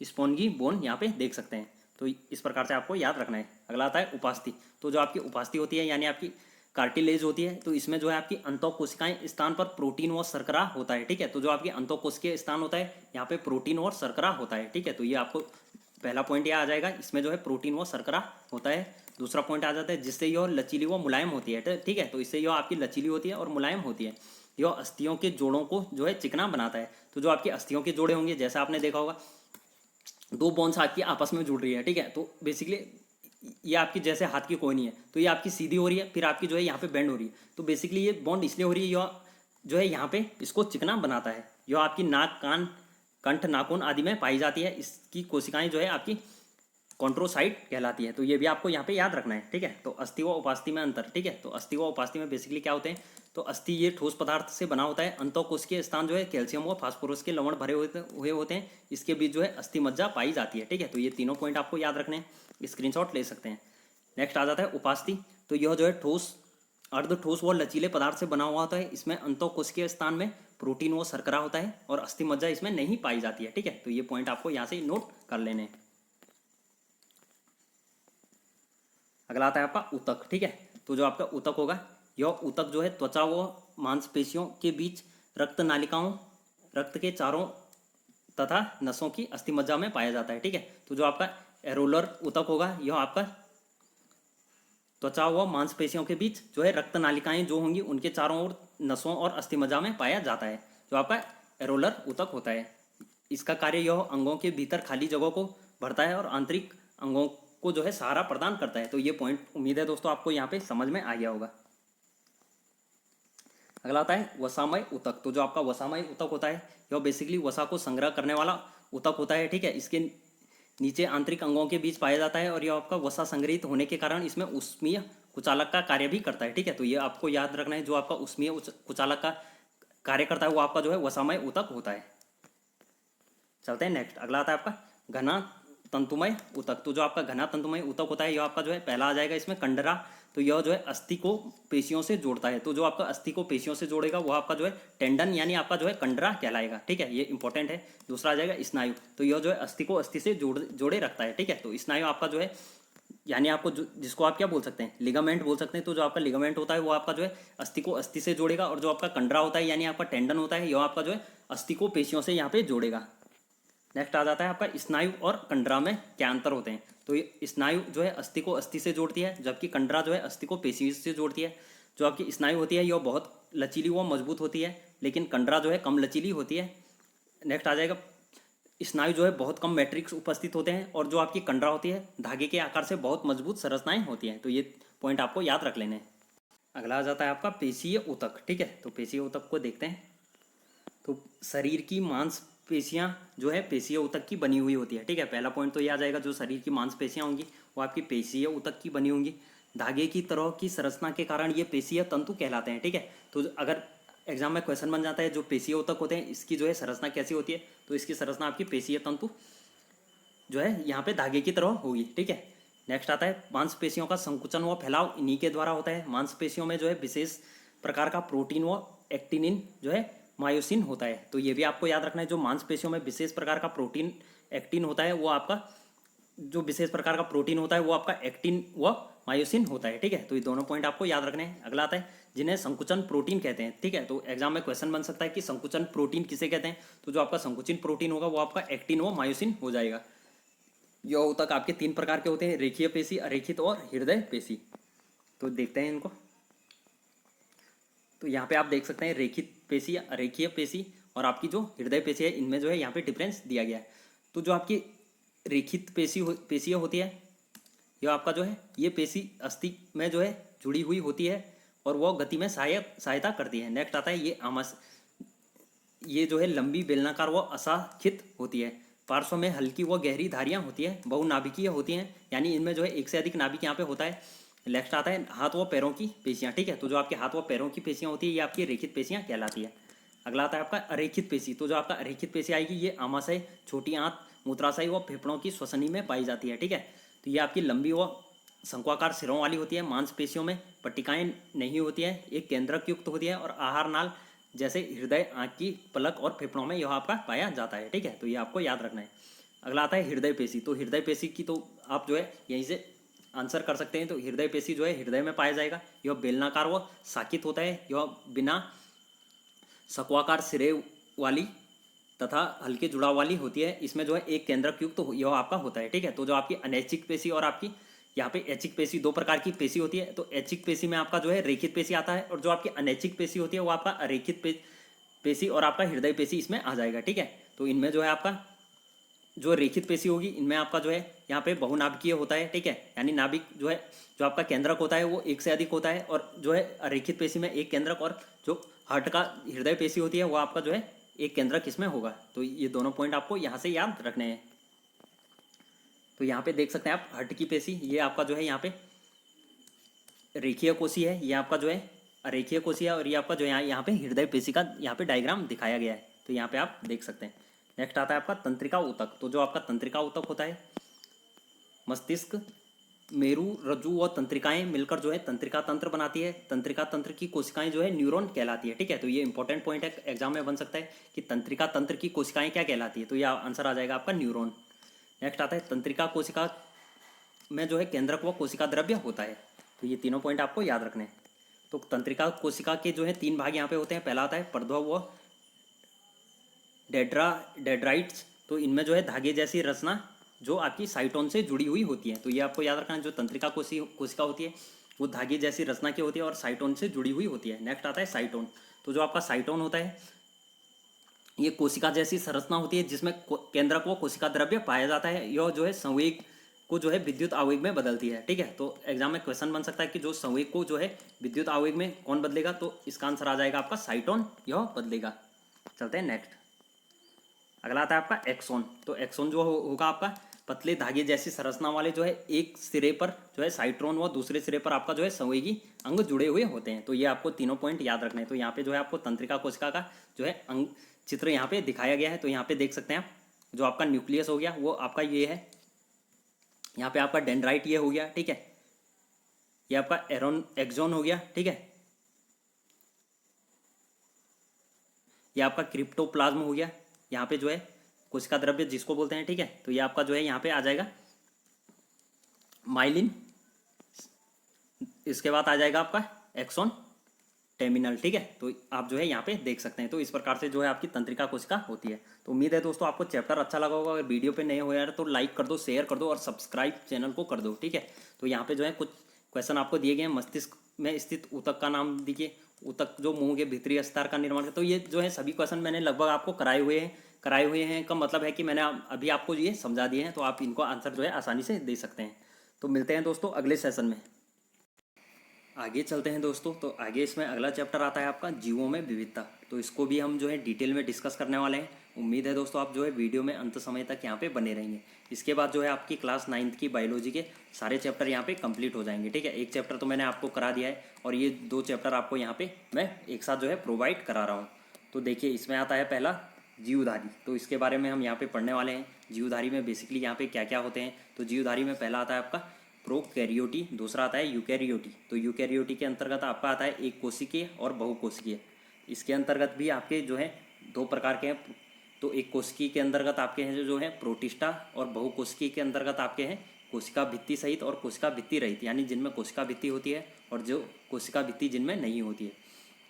Speaker 1: स्पॉन्गी बोन यहाँ पे देख सकते हैं। तो इस प्रकार से आपको याद रखना है। अगला आता है उपास्थि। तो जो आपकी उपास्थि होती है, यानी आपकी कार्टिलेज होती है, तो इसमें जो है आपकी अंतःकोशिकाएं स्थान पर प्रोटीन व शर्करा होता है। ठीक है, तो जो आपकी अंतःकोशिकीय स्थान होता है, यहाँ पे प्रोटीन और शर्करा होता है। ठीक है, तो ये आपको पहला पॉइंट यह आ जाएगा, इसमें जो है प्रोटीन व शर्करा होता है। दूसरा पॉइंट आ जाता है जिससे यह लचीली व मुलायम होती है। ठीक है, तो इससे यह आपकी लचीली होती है और मुलायम होती है। यह अस्थियों के जोड़ों को जो है चिकना बनाता है। तो जो आपकी अस्थियों के जोड़े होंगे, जैसा आपने देखा होगा, दो बोन्स आपकी आपस में जुड़ रही है। ठीक है, तो बेसिकली ये आपकी जैसे हाथ की कोहनी है, तो ये आपकी सीधी हो रही है, फिर आपकी जो है यहाँ पे बेंड हो रही है। तो बेसिकली ये बॉन्ड इसलिए हो रही है, यह जो है यहाँ पे इसको चिकना बनाता है। यह आपकी नाक, कान, कंठ, नाखून आदि में पाई जाती है। इसकी कोशिकाएं जो है आपकी कॉन्ट्रोसाइट कहलाती है। तो ये भी आपको यहाँ पे याद रखना है। ठीक है, तो अस्थि व उपास्थि में अंतर। ठीक है, तो अस्थि व उपास्थि में बेसिकली क्या होते हैं, तो अस्थि ये ठोस पदार्थ से बना होता है। अंतःकोशिकीय स्थान जो है कैल्शियम व फास्फोरस के लवण भरे हुए होते हैं। इसके बीच जो है अस्थि मज्जा पाई जाती है। ठीक है, तो ये तीनों पॉइंट आपको याद रखने हैं, स्क्रीनशॉट ले सकते हैं। नेक्स्ट आ जाता है उपास्थि। तो यह जो है ठोस, अर्ध ठोस व लचीले पदार्थ से बना हुआ होता है। इसमें अंतःकोशिकीय स्थान में प्रोटीन व शर्करा होता है, और अस्थि मज्जा इसमें नहीं पाई जाती है। ठीक है, तो ये पॉइंट आपको यहाँ से नोट कर लेने हैं। अगला आता है आपका ऊतक। ठीक है, तो जो आपका ऊतक होगा, यह ऊतक जो है त्वचा व मांसपेशियों के बीच रक्त नालिकाओं, रक्त के चारों तथा नसों की अस्थिमज्जा में पाया जाता है। ठीक है, तो जो आपका एरोलर ऊतक होगा, यह आपका त्वचा व मांसपेशियों के बीच जो है रक्त नालिकाएं जो होंगी, उनके चारों ओर नसों और अस्थिमज्जा में पाया जाता है, जो आपका एरोलर ऊतक होता है। इसका कार्य यह अंगों के भीतर खाली जगहों को भरता है और आंतरिक अंगों को जो है सहारा प्रदान करता है। तो ये पॉइंट उम्मीद है दोस्तों आपको यहाँ पे समझ में आ गया होगा। अगला आता है वसामय ऊतक। तो जो आपका वसामय ऊतक होता है, यह बेसिकली वसा को संग्रह करने वाला ऊतक होता है। ठीक है, इसके नीचे आंतरिक अंगों के बीच पाया जाता है, और यह आपका वसा संग्रहित होने के कारण इसमें उष्मीय कुचालक का कार्य भी करता है। ठीक है, तो ये आपको याद रखना है, जो आपका उष्मीय कुचालक का कार्य करता है, वो आपका जो है वसामय ऊतक होता है। चलते हैं नेक्स्ट, अगला आता है आपका घना तंतुमय ऊतक। तो जो आपका घना तंतुमय ऊतक होता है, यह आपका जो है पहला आ जाएगा इसमें कंडरा। तो यह जो है अस्थि को पेशियों से जोड़ता है। तो जो आपका अस्थि को पेशियों से जोड़ेगा, वो आपका जो है टेंडन यानी आपका जो है कंडरा कहलाएगा। ठीक है, ये इंपॉर्टेंट है। दूसरा आ जाएगा स्नायु। तो यह जो है अस्थि को अस्थि से जोड़े रखता है। ठीक है, तो स्नायु आपका जो है यानी आपको जो जिसको आप क्या बोल सकते हैं, लिगामेंट बोल सकते हैं। तो जो आपका लिगामेंट होता है वो आपका जो है अस्थि को अस्थि से जोड़ेगा, और जो आपका कंडरा होता है यानी आपका टेंडन होता है, यह आपका जो है अस्थि को पेशियों से यहाँ पे जोड़ेगा। नेक्स्ट आ जाता है आपका स्नायु और कंडरा में क्या अंतर होते हैं। तो ये स्नायु जो है अस्थि को अस्थि से जोड़ती है, जबकि कंडरा जो है अस्थि को पेशी से जोड़ती है। जो आपकी स्नायु होती है यह बहुत लचीली व मजबूत होती है, लेकिन कंडरा जो है कम लचीली होती है। नेक्स्ट आ जाएगा, स्नायु जो है बहुत कम मैट्रिक्स उपस्थित होते हैं, और जो आपकी कंडरा होती है धागे के आकार से बहुत मजबूत संरचनाएं होती हैं। तो ये पॉइंट आपको याद रख लेने हैं। अगला आ जाता है आपका पेशीय ऊतक। ठीक है, तो पेशीय ऊतक को देखते हैं। तो शरीर की मांसपेशियां जो है पेशीय ऊतक की बनी हुई होती है। ठीक है, पहला पॉइंट तो ये आ जाएगा, जो शरीर की मांसपेशियां होंगी वो आपकी पेशीय ऊतक की बनी होंगी। धागे की तरह की संरचना के कारण ये पेशीय तंतु कहलाते हैं। ठीक है, तो अगर एग्जाम में क्वेश्चन बन जाता है जो पेशीय ऊतक होते हैं इसकी जो है संरचना कैसी होती है, तो इसकी संरचना आपकी पेशीय तंतु जो है यहाँ पे धागे की तरह होगी। ठीक है, नेक्स्ट आता है मांसपेशियों का संकुचन व फैलाव इन्हीं के द्वारा होता है। मांसपेशियों में जो है विशेष प्रकार का प्रोटीन व एक्टिनिन जो है मायोसिन होता है। तो ये भी आपको याद रखना है, जो मांसपेशियों में विशेष प्रकार का प्रोटीन एक्टिन होता है वो आपका जो विशेष प्रकार का प्रोटीन होता है वो आपका एक्टिन व मायोसिन होता है। ठीक है, तो ये दोनों पॉइंट आपको याद रखने हैं। अगला आता है जिन्हें संकुचन प्रोटीन कहते हैं। ठीक है, तो एग्जाम में क्वेश्चन बन सकता है कि संकुचन प्रोटीन किसे कहते हैं। तो जो आपका संकुचित प्रोटीन होगा वो आपका एक्टिन व मायोसिन हो जाएगा। यह ऊतक आपके 3 प्रकार के होते हैं, रेखीय पेशी, अरेखित और हृदय पेशी। तो देखते हैं इनको। तो यहाँ पे आप देख सकते हैं रेखित पेशी, अरेखीय पेशी और आपकी जो हृदय पेशी है, इनमें जो है यहाँ पे डिफरेंस दिया गया है। तो जो आपकी रेखित पेशियाँ होती है, यह आपका जो है ये पेशी अस्थि में जो है जुड़ी हुई होती है और वह गति में सहायता करती है। नेक्स्ट आता है ये आमाशय, ये जो है लंबी बेलनाकार व अशाखित होती है। पार्श्व में हल्की व गहरी धारियां होती है, बहुनाभिकीय होती हैं, यानी इनमें जो है एक से अधिक नाभिक यहाँ पे होता है। नेक्स्ट आता है हाथ व पैरों की पेशियां। ठीक है, तो जो आपके हाथ व पैरों की पेशियां होती है ये आपकी रेखित पेशियां कहलाती है। अगला आता है आपका अरेखित पेशी। तो जो आपका अरेखित पेशी आएगी ये आमाशय, छोटी आंत, मूत्राशय व फेफड़ों की श्वसनी में पाई जाती है। ठीक है, तो ये आपकी लंबी व शंक्वाकार सिरों वाली होती है। मांसपेशियों में पट्टिकाएं नहीं होती है, एक केंद्रक युक्त होती है, और आहार नाल जैसे हृदय, आँख की पलक और फेफड़ों में यह आपका पाया जाता है। ठीक है, तो ये आपको याद रखना है। अगला आता है हृदय पेशी। तो हृदय पेशी की तो आप जो है यहीं से आंसर कर सकते हैं। तो हृदय पेशी जो है हृदय में पाया जाएगा। यह बेलनाकार व साकित होता है, यह बिना शंक्वाकार सिरे वाली तथा हल्के जुड़ाव वाली होती है। इसमें जो है एक केंद्रक युक्त तो यह आपका होता है। ठीक है, तो जो आपकी अनैच्छिक पेशी और आपकी यहाँ पे ऐच्छिक पेशी, 2 प्रकार की पेशी होती है। तो ऐच्छिक पेशी में आपका जो है रेखित पेशी आता है, और जो आपकी अनैच्छिक पेशी होती है वो आपका अरेखित पेशी और आपका हृदय पेशी इसमें आ जाएगा। ठीक है, तो इनमें जो है आपका जो रेखित पेशी होगी इनमें आपका जो है यहाँ पे बहुनाभिकीय होता है। ठीक है, यानी नाभिक जो है जो आपका केंद्रक होता है वो एक से अधिक होता है, और जो है अरेखित पेशी में एक केंद्रक, और जो हार्ट का हृदय पेशी होती है वो आपका जो है एक केंद्रक इसमें होगा। तो ये दोनों पॉइंट आपको यहाँ से याद रखने हैं। तो यहाँ पे देख सकते हैं आप हार्ट की पेशी, ये आपका जो है यहाँ पे रेखीय कोशी है, ये आपका जो है अरेखीय कोशी है, और ये आपका जो यहाँ पे हृदय पेशी का यहाँ पे डायग्राम दिखाया गया है। तो यहाँ पे आप देख सकते हैं। नेक्स्ट आता है आपका तंत्रिका ऊतक। तो जो आपका तंत्रिका ऊतक होता है, मस्तिष्क, मेरु, रज्जु व तंत्रिकाएं मिलकर जो है तंत्रिका तंत्र बनाती है। तंत्रिका तंत्र की कोशिकाएं जो है न्यूरॉन कहलाती है। ठीक है, तो ये इंपॉर्टेंट पॉइंट है, एग्जाम में बन सकता है कि तंत्रिका तंत्र की कोशिकाएं क्या कहलाती है। तो यह आंसर आ जाएगा आपका न्यूरॉन। नेक्स्ट आता है तंत्रिका कोशिका में जो है केंद्रक व कोशिका द्रव्य होता है। तो ये तीनों पॉइंट आपको याद रखने हैं। तो तंत्रिका कोशिका के जो है 3 भाग यहाँ पे होते हैं। पहला आता है प्रध्व व डेड्राइट्स। तो इनमें जो है धागे जैसी रचना जो आपकी साइटोन से जुड़ी हुई होती है। तो ये आपको याद रखना है, जो तंत्रिका कोशिका होती है वो धागे जैसी रचना की होती है और साइटोन से जुड़ी हुई होती है। नेक्स्ट आता है साइटोन। तो जो आपका साइटोन होता है ये कोशिका जैसी संरचना होती है जिसमें केंद्रक व कोशिका द्रव्य पाया जाता है। यह जो है संवेग को जो है विद्युत आवेग में बदलती है। ठीक है, तो एग्जाम में क्वेश्चन बन सकता है कि जो संवेग को जो है विद्युत आवेग में कौन बदलेगा, तो इसका आंसर आ जाएगा आपका साइटोन, यह बदलेगा। चलते हैं नेक्स्ट। अगला आता है आपका एक्सोन। तो एक्सोन जो होगा आपका पतले धागे जैसी संरचना वाले जो है एक सिरे पर जो है साइट्रोन व दूसरे सिरे पर आपका जो है संवेगी अंग जुड़े हुए होते हैं। तो ये आपको तीनों पॉइंट याद रखने हैं। तो यहाँ पे जो है आपको तंत्रिका कोशिका का जो है अंग चित्र यहाँ पे दिखाया गया है। तो यहाँ पे देख सकते हैं आप, जो आपका न्यूक्लियस हो गया वो आपका ये है, यहाँ पे आपका डेंड्राइट ये हो गया। ठीक है, ये आपका एक्सोन हो गया। ठीक है, ये आपका क्रिप्टोप्लाज्म हो गया, यहाँ पे जो है कोशिका द्रव्य जिसको बोलते हैं। ठीक है, तो ये आपका जो है यहाँ पे आ जाएगा माइलिन, इसके बाद आ जाएगा आपका एक्सोन टर्मिनल। ठीक है, तो आप जो है यहाँ पे देख सकते हैं। तो इस प्रकार से जो है आपकी तंत्रिका कोशिका होती है। तो उम्मीद है दोस्तों आपको चैप्टर अच्छा लगा होगा। अगर वीडियो पे नए हो यार तो लाइक कर दो, शेयर कर दो और सब्सक्राइब चैनल को कर दो। ठीक है, तो यहाँ पे जो है कुछ क्वेश्चन आपको दिए गए हैं। मस्तिष्क में स्थित ऊतक का नाम दीजिए। ऊतक जो मुंह के भीतरी स्तर का निर्माण है। तो ये जो है सभी क्वेश्चन मैंने लगभग आपको कराए हुए हैं का मतलब है कि मैंने अभी आपको ये समझा दिए हैं, तो आप इनको आंसर जो है आसानी से दे सकते हैं। तो मिलते हैं दोस्तों अगले सेशन में। आगे चलते हैं दोस्तों। तो आगे इसमें अगला चैप्टर आता है आपका जीवों में विविधता। तो इसको भी हम जो है डिटेल में डिस्कस करने वाले हैं। उम्मीद है दोस्तों आप जो है वीडियो में अंत समय तक यहाँ पे बने रहेंगे। इसके बाद जो है आपकी क्लास 9th की बायोलॉजी के सारे चैप्टर यहाँ पे कंप्लीट हो जाएंगे। ठीक है, एक चैप्टर तो मैंने आपको करा दिया है और ये 2 चैप्टर आपको यहाँ पे मैं एक साथ जो है प्रोवाइड करा रहा हूँ। तो देखिए इसमें आता है पहला जीवधारी। तो इसके बारे में हम यहाँ पे पढ़ने वाले हैं। जीवधारी में बेसिकली यहाँ पे क्या क्या होते हैं। तो जीवधारी में पहला आता है आपका प्रोकैरियोटी, दूसरा आता है यूकैरियोटी। तो यूकैरियोटी के अंतर्गत आपका आता है एक कोशिकीय और बहुकोशिकीय। इसके अंतर्गत भी आपके जो है 2 प्रकार के हैं। तो एक कोशिकीय के अंतर्गत आपके हैं जो है प्रोटिस्टा, और बहुकोशिकीय के अंतर्गत आपके हैं कोशिका भित्ति सहित और कोशिका भित्ति रहित, यानी जिनमें कोशिका भित्ति होती है और जो कोशिका भित्ति जिनमें नहीं होती है।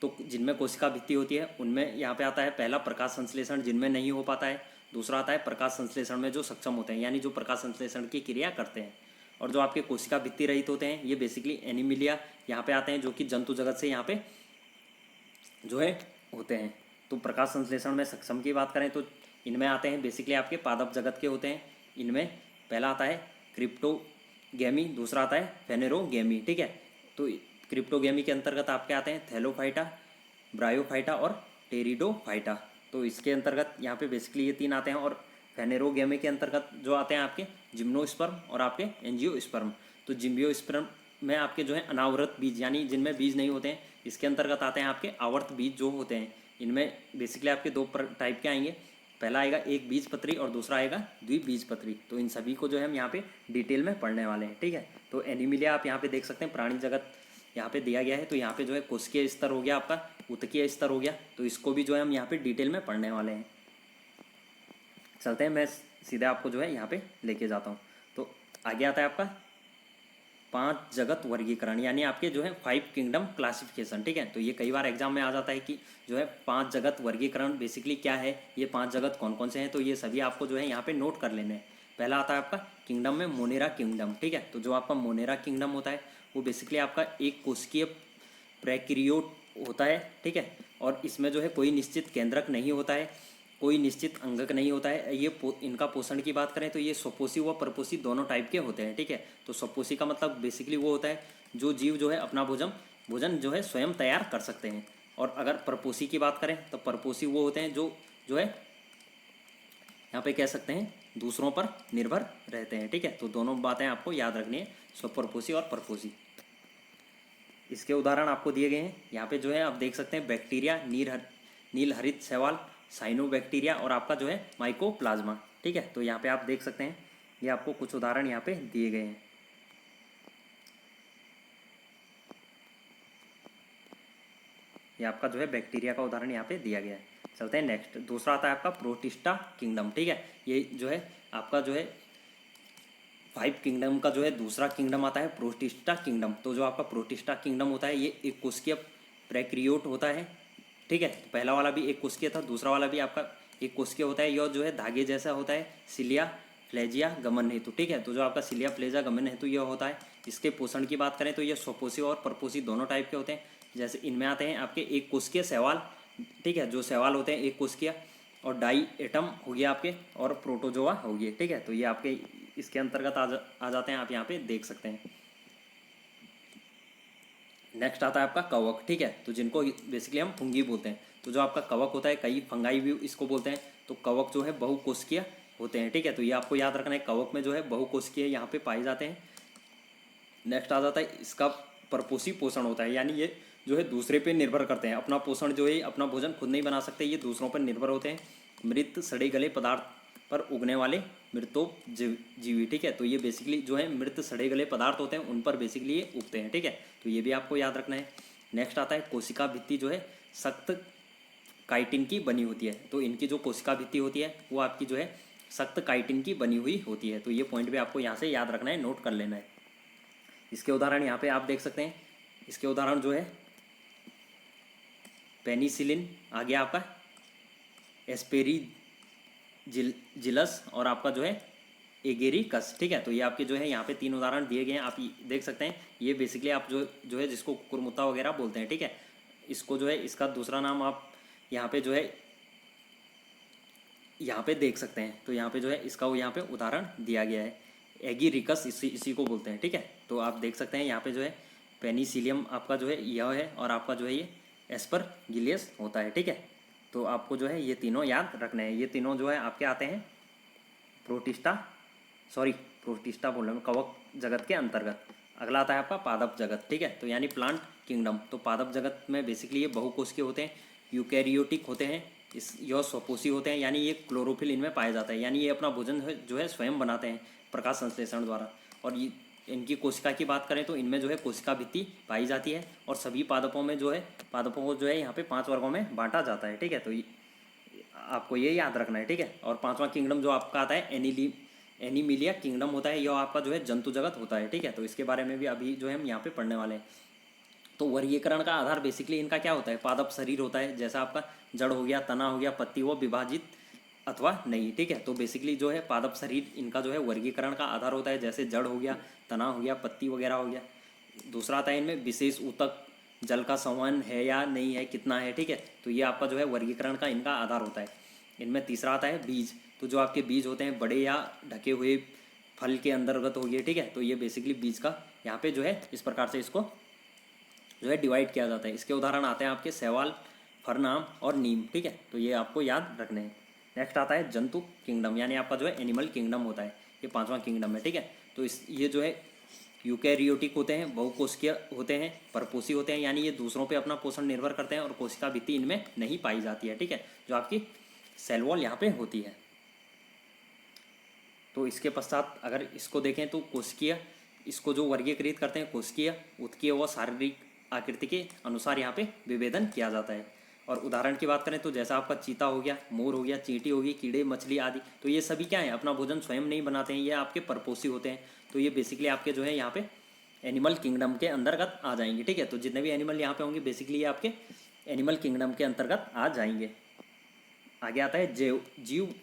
Speaker 1: तो जिनमें कोशिका भित्ति होती है उनमें यहाँ पे आता है पहला प्रकाश संश्लेषण जिनमें नहीं हो पाता है। दूसरा आता है प्रकाश संश्लेषण में जो सक्षम होते हैं, यानी जो प्रकाश संश्लेषण की क्रिया करते हैं। और जो आपके कोशिका भित्ति रहित होते हैं ये बेसिकली एनिमिलिया यहाँ पे आते हैं, जो कि जंतु जगत से यहाँ पे जो है होते हैं। तो प्रकाश संश्लेषण में सक्षम की बात करें तो इनमें आते हैं बेसिकली आपके पादप जगत के होते हैं। इनमें पहला आता है क्रिप्टोगेमी, दूसरा आता है फेनेरोगेमी। ठीक है, तो क्रिप्टोगेमी के अंतर्गत आपके आते हैं थैलोफाइटा, ब्रायोफाइटा और टेरिडोफाइटा। तो इसके अंतर्गत यहाँ पे बेसिकली ये 3 आते हैं। और फेनेरोगेमी के अंतर्गत जो आते हैं आपके जिम्नोस्पर्म और आपके एंजियोस्पर्म। तो जिम्बियोस्पर्म में आपके जो है अनावृत बीज, यानी जिनमें बीज नहीं होते हैं, इसके अंतर्गत आते हैं आपके आवर्त बीज जो होते हैं। इनमें बेसिकली आपके 2 टाइप के आएंगे। पहला आएगा एक बीजपत्री और दूसरा आएगा द्विबीजपत्री। तो इन सभी को जो है हम यहाँ पे डिटेल में पढ़ने वाले हैं। ठीक है, तो एनिमिलिया आप यहाँ पे देख सकते हैं, प्राणी जगत यहाँ पे दिया गया है। तो यहाँ पे जो है कोशिकीय स्तर हो गया आपका, ऊतकीय स्तर हो गया। तो इसको भी जो है हम यहाँ पे डिटेल में पढ़ने वाले हैं। चलते हैं, मैं सीधे आपको जो है यहाँ पे लेके जाता हूँ। तो आगे आता है आपका 5 जगत वर्गीकरण, यानी आपके जो है 5 किंगडम क्लासिफिकेशन। ठीक है, तो ये कई बार एग्जाम में आ जाता है कि जो है 5 जगत वर्गीकरण बेसिकली क्या है, ये 5 जगत कौन कौन से हैं। तो ये सभी आपको जो है यहाँ पे नोट कर लेने हैं। पहला आता है आपका किंगडम में मोनेरा किंगडम। ठीक है, तो जो आपका मोनेरा किंगडम होता है वो बेसिकली आपका एक कोशिकीय प्रैक्रियोट होता है। ठीक है, और इसमें जो है कोई निश्चित केंद्रक नहीं होता है, कोई निश्चित अंगक नहीं होता है। ये इनका पोषण की बात करें तो ये स्वपोषी व परपोषी दोनों टाइप के होते हैं। ठीक है, तो स्वपोषी का मतलब बेसिकली वो होता है जो जीव जो है अपना भोजन जो है स्वयं तैयार कर सकते हैं। और अगर परपोषी की बात करें तो परपोषी वो होते हैं जो है यहाँ पे कह सकते हैं दूसरों पर निर्भर रहते हैं। ठीक है, तो दोनों बातें आपको याद रखनी है, स्वपरपोषी और परपोषी। इसके उदाहरण आपको दिए गए हैं यहाँ पे जो है आप देख सकते हैं बैक्टीरिया, नील हरित शैवाल, साइनोबैक्टीरिया और आपका जो है माइकोप्लाज्मा। ठीक है, तो यहाँ पे आप देख सकते हैं ये आपको कुछ उदाहरण यहाँ पे दिए गए हैं। ये आपका जो है बैक्टीरिया का उदाहरण यहाँ पे दिया गया है। चलते हैं नेक्स्ट, दूसरा आता है आपका प्रोटिस्टा किंगडम। ठीक है, ये जो है आपका जो है 5 किंगडम का जो है दूसरा किंगडम आता है प्रोटिस्टा किंगडम। तो जो आपका प्रोटिस्टा किंगडम होता है ये एक कोशिकीय प्रैक्रियोट होता है। ठीक है, तो पहला वाला भी एक कोशिकीय था, दूसरा वाला भी आपका एक कोशिकीय होता है। यह जो है धागे जैसा होता है, सिलिया फ्लेजिया गमन हेतु। ठीक है, तो जो आपका सिलिया फ्लेजिया गमन हेतु यह होता है। इसके पोषण की बात करें तो यह स्वपोषी और परपोषी दोनों टाइप के होते हैं। जैसे इनमें आते हैं आपके एक कोशिकीय शैवाल। ठीक है, जो शैवाल होते हैं एक कोशिकीय, और डाई एटम हो गया आपके, और प्रोटोजोआ हो गए। ठीक है, तो ये आपके इसके अंतर्गत आ जाते हैं, आप यहाँ पे देख सकते हैं। नेक्स्ट आता है आपका कवक। ठीक है, तो जिनको बेसिकली हम फंगी बोलते हैं। तो जो आपका कवक होता है, कई फंगाई भी इसको बोलते हैं। तो कवक जो है बहुकोशिकीय होते हैं। ठीक है, तो ये आपको याद रखना है, कवक में जो है बहुकोशिकीय यहाँ पे पाए जाते हैं। नेक्स्ट आ जाता है इसका परपोषी पोषण होता है, यानी ये जो है दूसरे पे निर्भर करते हैं। अपना पोषण जो है अपना भोजन खुद नहीं बना सकते, ये दूसरों पर निर्भर होते हैं। मृत सड़े गले पदार्थ पर उगने वाले मृतोपजीवी। ठीक है, तो ये बेसिकली जो है मृत सड़े गले पदार्थ होते हैं, उन पर बेसिकली ये उगते हैं। ठीक है, तो ये भी आपको याद रखना है। नेक्स्ट आता है कोशिका भित्ति, जो है सख्त काइटिन की बनी होती है। तो इनकी जो कोशिका भित्ति होती है वो आपकी जो है सख्त काइटिन की बनी हुई होती है। तो ये पॉइंट भी आपको यहाँ से याद रखना है, नोट कर लेना है। इसके उदाहरण यहाँ पे आप देख सकते हैं। इसके उदाहरण जो है पेनिसिलिन आ गया आपका, जिलस और आपका जो है एगेरिकस। ठीक है, तो ये आपके जो है यहाँ पे 3 उदाहरण दिए गए हैं, आप देख सकते हैं। ये बेसिकली आप जो है जिसको कुकुरमुत्ता वगैरह बोलते हैं। ठीक है, इसको जो है इसका दूसरा नाम आप यहाँ पे जो है यहाँ पे देख सकते हैं। तो यहाँ पे जो है इसका वो यहाँ पे उदाहरण दिया गया है, एगेरिकस इसी को बोलते हैं। ठीक है, तो आप देख सकते हैं यहाँ पे जो है पेनिसिलियम आपका जो है यह है, और आपका जो है ये एस्परगिलियस होता है। ठीक है, तो आपको जो है ये तीनों याद रखने हैं। ये तीनों जो है आपके आते हैं प्रोटिस्टा बोल रहे हैं, कवक जगत के अंतर्गत। अगला आता है आपका पादप जगत। ठीक है, तो यानी प्लांट किंगडम। तो पादप जगत में बेसिकली ये बहुकोशिकीय होते हैं, यूकैरियोटिक होते हैं, यह स्वपोषी होते हैं, यानी ये क्लोरोफिल इनमें पाया जाता है, यानी ये अपना भोजन जो है स्वयं बनाते हैं प्रकाश संश्लेषण द्वारा। और ये इनकी कोशिका की बात करें तो इनमें जो है कोशिका भित्ति पाई जाती है। और सभी पादपों को जो है यहाँ पे 5 वर्गों में बांटा जाता है। ठीक है, तो आपको ये याद रखना है। ठीक है, और 5वां किंगडम जो आपका आता है एनिमिलिया किंगडम होता है, यह आपका जो है जंतु जगत होता है। ठीक है, तो इसके बारे में भी अभी जो है हम यहाँ पे पढ़ने वाले हैं। तो वर्गीकरण का आधार बेसिकली इनका क्या होता है, पादप शरीर होता है, जैसा आपका जड़ हो गया, तना हो गया, पत्ती वो विभाजित अथवा नहीं। ठीक है, तो बेसिकली जो है पादप शरीर इनका जो है वर्गीकरण का आधार होता है, जैसे जड़ हो गया, तना हो गया, पत्ती वगैरह हो गया। दूसरा आता है इनमें विशेष ऊतक, जल का संवहन है या नहीं है, कितना है। ठीक है, तो ये आपका जो है वर्गीकरण का इनका आधार होता है। इनमें तीसरा आता है बीज। तो जो आपके बीज होते हैं बड़े या ढके हुए फल के अंतर्गत हो गए। ठीक है, तो ये बेसिकली बीज का यहाँ पे जो है इस प्रकार से इसको जो है डिवाइड किया जाता है। इसके उदाहरण आते हैं आपके शैवाल, फरनाम और नीम। ठीक है, तो ये आपको याद रखने हैं। नेक्स्ट आता है जंतु किंगडम, यानी आपका जो है एनिमल किंगडम होता है, ये 5वां किंगडम है। ठीक है, तो ये जो है यूकैरियोटिक होते हैं, बहुकोशिकीय होते हैं, परपोषी होते हैं, यानी ये दूसरों पे अपना पोषण निर्भर करते हैं, और कोशिका भित्ति इनमें नहीं पाई जाती है। ठीक है, जो आपकी सेल वॉल यहाँ पे होती है। तो इसके पश्चात अगर इसको देखें तो कोशिकीय, इसको जो वर्गीकृत करते हैं कोशिकीय, उत्कीय व शारीरिक आकृति के अनुसार यहाँ पे विभेदन किया जाता है। और उदाहरण की बात करें तो जैसा आपका चीता हो गया, मोर हो गया, चींटी होगी, कीड़े मछली आदि, तो ये सभी क्या है, अपना भोजन स्वयं नहीं बनाते हैं, ये आपके परपोषी होते हैं। तो ये बेसिकली आपके जो है यहाँ पे एनिमल किंगडम के अंतर्गत आ जाएंगे। ठीक है, तो जितने भी एनिमल यहाँ पे होंगे बेसिकली ये आपके एनिमल किंगडम के अंतर्गत आ जाएंगे। आगे आता है जीव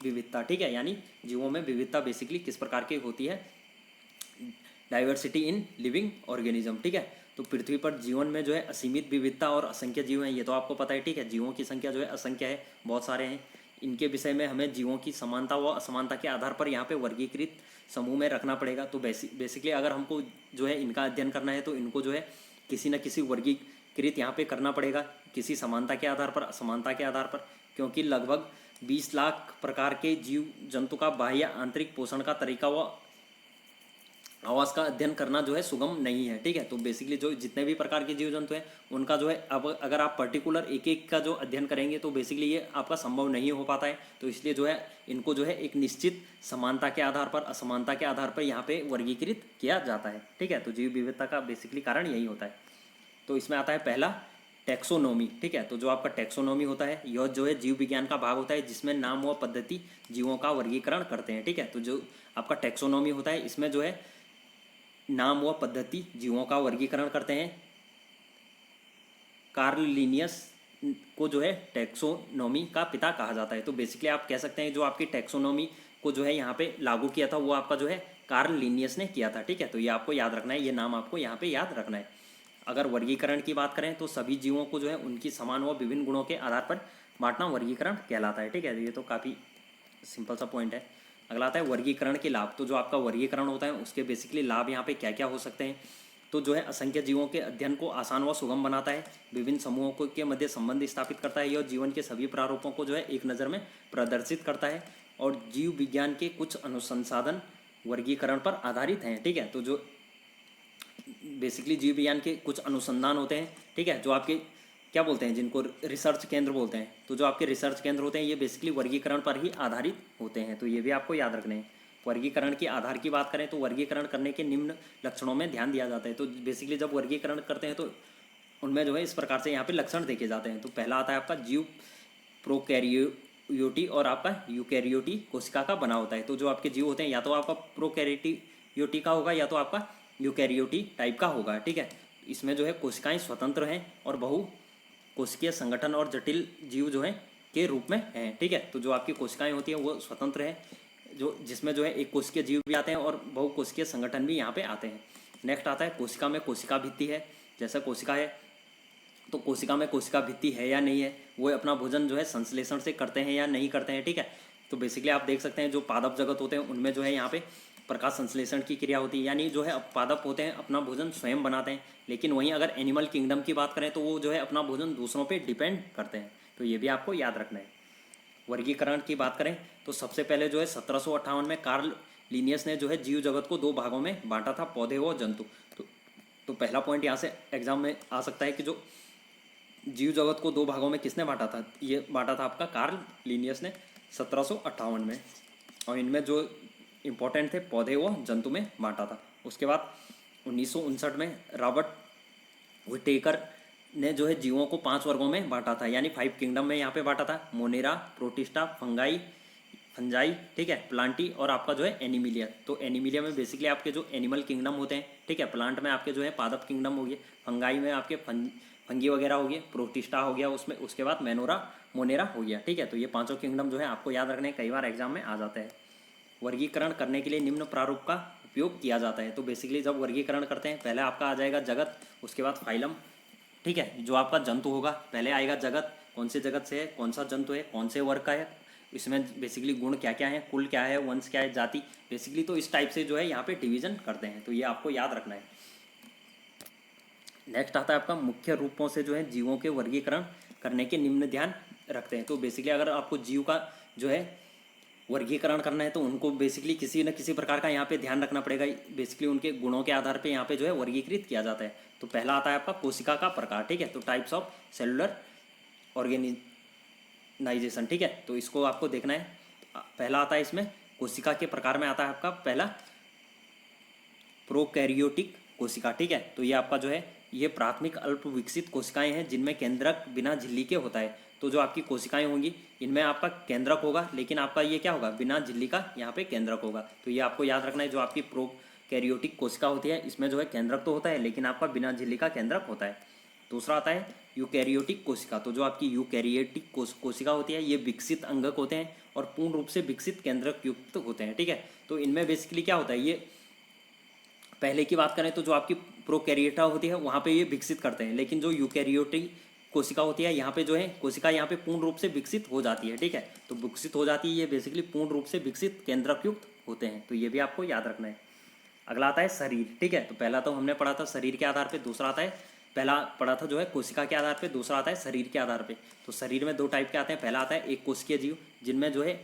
Speaker 1: विविधता। ठीक है, यानी जीवों में विविधता बेसिकली किस प्रकार की होती है, डाइवर्सिटी इन लिविंग ऑर्गेनिज्म। ठीक है, तो पृथ्वी पर जीवन में जो है असीमित विविधता और असंख्य जीव हैं, ये तो आपको पता है। ठीक है, जीवों की संख्या जो है असंख्य है, बहुत सारे हैं। इनके विषय में हमें जीवों की समानता व असमानता के आधार पर यहाँ पे वर्गीकृत समूह में रखना पड़ेगा। तो बेसिकली अगर हमको जो है इनका अध्ययन करना है तो इनको जो है किसी न किसी वर्गीकृत यहाँ पे करना पड़ेगा, किसी समानता के आधार पर, असमानता के आधार पर, क्योंकि लगभग 20 लाख प्रकार के जीव जंतु का बाह्य आंतरिक पोषण का तरीका व आवास का अध्ययन करना जो है सुगम नहीं है। ठीक है, तो बेसिकली जो जितने भी प्रकार के जीव जंतु हैं उनका जो है, अब अगर आप पर्टिकुलर एक एक का जो अध्ययन करेंगे तो बेसिकली ये आपका संभव नहीं हो पाता है। तो इसलिए जो है इनको जो है एक निश्चित समानता के आधार पर, असमानता के आधार पर यहाँ पे वर्गीकृत किया जाता है। ठीक है, तो जीव विविधता का बेसिकली कारण यही होता है। तो इसमें आता है पहला टैक्सोनॉमी। ठीक है, तो जो आपका टैक्सोनॉमी होता है यह जो है जीव विज्ञान का भाग होता है, जिसमें नाम व पद्धति जीवों का वर्गीकरण करते हैं। ठीक है, तो जो आपका टैक्सोनॉमी होता है इसमें जो है नाम व पद्धति जीवों का वर्गीकरण करते हैं। कार्ल लिनियस को जो है टैक्सोनॉमी का पिता कहा जाता है। तो बेसिकली आप कह सकते हैं जो आपकी टैक्सोनॉमी को जो है यहाँ पे लागू किया था वो आपका जो है कार्ल लिनियस ने किया था। ठीक है, तो ये आपको याद रखना है, ये नाम आपको यहाँ पे याद रखना है। अगर वर्गीकरण की बात करें तो सभी जीवों को जो है उनकी समान व विभिन्न गुणों के आधार पर बांटना वर्गीकरण कहलाता है। ठीक है, ये तो काफ़ी सिंपल सा पॉइंट है। अगला आता है वर्गीकरण के लाभ। तो जो आपका वर्गीकरण होता है उसके बेसिकली लाभ यहाँ पे क्या क्या हो सकते हैं, तो जो है असंख्य जीवों के अध्ययन को आसान व सुगम बनाता है, विभिन्न समूहों को के मध्य संबंध स्थापित करता है, यह जीवन के सभी प्रारूपों को जो है एक नज़र में प्रदर्शित करता है, और जीव विज्ञान के कुछ अनुसंधान वर्गीकरण पर आधारित हैं। ठीक है, तो जो बेसिकली जीव विज्ञान के कुछ अनुसंधान होते हैं, ठीक है, जो आपके क्या बोलते हैं, जिनको रिसर्च केंद्र बोलते हैं, तो जो आपके रिसर्च केंद्र होते हैं ये बेसिकली वर्गीकरण पर ही आधारित होते हैं। तो ये भी आपको याद रखने हैं। वर्गीकरण के आधार की बात करें तो वर्गीकरण करने के निम्न लक्षणों में ध्यान दिया जाता है। तो बेसिकली जब वर्गीकरण करते हैं तो उनमें जो है इस प्रकार से यहाँ पे लक्षण देखे जाते हैं। तो पहला आता है आपका जीव प्रोकैरियोटी और आपका यूकैरियोटी कोशिका का बना होता है। तो जो आपके जीव होते हैं या तो आपका प्रोकैरियोटी का होगा या तो आपका यूकैरियोटी टाइप का होगा, ठीक है। इसमें जो है कोशिकाएं स्वतंत्र हैं और बहु कोशिकीय संगठन और जटिल जीव जो है के रूप में हैं, ठीक है। तो जो आपकी कोशिकाएं होती हैं वो स्वतंत्र हैं, जो जिसमें जो है एक कोशिकीय जीव भी आते हैं और बहुकोशिकीय संगठन भी यहाँ पे आते हैं। नेक्स्ट आता है कोशिका में कोशिका भित्ति है। जैसा कोशिका है तो कोशिका में कोशिका भित्ति है या नहीं है, वो अपना भोजन जो है संश्लेषण से करते हैं या नहीं करते हैं, ठीक है। तो बेसिकली आप देख सकते हैं जो पादप जगत होते हैं उनमें जो है यहाँ पे प्रकाश संश्लेषण की क्रिया होती है, यानी जो है पादप होते हैं अपना भोजन स्वयं बनाते हैं। लेकिन वहीं अगर एनिमल किंगडम की बात करें तो वो जो है अपना भोजन दूसरों पर डिपेंड करते हैं। तो ये भी आपको याद रखना है। वर्गीकरण की बात करें तो सबसे पहले जो है 1758 में कार्ल लिनियस ने जो है जीव जगत को दो भागों में बांटा था, पौधे व जंतु। तो पहला पॉइंट यहाँ से एग्जाम में आ सकता है कि जो जीव जगत को दो भागों में किसने बांटा था, ये बांटा था आपका कार्ल लिनियस ने 1758 में, और इनमें जो इम्पोर्टेंट थे पौधे व जंतु में बांटा था। उसके बाद 1959 में रॉबर्ट व्हिटेकर ने जो है जीवों को 5 वर्गों में बांटा था, यानी 5 किंगडम में यहाँ पे बांटा था। मोनेरा, प्रोटिस्टा, फंजाई, ठीक है, प्लांटी और आपका जो है एनिमिलिया। तो एनिमिलिया में बेसिकली आपके जो एनिमल किंगडम होते हैं, ठीक है। प्लांट में आपके जो है पादप किंगडम हो गए, फंगाई में आपके फंगी वगैरह हो गए, प्रोटिस्टा हो गया उसमें, उसके बाद मोनेरा हो गया, ठीक है। तो ये पांचों किंगडम जो है आपको याद रखने, कई बार एग्जाम में आ जाता है। वर्गीकरण करने के लिए निम्न प्रारूप का उपयोग किया जाता है। तो बेसिकली जब वर्गीकरण करते हैं पहले आपका आ जाएगा जगत, उसके बाद फाइलम, ठीक है, जो आपका जंतु होगा। पहले आएगा जगत, कौन से जगत से है, कौन सा जंतु है, कौन से वर्ग का है, इसमें बेसिकली गुण क्या क्या है, कुल क्या है, वंश क्या है, जाति, बेसिकली तो इस टाइप से जो है यहाँ पे डिवीजन करते हैं। तो ये आपको याद रखना है। नेक्स्ट आता है आपका मुख्य रूपों से जो है जीवों के वर्गीकरण करने के निम्न ध्यान रखते हैं। तो बेसिकली अगर आपको जीव का जो है वर्गीकरण करना है तो उनको बेसिकली किसी न किसी प्रकार का यहाँ पे ध्यान रखना पड़ेगा। बेसिकली उनके गुणों के आधार पे यहाँ पे जो है वर्गीकृत किया जाता है। तो पहला आता है आपका कोशिका का प्रकार, ठीक है। तो टाइप्स ऑफ सेलुलर ऑर्गेनाइजेशन, ठीक है। तो इसको आपको देखना है। पहला आता है इसमें कोशिका के प्रकार में आता है आपका पहला प्रोकैरियोटिक कोशिका, ठीक है। तो ये आपका जो है ये प्राथमिक अल्प विकसित कोशिकाएं हैं जिनमें केंद्रक बिना झिल्ली के होता है। तो जो आपकी कोशिकाएं होंगी इनमें आपका केंद्रक होगा, लेकिन आपका ये क्या होगा, बिना झिल्ली का यहाँ पे केंद्रक होगा। तो ये आपको याद रखना है। जो आपकी प्रोकैरियोटिक कोशिका होती है इसमें जो है केंद्रक तो होता है लेकिन आपका बिना झिल्ली का केंद्रक होता है। दूसरा आता है यूकैरियोटिक कोशिका। तो जो आपकी यूकैरियोटिक कोशिका होती है ये विकसित अंगक होते हैं और पूर्ण रूप से विकसित केंद्रक युक्त होते हैं, ठीक है। तो इनमें बेसिकली क्या होता है, ये पहले की बात करें तो जो आपकी प्रोकैरियोटा होती है वहाँ पे ये विकसित करते हैं, लेकिन जो यूकैरियोटिक कोशिका होती है यहाँ पे जो है कोशिका यहाँ पे पूर्ण रूप से विकसित हो जाती है, ठीक है। तो विकसित हो जाती है ये बेसिकली पूर्ण रूप से विकसित केंद्रक युक्त होते हैं। तो ये भी आपको याद रखना है। अगला आता है शरीर, ठीक है। तो पहला तो हमने पढ़ा था शरीर के आधार पे, दूसरा आता है, पहला पढ़ा था जो है कोशिका के आधार पे, दूसरा आता है शरीर के आधार पे। तो शरीर में दो टाइप के आते हैं। पहला आता है एक कोशिकीय जीव, जिनमें जो है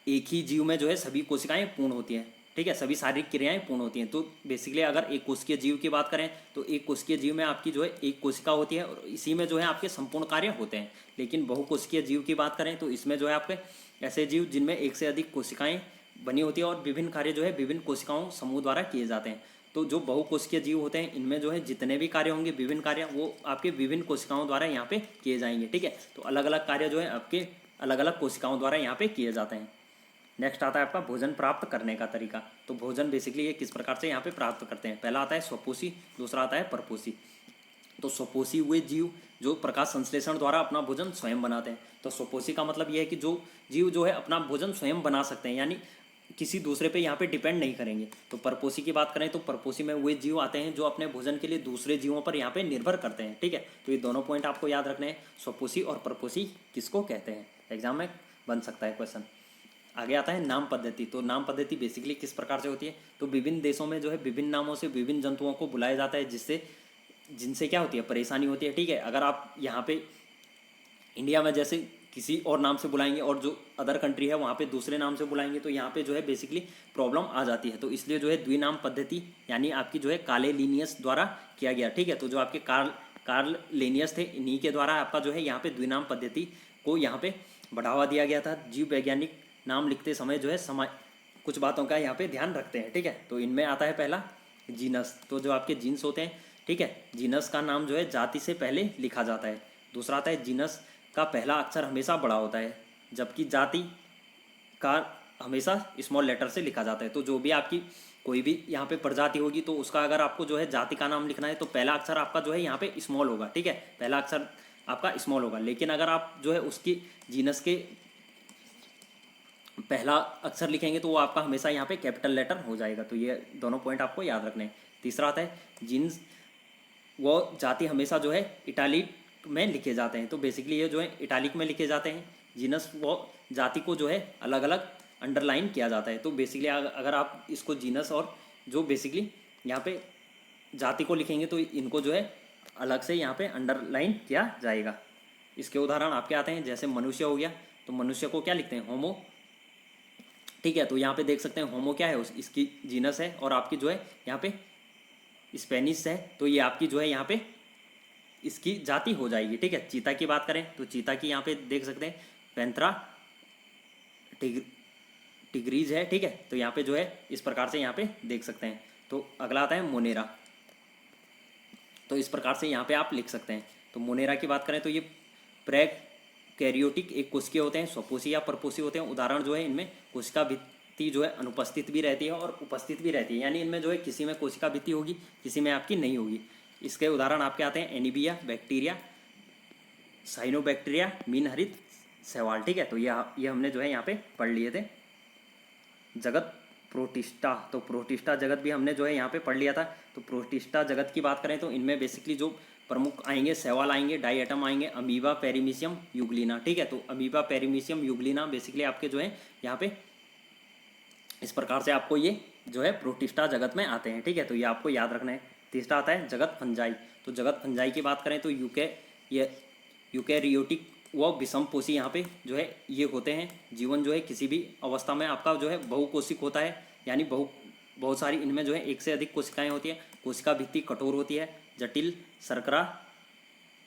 Speaker 1: एक ही जीव में जो है सभी कोशिकाएं पूर्ण होती हैं, ठीक है, सभी शारीरिक क्रियाएं पूर्ण होती हैं। तो बेसिकली अगर एक कोशिकीय जीव की बात करें तो एक कोशिकीय जीव में आपकी जो है एक कोशिका होती है और इसी में जो है आपके संपूर्ण कार्य होते हैं। लेकिन बहुकोशिकीय जीव की बात करें तो इसमें जो है आपके ऐसे जीव जिनमें एक से अधिक कोशिकाएं बनी होती है और विभिन्न कार्य जो है विभिन्न कोशिकाओं समूह द्वारा किए जाते हैं। तो जो बहुकोशिकीय जीव होते हैं इनमें जो है जितने भी कार्य होंगे विभिन्न कार्य वो आपके विभिन्न कोशिकाओं द्वारा यहाँ पे किए जाएंगे, ठीक है। तो अलग अलग कार्य जो है आपके अलग अलग कोशिकाओं द्वारा यहाँ पे किए जाते हैं। नेक्स्ट आता है आपका भोजन प्राप्त करने का तरीका। तो भोजन बेसिकली ये किस प्रकार से यहाँ पे प्राप्त करते हैं। पहला आता है स्वपोषी, दूसरा आता है परपोषी। तो स्वपोषी हुए जीव जो प्रकाश संश्लेषण द्वारा अपना भोजन स्वयं बनाते हैं। तो स्वपोषी का मतलब यह है कि जो जीव जो है अपना भोजन स्वयं बना सकते हैं, यानी किसी दूसरे पे यहाँ पे डिपेंड नहीं करेंगे। तो परपोषी की बात करें तो परपोषी में वे जीव आते हैं जो अपने भोजन के लिए दूसरे जीवों पर यहाँ पे निर्भर करते हैं, ठीक है। तो ये दोनों पॉइंट आपको याद रखने हैं, स्वपोषी और परपोषी किसको कहते हैं, एग्जाम में बन सकता है क्वेश्चन। आगे आता है नाम पद्धति। तो नाम पद्धति बेसिकली किस प्रकार से होती है। तो विभिन्न देशों में जो है विभिन्न नामों से विभिन्न जंतुओं को बुलाया जाता है, जिनसे क्या होती है, परेशानी होती है, ठीक है। अगर आप यहाँ पे इंडिया में जैसे किसी और नाम से बुलाएंगे और जो अदर कंट्री है वहाँ पे दूसरे नाम से बुलाएंगे तो यहाँ पे जो है बेसिकली प्रॉब्लम आ जाती है। तो इसलिए जो है द्विनाम पद्धति यानी आपकी जो है कार्ल लिनियस द्वारा किया गया, ठीक है। तो जो आपके कार्ल लिनियस थे इन्हीं के द्वारा आपका जो है यहाँ पे द्विनाम पद्धति को यहाँ पे बढ़ावा दिया गया था। जीव वैज्ञानिक नाम लिखते समय जो है कुछ बातों का यहाँ पे ध्यान रखते हैं, ठीक है। तो इनमें आता है पहला जीनस। तो जो आपके जीन्स होते हैं, ठीक है, जीनस का नाम जो है जाति से पहले लिखा जाता है। दूसरा आता है जीनस का पहला अक्षर हमेशा बड़ा होता है, जबकि जाति का हमेशा स्मॉल लेटर से लिखा जाता है। तो जो भी आपकी कोई भी यहाँ पे प्रजाति होगी तो उसका अगर आपको जो है जाति का नाम लिखना है तो पहला अक्षर आपका जो है यहाँ पे स्मॉल होगा, ठीक है, पहला अक्षर आपका स्मॉल होगा। लेकिन अगर आप जो है उसकी जीनस के पहला अक्षर लिखेंगे तो वो आपका हमेशा यहाँ पे कैपिटल लेटर हो जाएगा। तो ये दोनों पॉइंट आपको याद रखने हैं। तीसरा आता है जीन्स, वो जाति हमेशा जो है इटालिक में लिखे जाते हैं। तो बेसिकली ये जो है इटालिक में लिखे जाते हैं। जीनस वो जाति को जो है अलग अलग अंडरलाइन किया जाता है। तो बेसिकली अगर आप इसको जीनस और जो बेसिकली यहाँ पे जाति को लिखेंगे तो इनको जो है अलग से यहाँ पे अंडरलाइन किया जाएगा। इसके उदाहरण आपके आते हैं, जैसे मनुष्य हो गया तो मनुष्य को क्या लिखते हैं, होमो, ठीक है। तो यहाँ पे देख सकते हैं होमो क्या है, इसकी जीनस है और आपकी जो है यहाँ पे स्पेनिश है, तो ये आपकी जो है यहाँ पे इसकी जाति हो जाएगी, ठीक है। चीता की बात करें तो चीता की यहाँ पे देख सकते हैं पैंथरा टिग्रीज है, ठीक है। तो यहाँ पे जो है इस प्रकार से यहाँ पे देख सकते हैं। तो अगला आता है मोनेरा, तो इस प्रकार से यहाँ पे आप लिख सकते हैं। तो मोनेरा की बात करें तो ये प्रोकैरियोटिक एक कोशिकीय होते हैं, स्वपोषी या परपोषी होते हैं। उदाहरण जो है इनमें कोशिका भित्ति जो है अनुपस्थित भी रहती है और उपस्थित भी रहती है, यानी इनमें जो है किसी में कोशिका भित्ति होगी, किसी में आपकी नहीं होगी। इसके उदाहरण आपके आते हैं एनीबिया बैक्टीरिया, साइनोबैक्टीरिया, मीन हरित शैवाल, ठीक है। तो ये हमने जो है यहाँ पे पढ़ लिए थे। जगत प्रोटिस्टा, तो प्रोटिस्टा जगत भी हमने जो है यहाँ पे पढ़ लिया था। तो प्रोटिस्टा जगत की बात करें तो इनमें बेसिकली जो प्रमुख आएंगे शैवाल आएंगे, डाइएटम आएंगे, अमीबा, पेरीमीशियम, यूग्लिना, ठीक है। तो अमीबा, पेरीमीशियम, यूग्लिना बेसिकली आपके जो है यहाँ पे इस प्रकार से आपको ये जो है प्रोटिस्टा जगत में आते हैं, ठीक है। तो ये आपको याद रखना है। तीसरा आता है जगत फंजाई, तो जगत फंजाई की बात करें तो यूकैरियोटिक व विषमपोषी यहाँ पे जो है ये होते हैं। जीवन जो है किसी भी अवस्था में आपका जो है बहुकोशिक होता है, यानी बहुत सारी इनमें जो है एक से अधिक कोशिकाएं होती है। कोशिका भित्ति कठोर होती है, जटिल शर्करा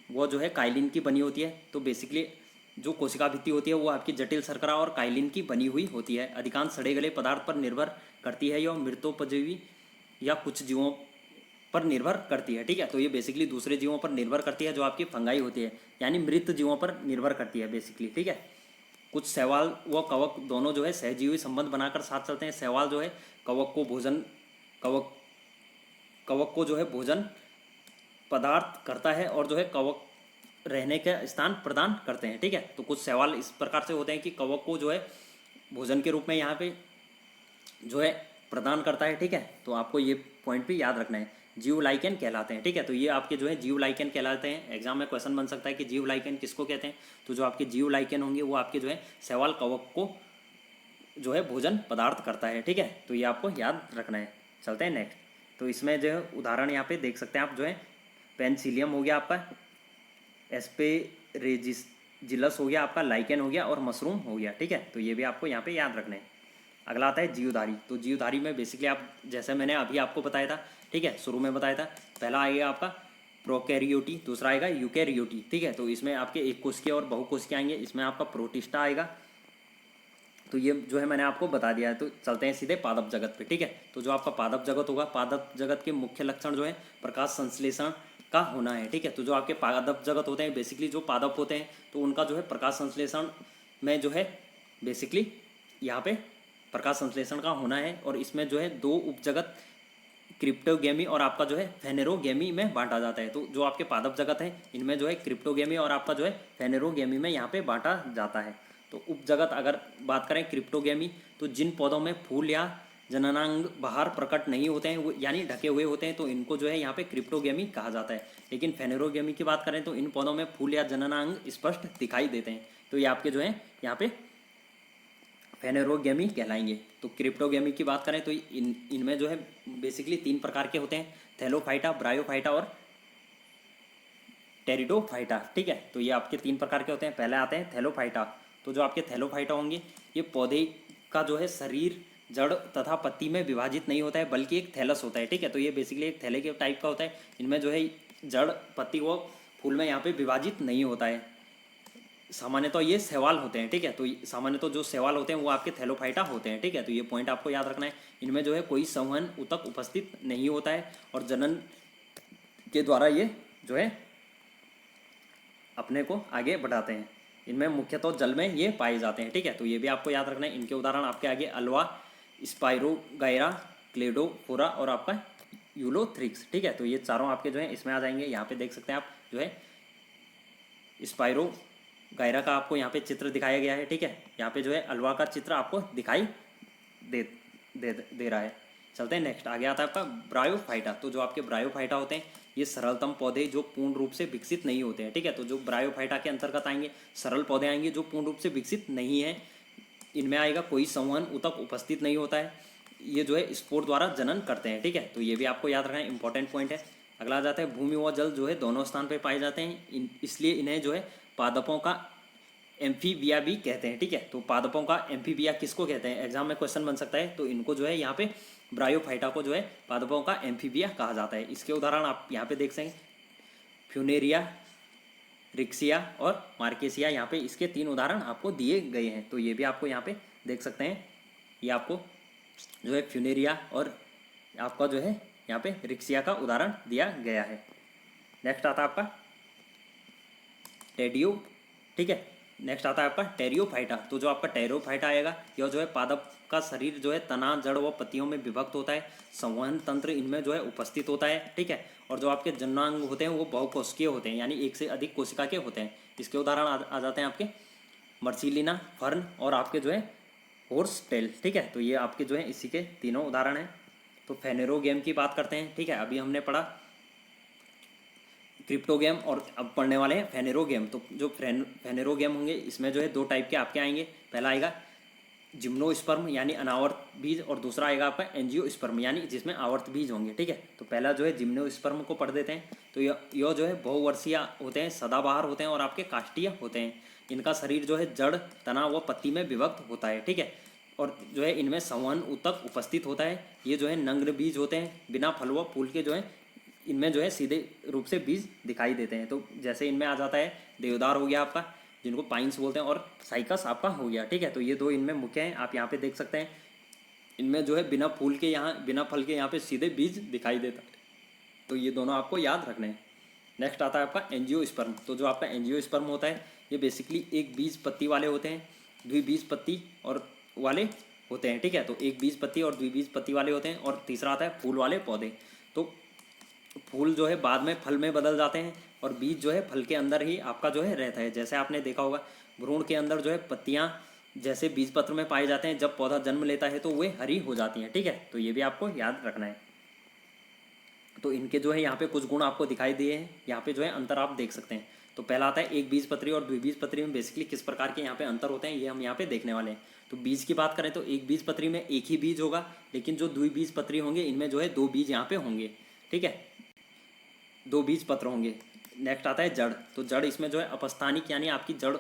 Speaker 1: वो जो है काइलिन की बनी होती है। तो बेसिकली जो कोशिका भित्ति होती है वो आपकी जटिल शर्करा और काइलिन की बनी हुई होती है। अधिकांश सड़े गले पदार्थ पर निर्भर करती है, यह मृतोपजीवी या कुछ जीवों पर निर्भर करती है, ठीक है। तो ये बेसिकली दूसरे जीवों पर निर्भर करती है, जो आपकी फंगाई होती है, यानी मृत जीवों पर निर्भर करती है बेसिकली, ठीक है। कुछ शैवाल व कवक दोनों जो है सहजीवी संबंध बनाकर साथ चलते हैं। शैवाल जो है कवक को जो है भोजन पदार्थ करता है और जो है कवक रहने का स्थान प्रदान करते हैं, ठीक है। तो कुछ शैवाल इस प्रकार से होते हैं कि कवक को जो है भोजन के रूप में यहाँ पे जो है प्रदान करता है, ठीक है। तो आपको ये पॉइंट भी याद रखना है। जीव लाइकेन कहलाते हैं, ठीक है। तो ये आपके जो है जीव लाइकेन कहलाते हैं। एग्जाम में क्वेश्चन बन सकता है कि जीव लाइकेन किसको कहते हैं। तो जो आपके जीव लाइकेन होंगे वो आपके जो है शैवाल कवक को जो है भोजन पदार्थ करता है, ठीक है। तो ये आपको याद रखना है। चलते हैं नेक्स्ट। तो इसमें जो है उदाहरण यहाँ पे देख सकते हैं आप, जो है पेनसिलियम हो गया आपका, एस्पेरेजिलस हो गया आपका, लाइकेन हो गया और मशरूम हो गया, ठीक है। तो ये भी आपको यहाँ पे याद रखना है। अगला आता है जीवधारी। तो जीवधारी में बेसिकली आप जैसे मैंने अभी आपको बताया था, ठीक है, शुरू में बताया था, पहला आएगा आपका प्रोकैरियोटी, दूसरा आएगा यूकैरियोटी, ठीक है। तो इसमें आपके एक कोशिकीय और बहुकोशिकीय आएंगे। इसमें आपका प्रोटिस्टा आएगा। तो ये जो है मैंने आपको बता दिया है। तो चलते हैं सीधे पादप जगत पे, ठीक है। तो जो आपका पादप जगत होगा, पादप जगत के मुख्य लक्षण जो है प्रकाश संश्लेषण का होना है, ठीक है। तो जो आपके पादप जगत होते हैं, बेसिकली जो पादप होते हैं तो उनका जो है प्रकाश संश्लेषण में जो है बेसिकली यहाँ पे प्रकाश संश्लेषण का होना है। और इसमें जो है दो उपजगत क्रिप्टोगेमी और आपका जो है फेनेरोगेमी में बांटा जाता है। तो जो आपके पादप जगत है इनमें जो है क्रिप्टोगेमी और आपका जो है फेनेरोगेमी में यहाँ पे बांटा जाता है। तो उपजगत अगर बात करें क्रिप्टोगेमी, तो जिन पौधों में फूल या जननांग बाहर प्रकट नहीं होते हैं, वो यानी ढके हुए होते हैं, तो इनको जो है यहाँ पे क्रिप्टोगेमी कहा जाता है। लेकिन फेनेरोगेमी की बात करें तो इन पौधों में फूल या जननांग स्पष्ट दिखाई देते हैं। तो ये आपके जो है यहाँ पे फेनेरोगेमी कहलाएंगे। तो क्रिप्टोगेमी की बात करें तो इनमें जो है बेसिकली तीन प्रकार के होते हैं, थैलोफाइटा, ब्रायोफाइटा और टेरिडोफाइटा, ठीक है। तो ये आपके तीन प्रकार के होते हैं। पहले आते हैं थैलोफाइटा। तो जो आपके थैलोफाइटा होंगे, ये पौधे का जो है शरीर जड़ तथा पत्ती में विभाजित नहीं होता है, बल्कि एक थैलस होता है, ठीक है। तो ये बेसिकली एक थैले के टाइप का होता है। इनमें जो है जड़, पत्ती व फूल में यहाँ पे विभाजित नहीं होता है। सामान्यतः ये शैवाल होते हैं, ठीक है। तो सामान्यतः जो शैवाल होते हैं वो आपके थैलोफाइटा होते हैं, ठीक है। तो ये पॉइंट आपको याद रखना है। इनमें जो है कोई संवहन ऊतक उपस्थित नहीं होता है और जनन के द्वारा ये जो है अपने को आगे बढ़ाते हैं। इनमें मुख्यतः जल में ये पाए जाते हैं, ठीक है। तो ये भी आपको याद रखना है। इनके उदाहरण आपके आगे अल्वा, स्पाइरोगायरा, क्लेडोफोरा और आपका यूलोथ्रिक्स। ठीक है, तो ये चारों आपके जो है इसमें आ जाएंगे। यहाँ पे देख सकते हैं आप जो है स्पाइरो गायरा का आपको यहाँ पे चित्र दिखाया गया है। ठीक है, यहाँ पे जो है अल्वा का चित्र आपको दिखाई दे दे रहा है। चलते हैं नेक्स्ट, आगे आता है आपका ब्रायोफाइटा। तो जो आपके ब्रायोफाइटा होते हैं ये सरलतम पौधे जो पूर्ण रूप से विकसित नहीं होते हैं। ठीक है, तो जो ब्रायोफाइटा के अंतर्गत आएंगे सरल पौधे आएंगे जो पूर्ण रूप से विकसित नहीं है। इनमें आएगा कोई संवहन ऊतक उपस्थित नहीं होता है। ये जो है स्पोर द्वारा जनन करते हैं। ठीक है, तो ये भी आपको याद रखना है, इंपॉर्टेंट पॉइंट है। अगला आ जाता है भूमि व जल जो है दोनों स्थान पर पाए जाते हैं, इसलिए इन्हें जो है पादपों का एम्फीबिया भी कहते हैं। ठीक है, तो पादपों का एम्फीबिया किसको कहते हैं, एग्जाम में क्वेश्चन बन सकता है। तो इनको जो है यहाँ पे ब्रायोफाइटा को जो है पादपों का एम्फीबिया कहा जाता है। इसके उदाहरण आप यहाँ पे देख सकें, फ्यूनेरिया, रिक्सिया और मार्केसिया। यहाँ पे इसके 3 उदाहरण आपको दिए गए हैं। तो ये भी आपको यहाँ पे देख सकते हैं। ये आपको जो है फ्यूनेरिया और आपका जो है यहाँ पे रिक्सिया का उदाहरण दिया गया है। नेक्स्ट आता है आपका टेडियो। ठीक है, नेक्स्ट आता है आपका टेरियोफाइटा। तो जो आपका टेरियोफाइटा आएगा यह जो है पादप का शरीर जो है तना, जड़ व पत्तियों में विभक्त होता है। संवहन तंत्र इनमें जो है उपस्थित होता है। ठीक है, और जो आपके जननांग होते हैं वो बहुकोशिकीय होते हैं, यानी एक से अधिक कोशिका के होते हैं। इसके उदाहरण आ जाते हैं आपके मर्सिलिना, फर्न और आपके जो है हॉर्स टेल। ठीक है, तो ये आपके जो है इसी के तीनों उदाहरण हैं। तो फेनेरोगेम की बात करते हैं। ठीक है, अभी हमने पढ़ा क्रिप्टोगेम और अब पढ़ने वाले हैं फेनेरोगेम। तो जो फेनेरोगेम होंगे इसमें जो है 2 टाइप के आपके आएंगे। पहला आएगा जिम्नोस्पर्म यानी अनावर्त बीज, और दूसरा आएगा आपका एंजियोस्पर्म यानी जिसमें आवर्त बीज होंगे। ठीक है, तो पहला जो है जिम्नोस्पर्म को पढ़ देते हैं। तो यह जो है बहुवर्षीय होते हैं, सदाबहार होते हैं और आपके काष्ठीय होते हैं। इनका शरीर जो है जड़, तना व पत्ती में विभक्त होता है। ठीक है, और जो है इनमें संवहन ऊतक उपस्थित होता है। ये जो है नग्न बीज होते हैं, बिना फल व फूल के जो है इनमें जो है सीधे रूप से बीज दिखाई देते हैं। तो जैसे इनमें आ जाता है देवदार हो गया आपका, जिनको पाइन्स बोलते हैं, और साइकस आपका हो गया। ठीक है, तो ये 2 इनमें मुख्य हैं। आप यहाँ पे देख सकते हैं इनमें जो है बिना फूल के बिना फल के यहाँ पे सीधे बीज दिखाई देता है। तो ये दोनों आपको याद रखने हैं। नेक्स्ट आता है आपका एंजियोस्पर्म। तो जो आपका एंजियोस्पर्म होता है ये बेसिकली एक बीज पत्ती वाले होते हैं, द्विबीज पत्ती और वाले होते हैं। ठीक है, तो एक बीज पत्ती और द्विबीज पत्ती वाले होते हैं। और तीसरा आता है फूल वाले पौधे। तो फूल जो है बाद में फल में बदल जाते हैं और बीज जो है फल के अंदर ही आपका जो है रहता है। जैसे आपने देखा होगा भ्रूण के अंदर जो है पत्तियां जैसे बीज पत्र में पाए जाते हैं, जब पौधा जन्म लेता है तो वे हरी हो जाती हैं। ठीक है, तो ये भी आपको याद रखना है। तो इनके जो है यहाँ पे कुछ गुण आपको दिखाई दिए हैं। यहाँ पे जो है अंतर आप देख सकते हैं। तो पहला आता है एक बीज पत्री और द्विबीज पत्री में बेसिकली किस प्रकार के यहाँ पे अंतर होते हैं ये हम यहाँ पे देखने वाले हैं। तो बीज की बात करें तो एक बीज पत्री में एक ही बीज होगा, लेकिन जो द्विबीज पत्री होंगे इनमें जो है 2 बीज यहाँ पे होंगे। ठीक है, 2 बीज पत्र होंगे। नेक्स्ट आता है जड़। तो जड़ इसमें जो है अपस्थानिक यानी आपकी जड़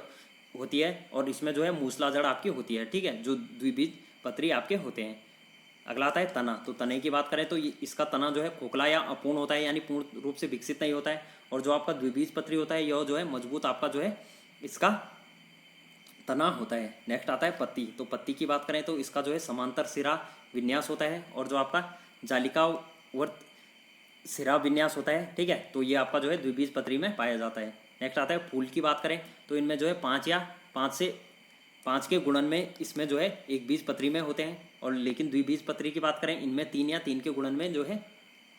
Speaker 1: होती है, और इसमें जो है मूसला जड़ आपकी होती है। ठीक है, जो द्विबीज पत्री आपके होते हैं। अगला आता है तना। तो तने की बात करें तो इसका तना जो है खोखला या अपूर्ण होता है, यानी पूर्ण रूप से विकसित नहीं होता है। और जो आपका द्विबीज पत्री होता है यह जो है मजबूत आपका जो है इसका तना होता है। नेक्स्ट आता है पत्ती। तो पत्ती की बात करें तो इसका जो है समांतर सिरा विन्यास होता है, और जो आपका जालिकावर्त सिरा विन्यास होता है। ठीक है, तो ये आपका जो है द्विबीज पत्री में पाया जाता है। नेक्स्ट आता है फूल की बात करें तो इनमें जो है 5 के गुणन में इसमें जो है एक बीज पत्री में होते हैं, और लेकिन द्विबीज पत्री की बात करें इनमें 3 या 3 के गुणन में जो है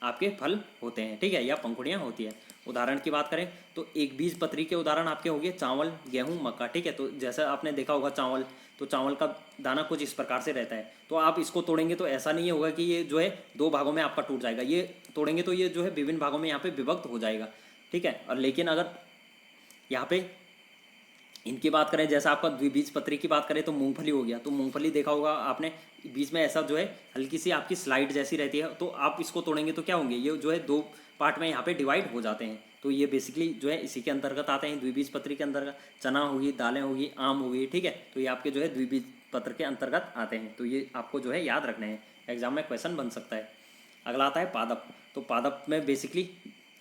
Speaker 1: आपके फल होते हैं। ठीक है, या पंखुड़ियाँ होती है। उदाहरण की बात करें तो एक बीज पत्री के उदाहरण आपके हो गए चावल, गेहूं, मक्का। ठीक है, तो जैसा आपने देखा होगा चावल, तो चावल का दाना कुछ इस प्रकार से रहता है। तो आप इसको तोड़ेंगे तो ऐसा नहीं होगा कि ये जो है 2 भागों में आपका टूट जाएगा, ये तोड़ेंगे तो ये जो है विभिन्न भागों में यहाँ पे विभक्त हो जाएगा। ठीक है, और लेकिन अगर यहाँ पे इनकी बात करें, जैसा आपका द्विबीज पत्री की बात करें तो मूंगफली हो गया। तो मूंगफली देखा होगा आपने, बीच में ऐसा जो है हल्की सी आपकी स्लाइड जैसी रहती है। तो आप इसको तोड़ेंगे तो क्या होंगे, ये जो है 2 पार्ट में यहाँ पे डिवाइड हो जाते हैं। तो ये बेसिकली जो है इसी के अंतर्गत आते हैं, द्विबीज पत्री के अंतर्गत। चना होगी, दालें होगी, आम होगी। ठीक है, तो ये आपके जो है द्विबीज पत्र के अंतर्गत आते हैं। तो ये आपको जो है याद रखने हैं, एग्जाम में क्वेश्चन बन सकता है। अगला आता है पादप। तो पादप में बेसिकली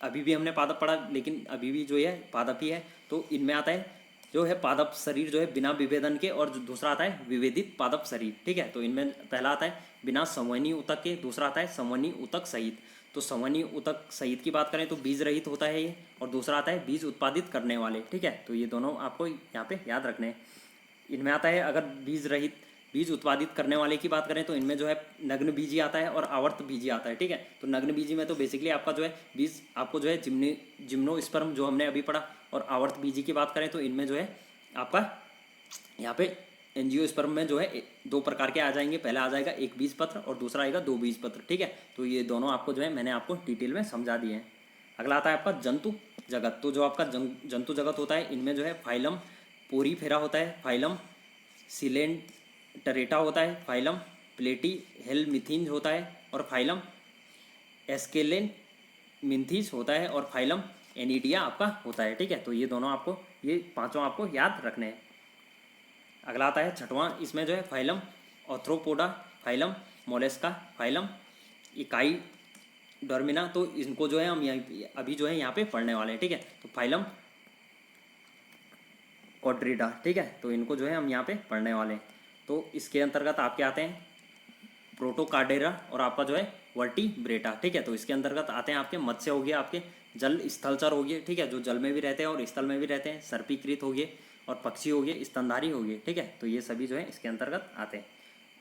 Speaker 1: अभी भी हमने पादप पढ़ा, लेकिन अभी भी जो है पादप ही है। तो इनमें आता है जो है पादप शरीर जो है बिना विभेदन के, और दूसरा आता है विभेदित पादप शरीर। ठीक है, तो इनमें पहला आता है बिना संवहनी ऊतक के, दूसरा आता है संवहनी ऊतक सहित। तो संवहनी ऊतक सहित की बात करें तो बीज रहित होता है ये, और दूसरा आता है बीज उत्पादित करने वाले। ठीक है, तो ये दोनों आपको यहाँ पे याद रखने हैं। इनमें आता है अगर बीज रहित बीज उत्पादित करने वाले की बात करें तो इनमें जो है नग्न बीजी आता है और आवर्त बीजी आता है। ठीक है, तो नग्न बीजी में तो बेसिकली आपका जो है बीज आपको जो है जिम्नोस्पर्म जो हमने अभी पढ़ा, और आवर्त बीजी की बात करें तो इनमें जो है आपका यहाँ पे एंजियोस्पर्म में जो है दो प्रकार के आ जाएंगे। पहला आ जाएगा एक बीज पत्र और दूसरा आएगा दो बीज पत्र। ठीक है, तो ये दोनों आपको जो है मैंने आपको डिटेल में समझा दिए हैं। अगला आता है आपका जंतु जगत। तो जो आपका जंतु जगत होता है इनमें जो है फाइलम पोरीफेरा होता है, फाइलम सिलेंटरेटा होता है, फाइलम प्लेटी हेलमिथीन होता है, और फाइलम एस्केलेन मिन्थीस होता है, और फाइलम एनिडिया आपका होता है। ठीक है, तो ये दोनों आपको, ये पांचों आपको याद रखने हैं। अगला आता है छठवां, इसमें जो है फाइलम ऑर्थ्रोपोडा, फाइलम मोलेस्का, फाइलम इकाई डोर्मिना। तो इनको जो है हम अभी जो है यहाँ पे पढ़ने वाले हैं। ठीक है, तो फाइलम क्वाड्रिडा। ठीक है, तो इनको जो है हम यहाँ पे पढ़ने वाले हैं। तो इसके अंतर्गत आपके आते हैं प्रोटोकार्डेरा और आपका जो है वर्टिब्रेटा। ठीक है, तो इसके अंतर्गत आते हैं आपके मत्स्य हो गया, आपके जल स्थलचर हो गए। ठीक है, जो जल में भी रहते हैं और स्थल में भी रहते हैं, सर्पीकृत हो गए, और पक्षी हो गए, स्तनधारी हो गए। ठीक है, तो ये सभी जो है इसके अंतर्गत आते हैं।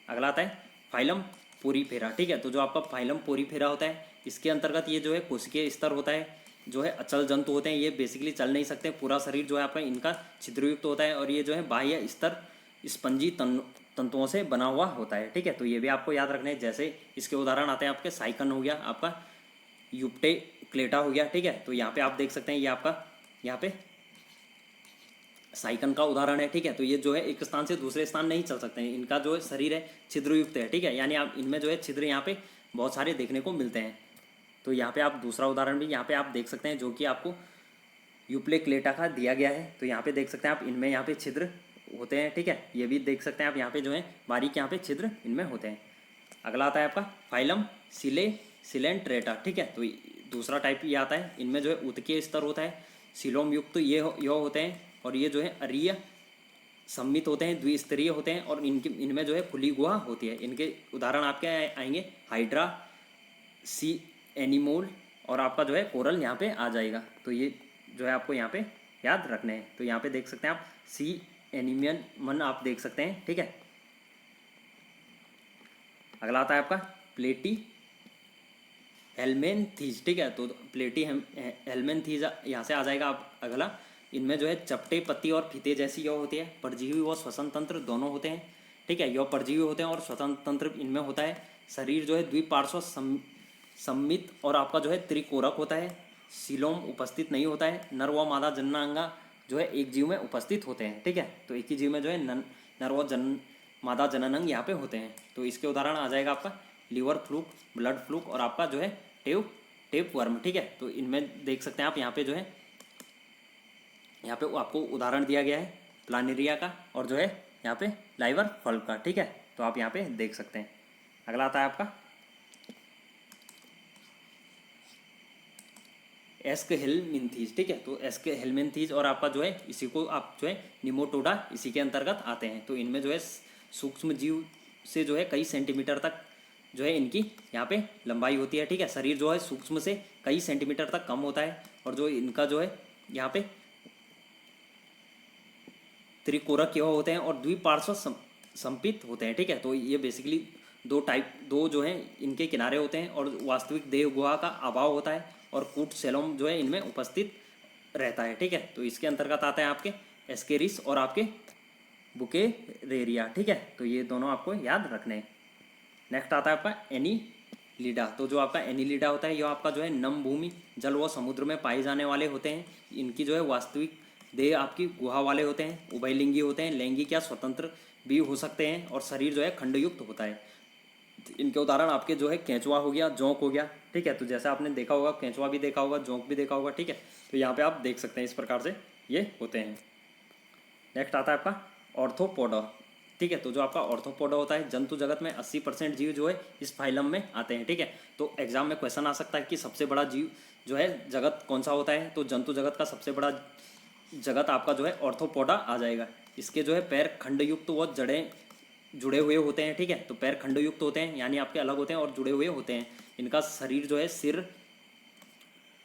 Speaker 1: अगला आता है फाइलम पोरीफेरा। ठीक है, तो जो आपका फाइलम पोरीफेरा होता है इसके अंतर्गत ये जो है कोशिकीय स्तर होता है, जो है अचल जंतु होते हैं, ये बेसिकली चल नहीं सकते, पूरा शरीर जो है आपका इनका छिद्रयुक्त होता है, और ये जो है बाह्य स्तर स्पंजी तंतुओं से बना हुआ होता है। ठीक है, तो ये भी आपको याद रखना है। जैसे इसके उदाहरण आते हैं आपके साइकन हो गया, आपका यूप्टे क्लेटा हो गया। ठीक है, तो यहाँ पे आप देख सकते हैं ये आपका यहाँ पे साइकन का उदाहरण है। ठीक है, तो ये जो है एक स्थान से दूसरे स्थान नहीं चल सकते हैं, इनका जो है शरीर है छिद्रयुक्त है। ठीक है, यानी आप इनमें जो है छिद्र यहाँ पे बहुत सारे देखने को मिलते हैं। तो यहाँ पे आप दूसरा उदाहरण भी यहाँ पे आप देख सकते हैं, जो कि आपको यूप्ले क्लेटा का दिया गया है। तो यहाँ पे देख सकते हैं आप, इनमें यहाँ पे छिद्र होते हैं। ठीक है, ये भी देख सकते हैं आप, यहाँ पे जो है बारीक यहाँ पे छिद्र इनमें होते हैं। अगला आता है आपका फाइलम सिलेंट्रेटा। ठीक है, तो दूसरा टाइप ये आता है, इनमें जो है उत्कीय स्तर होता है, सिलोम युक्त तो ये होते हैं, और ये जो है अरीय सम्मित होते हैं, द्विस्तरीय होते हैं, और इनमें जो है खुली गुहा होती है। इनके उदाहरण आपके आएंगे हाइड्रा, सी एनिमोल, और आपका जो है कोरल यहाँ पे आ जाएगा। तो ये जो है आपको यहाँ पे याद रखने हैं। तो यहाँ पे देख सकते हैं आप सी एनिमियन मन आप देख सकते हैं। ठीक है, अगला आता है आपका प्लेटी हेलमेंथीज। ठीक है, तो प्लेटी हेलमेंथीज यहाँ से आ जाएगा आप अगला। इनमें जो है चपटे, पत्ती और फीते जैसी यह होती है। परजीवी व श्वसन तंत्र दोनों होते हैं। ठीक है, यह परजीवी होते हैं और श्वसन तंत्र इनमें होता है। शरीर जो है द्विपार्श्व सम्मित और आपका जो है त्रिकोरक होता है। सीलोम उपस्थित नहीं होता है। नर व मादा जननांगा जो है एक जीव में उपस्थित होते हैं। ठीक है, तो एक ही जीव में जो है नर व मादा जननांग यहाँ पे होते हैं। तो इसके उदाहरण आ जाएगा आपका लीवर फ्लूक, ब्लड फ्लूक, और आपका जो है टेप वर्म। ठीक है, तो इनमें देख सकते हैं आप, यहाँ पे जो है यहाँ पे आपको उदाहरण दिया गया है प्लानेरिया का, और जो है यहाँ पे लाइवर फल्व का। ठीक है, तो आप यहाँ पे देख सकते हैं। अगला आता है आपका एस्कहेलमिन्थीज। ठीक है, तो एस्कहेलमिन्थीज और आपका जो है इसी को आप जो है निमोटोडा इसी के अंतर्गत आते हैं। तो इनमें जो है सूक्ष्म जीव से जो है कई सेंटीमीटर तक जो है इनकी यहाँ पे लंबाई होती है। ठीक है, शरीर जो है सूक्ष्म से कई सेंटीमीटर तक कम होता है, और जो इनका जो है यहाँ पे त्रिकोरक यह होते हैं और द्विपार्श्व संपित होते हैं। ठीक है, तो ये बेसिकली दो जो है इनके किनारे होते हैं, और वास्तविक देह गुहा का अभाव होता है, और कूट सेलोम जो है इनमें उपस्थित रहता है। ठीक है, तो इसके अंतर्गत आते हैं आपके एस्केरिस और आपके बुकेरेरिया। ठीक है, तो ये दोनों आपको याद रखने हैं। नेक्स्ट आता है आपका एनीलिडा। तो जो आपका एनीलिडा होता है यह आपका जो है नम भूमि, जल व समुद्र में पाए जाने वाले होते हैं। इनकी जो है वास्तविक देह आपकी गुहा वाले होते हैं, उभयलिंगी होते हैं, लैंगिक या स्वतंत्र भी हो सकते हैं, और शरीर जो है खंडयुक्त होता है। इनके उदाहरण आपके जो है केंचुआ हो गया, जोंक हो गया। ठीक है, तो जैसे आपने देखा होगा, केंचुआ भी देखा होगा, जोंक भी देखा होगा। ठीक है, तो यहाँ पे आप देख सकते हैं इस प्रकार से ये होते हैं। नेक्स्ट आता है आपका ऑर्थोपोडा। ठीक है, तो जो आपका ऑर्थोपोडा होता है, जंतु जगत में 80% जीव जो है इस फाइलम में आते हैं। ठीक है, तो एग्जाम में क्वेश्चन आ सकता है कि सबसे बड़ा जीव जो है जगत कौन सा होता है, तो जंतु जगत का सबसे बड़ा जगत आपका जो है ऑर्थोपोडा आ जाएगा। इसके जो है पैर खंडयुक्त व जड़ें जुड़े हुए होते हैं। ठीक है, तो पैर खंडयुक्त होते हैं, यानी आपके अलग होते हैं और जुड़े हुए होते हैं। इनका शरीर जो है सिर,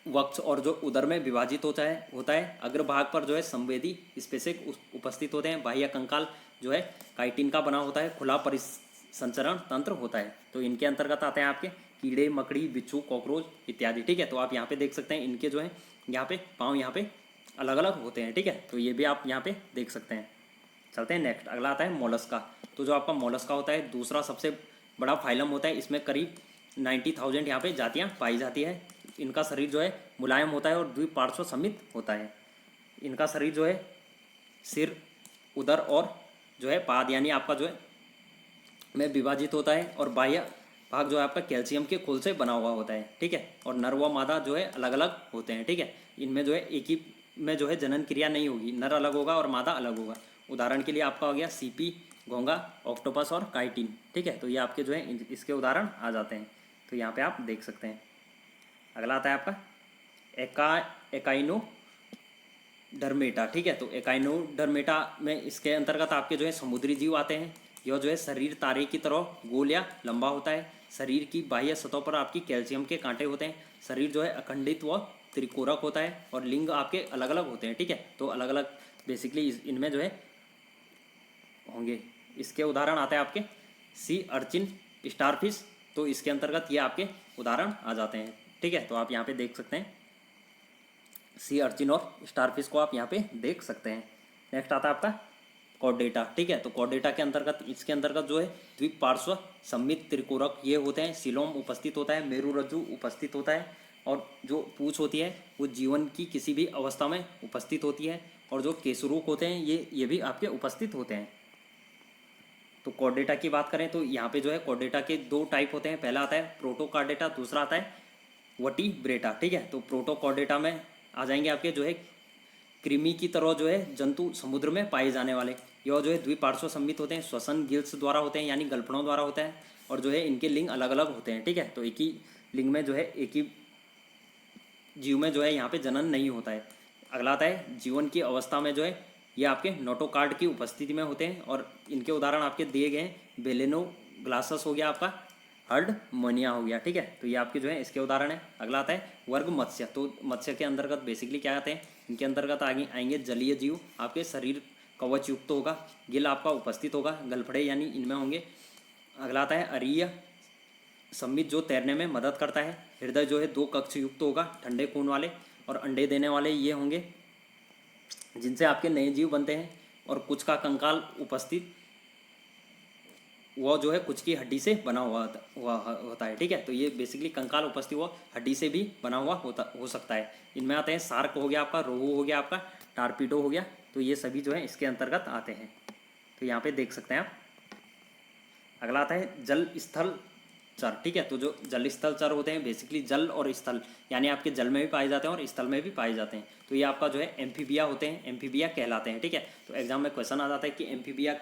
Speaker 1: वक्ष और जो उदर में विभाजित होता है। अग्रभाग पर जो है संवेदी स्पेसिक उपस्थित होते हैं। बाह्य कंकाल जो है काइटिन का बना होता है, खुला परिसंचरण तंत्र होता है। तो इनके अंतर्गत आते हैं आपके कीड़े मकड़ी बिच्छू कॉकरोच इत्यादि। ठीक है, तो आप यहाँ पे देख सकते हैं इनके जो है यहाँ पे पाँव यहाँ पे अलग अलग होते हैं। ठीक है, तो ये भी आप यहाँ पे देख सकते हैं। चलते हैं नेक्स्ट, अगला आता है मोलस्का। तो जो आपका मोलस्का होता है दूसरा सबसे बड़ा फाइलम होता है, इसमें करीब 90,000 यहाँ पे जातियाँ पाई जाती है। इनका शरीर जो है मुलायम होता है और द्विपार्श्व सममित होता है। इनका शरीर जो है सिर उदर और जो है पाद यानी आपका जो है में विभाजित होता है और बाह्य भाग जो है आपका कैल्शियम के खोल से बना हुआ होता है। ठीक है, और नर व मादा जो है अलग अलग होते हैं। ठीक है, इनमें जो है एक ही में जो है जनन क्रिया नहीं होगी, नर अलग होगा और मादा अलग होगा। उदाहरण के लिए आपका हो गया सीपी, घोंगा, ऑक्टोपस और काइटिन। ठीक है, तो ये आपके जो है इसके उदाहरण आ जाते हैं। तो यहाँ पे आप देख सकते हैं। अगला आता है आपका एकाइनोडर्मेटा। ठीक है, तो एकाइनोडर्मेटा में इसके अंतर्गत आपके जो है समुद्री जीव आते हैं। यह जो है शरीर तारे की तरह गोल या लंबा होता है। शरीर की बाह्य सतह पर आपकी कैल्शियम के कांटे होते हैं। शरीर जो है अखंडित व त्रिकोरक होता है और लिंग आपके अलग अलग होते हैं। ठीक है, तो अलग अलग बेसिकली इनमें जो है होंगे। इसके उदाहरण आते हैं आपके सी अर्चिन, स्टारफिश। तो इसके अंतर्गत ये आपके उदाहरण आ जाते हैं। ठीक है, तो आप यहाँ पे देख सकते हैं सी अर्चिन और स्टारफिश को आप यहाँ पे देख सकते हैं। नेक्स्ट आता है आपका कॉर्डेटा। ठीक है, तो कॉर्डेटा के अंतर्गत इसके अंतर्गत जो है द्विपार्श्व सममित त्रिकोरक ये होते हैं। सिलोम उपस्थित होता है, मेरुरज्जु उपस्थित होता है और जो पूंछ होती है वो जीवन की किसी भी अवस्था में उपस्थित होती है और जो केसरूक होते हैं ये भी आपके उपस्थित होते हैं। तो कॉर्डेटा की बात करें तो यहाँ पे जो है कॉर्डेटा के दो टाइप होते हैं। पहला आता है प्रोटोकॉर्डेटा, दूसरा आता है वर्टिब्रेटा। ठीक है, तो प्रोटोकॉर्डेटा में आ जाएंगे आपके जो है कृमि की तरह जो है जंतु समुद्र में पाए जाने वाले। यह जो है द्विपार्श्व सम्मित होते हैं, श्वसन गिल्स द्वारा होते हैं यानी गलफड़ों द्वारा होता है और जो है इनके लिंग अलग अलग होते हैं। ठीक है, तो एक ही लिंग में जो है एक ही जीव में जो है यहाँ पे जनन नहीं होता है। अगला आता है जीवन की अवस्था में जो है ये आपके नोटोकार्ड की उपस्थिति में होते हैं और इनके उदाहरण आपके दिए गए हैं। बेलेनो ग्लासस हो गया आपका, हर्ड मोनिया हो गया। ठीक है, तो ये आपके जो है इसके उदाहरण है। अगला आता है वर्ग मत्स्य। तो मत्स्य के अंतर्गत बेसिकली क्या आते हैं, इनके अंतर्गत आगे आएंगे जलीय जीव। आपके शरीर कवच युक्त होगा, गिल आपका उपस्थित होगा, गलफड़े यानी इनमें होंगे। अगला आता है अरीय सम्मित जो तैरने में मदद करता है। हृदय जो है दो कक्ष युक्त होगा, ठंडे खून वाले और अंडे देने वाले ये होंगे जिनसे आपके नए जीव बनते हैं। और कुछ का कंकाल उपस्थित वह जो है कुछ की हड्डी से बना हुआ होता है। ठीक है, तो ये बेसिकली कंकाल उपस्थित हुआ हड्डी से भी बना हुआ हो सकता है। इनमें आते हैं सार्क हो गया आपका, रोहू हो गया आपका, टारपीडो हो गया। तो ये सभी जो है इसके अंतर्गत आते हैं। तो यहाँ पे देख सकते हैं आप। अगला आता है जल स्थल चर। ठीक है, तो जो जल स्थल चर होते हैं बेसिकली जल और स्थल यानी आपके जल में भी पाए जाते हैं और स्थल में भी पाए जाते हैं। तो ये आपका जो है एम्फीबिया होते हैं, एम्फीबिया कहलाते हैं। ठीक है, तो एग्जाम में क्वेश्चन आ जाता है कि एम्फीबिया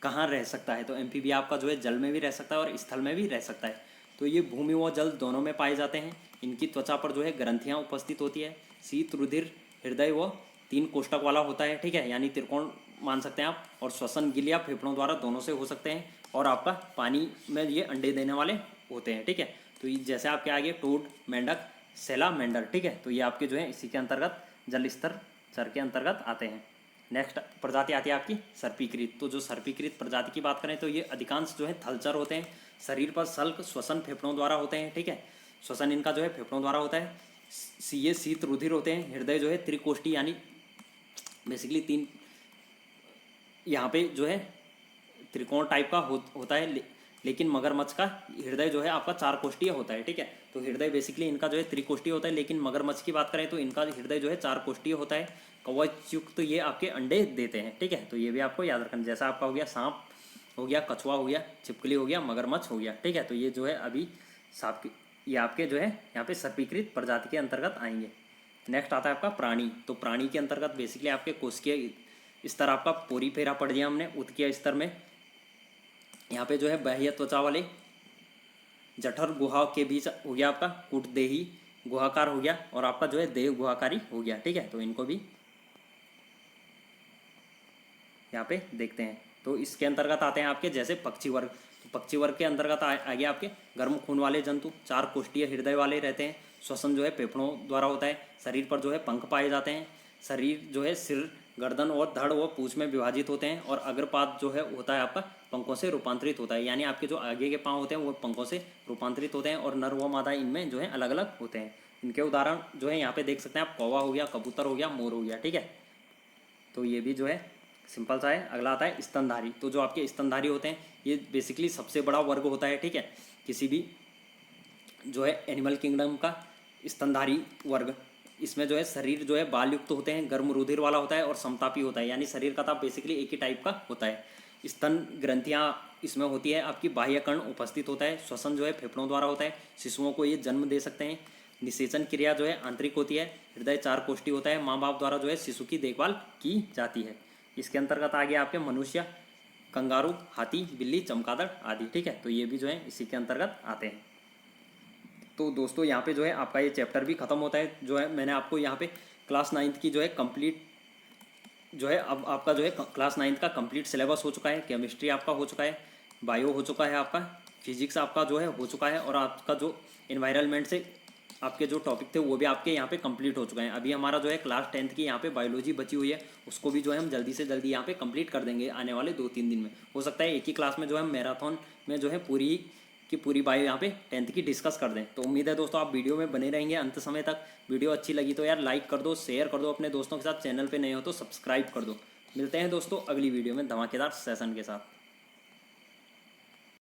Speaker 1: कहाँ रह सकता है। तो एम्फीबिया आपका जो है जल में भी रह सकता है और स्थल में भी रह सकता है। तो ये भूमि व जल दोनों में पाए जाते हैं। इनकी त्वचा पर जो है ग्रंथियाँ उपस्थित होती है। शीत रुधिर हृदय व 3 कोष्ठक वाला होता है। ठीक है, यानी त्रिकोण मान सकते हैं आप। और श्वसन गिल या फेफड़ों द्वारा दोनों से हो सकते हैं और आपका पानी में ये अंडे देने वाले होते हैं। ठीक है, तो ये जैसे आपके आगे टोड, मेंढक, सेलामेंडर। ठीक है, तो ये आपके जो है इसी के अंतर्गत जल स्तर चर के अंतर्गत आते हैं। नेक्स्ट प्रजाति आती है आपकी सर्पीकृत। तो जो सर्पीकृत प्रजाति की बात करें तो ये अधिकांश जो है थलचर होते हैं। शरीर पर सल्क श्वसन फेफड़ों द्वारा होते हैं। ठीक है, श्वसन इनका जो है फेफड़ों द्वारा होता है। सीए शीत रुधिर होते हैं। हृदय जो है त्रिकोष्ठी यानी बेसिकली 3 यहाँ पे जो है त्रिकोण टाइप का होता है। लेकिन मगरमच्छ का हृदय जो है आपका 4 कोष्ठीय होता है। ठीक है, तो हृदय बेसिकली इनका जो है त्रिकोष्ठीय होता है। लेकिन मगरमच्छ की बात करें तो इनका हृदय जो है 4 कोष्ठीय होता है। कवच युक्त तो ये आपके अंडे देते हैं। ठीक है, तो ये भी आपको याद रखना। जैसा आपका हो गया सांप हो गया, कछुआ हो गया, छिपकली हो गया, मगरमच्छ हो गया। ठीक है, तो ये जो है अभी सांप ये आपके जो है यहाँ पे सर्पीकृत प्रजाति के अंतर्गत आएंगे। नेक्स्ट आता है आपका प्राणी। तो प्राणी के अंतर्गत बेसिकली आपके कोशिकीय स्तर आपका पोरीफेरा पढ़ दिया हमने। उत्कीय स्तर में यहाँ पे जो है बाह्य त्वचा वाले जठर गुहा के बीच हो गया आपका कूटदेही गुहाकार हो गया और आपका जो है देह गुहाकारी हो गया। ठीक है, तो इनको भी यहाँ पे देखते हैं। तो इसके अंतर्गत आते हैं आपके जैसे पक्षी वर्ग। तो पक्षी वर्ग के अंतर्गत आ गया आपके गर्म खून वाले जंतु, 4 कोष्ठीय हृदय वाले रहते हैं। श्वसन जो है फेफड़ों द्वारा होता है। शरीर पर जो है पंख पाए जाते हैं। शरीर जो है सिर गर्दन और धड़ व पूंछ में विभाजित होते हैं। और अग्रपाद जो है होता है आपका पंखों से रूपांतरित होता है, यानी आपके जो आगे के पाँव होते हैं वो पंखों से रूपांतरित होते हैं। और नर व मादा इनमें जो है अलग अलग होते हैं। इनके उदाहरण जो है यहाँ पे देख सकते हैं आप, कौवा हो गया, कबूतर हो गया, मोर हो गया, ठीक है। तो ये भी जो है सिंपल सा है। अगला आता है स्तनधारी। तो जो आपके स्तनधारी होते हैं ये बेसिकली सबसे बड़ा वर्ग होता है, ठीक है, किसी भी जो है एनिमल किंगडम का स्तनधारी वर्ग। इसमें जो है शरीर जो है बाल युक्त होते हैं, गर्म रुधिर वाला होता है और समतापी होता है, यानी शरीर का ताप बेसिकली एक ही टाइप का होता है। स्तन ग्रंथियाँ इसमें होती है, आपकी बाह्य कर्ण उपस्थित होता है, श्वसन जो है फेफड़ों द्वारा होता है, शिशुओं को ये जन्म दे सकते हैं। निषेचन क्रिया जो है आंतरिक होती है, हृदय चार कोष्ठी होता है, माँ बाप द्वारा जो है शिशु की देखभाल की जाती है। इसके अंतर्गत आ गया आपके मनुष्य, कंगारू, हाथी, बिल्ली, चमगादड़ आदि, ठीक है। तो ये भी जो है इसी के अंतर्गत आते हैं। तो दोस्तों यहाँ पे जो है आपका ये चैप्टर भी ख़त्म होता है। जो है मैंने आपको यहाँ पे क्लास 9th की जो है कंप्लीट जो है, अब आपका जो है क्लास 9th का कंप्लीट सिलेबस हो चुका है। केमिस्ट्री आपका हो चुका है, बायो हो चुका है, आपका फिजिक्स आपका जो है हो चुका है, और आपका जो इन्वायरमेंट से आपके जो टॉपिक थे वो भी आपके यहाँ पे कंप्लीट हो चुके हैं। अभी हमारा जो है क्लास 10th की यहाँ पे बायोलॉजी बची हुई है, उसको भी जो है हम जल्दी से जल्दी यहाँ पे कंप्लीट कर देंगे आने वाले 2-3 दिन में। हो सकता है एक ही क्लास में जो है मैराथन में जो है पूरी की पूरी बायो यहाँ पे 10th की डिस्कस कर दें। तो उम्मीद है दोस्तों आप वीडियो में बने रहेंगे अंत समय तक। वीडियो अच्छी लगी तो यार लाइक कर दो, शेयर कर दो अपने दोस्तों के साथ, चैनल पे नए हो तो सब्सक्राइब कर दो। मिलते हैं दोस्तों अगली वीडियो में धमाकेदार सेशन के साथ।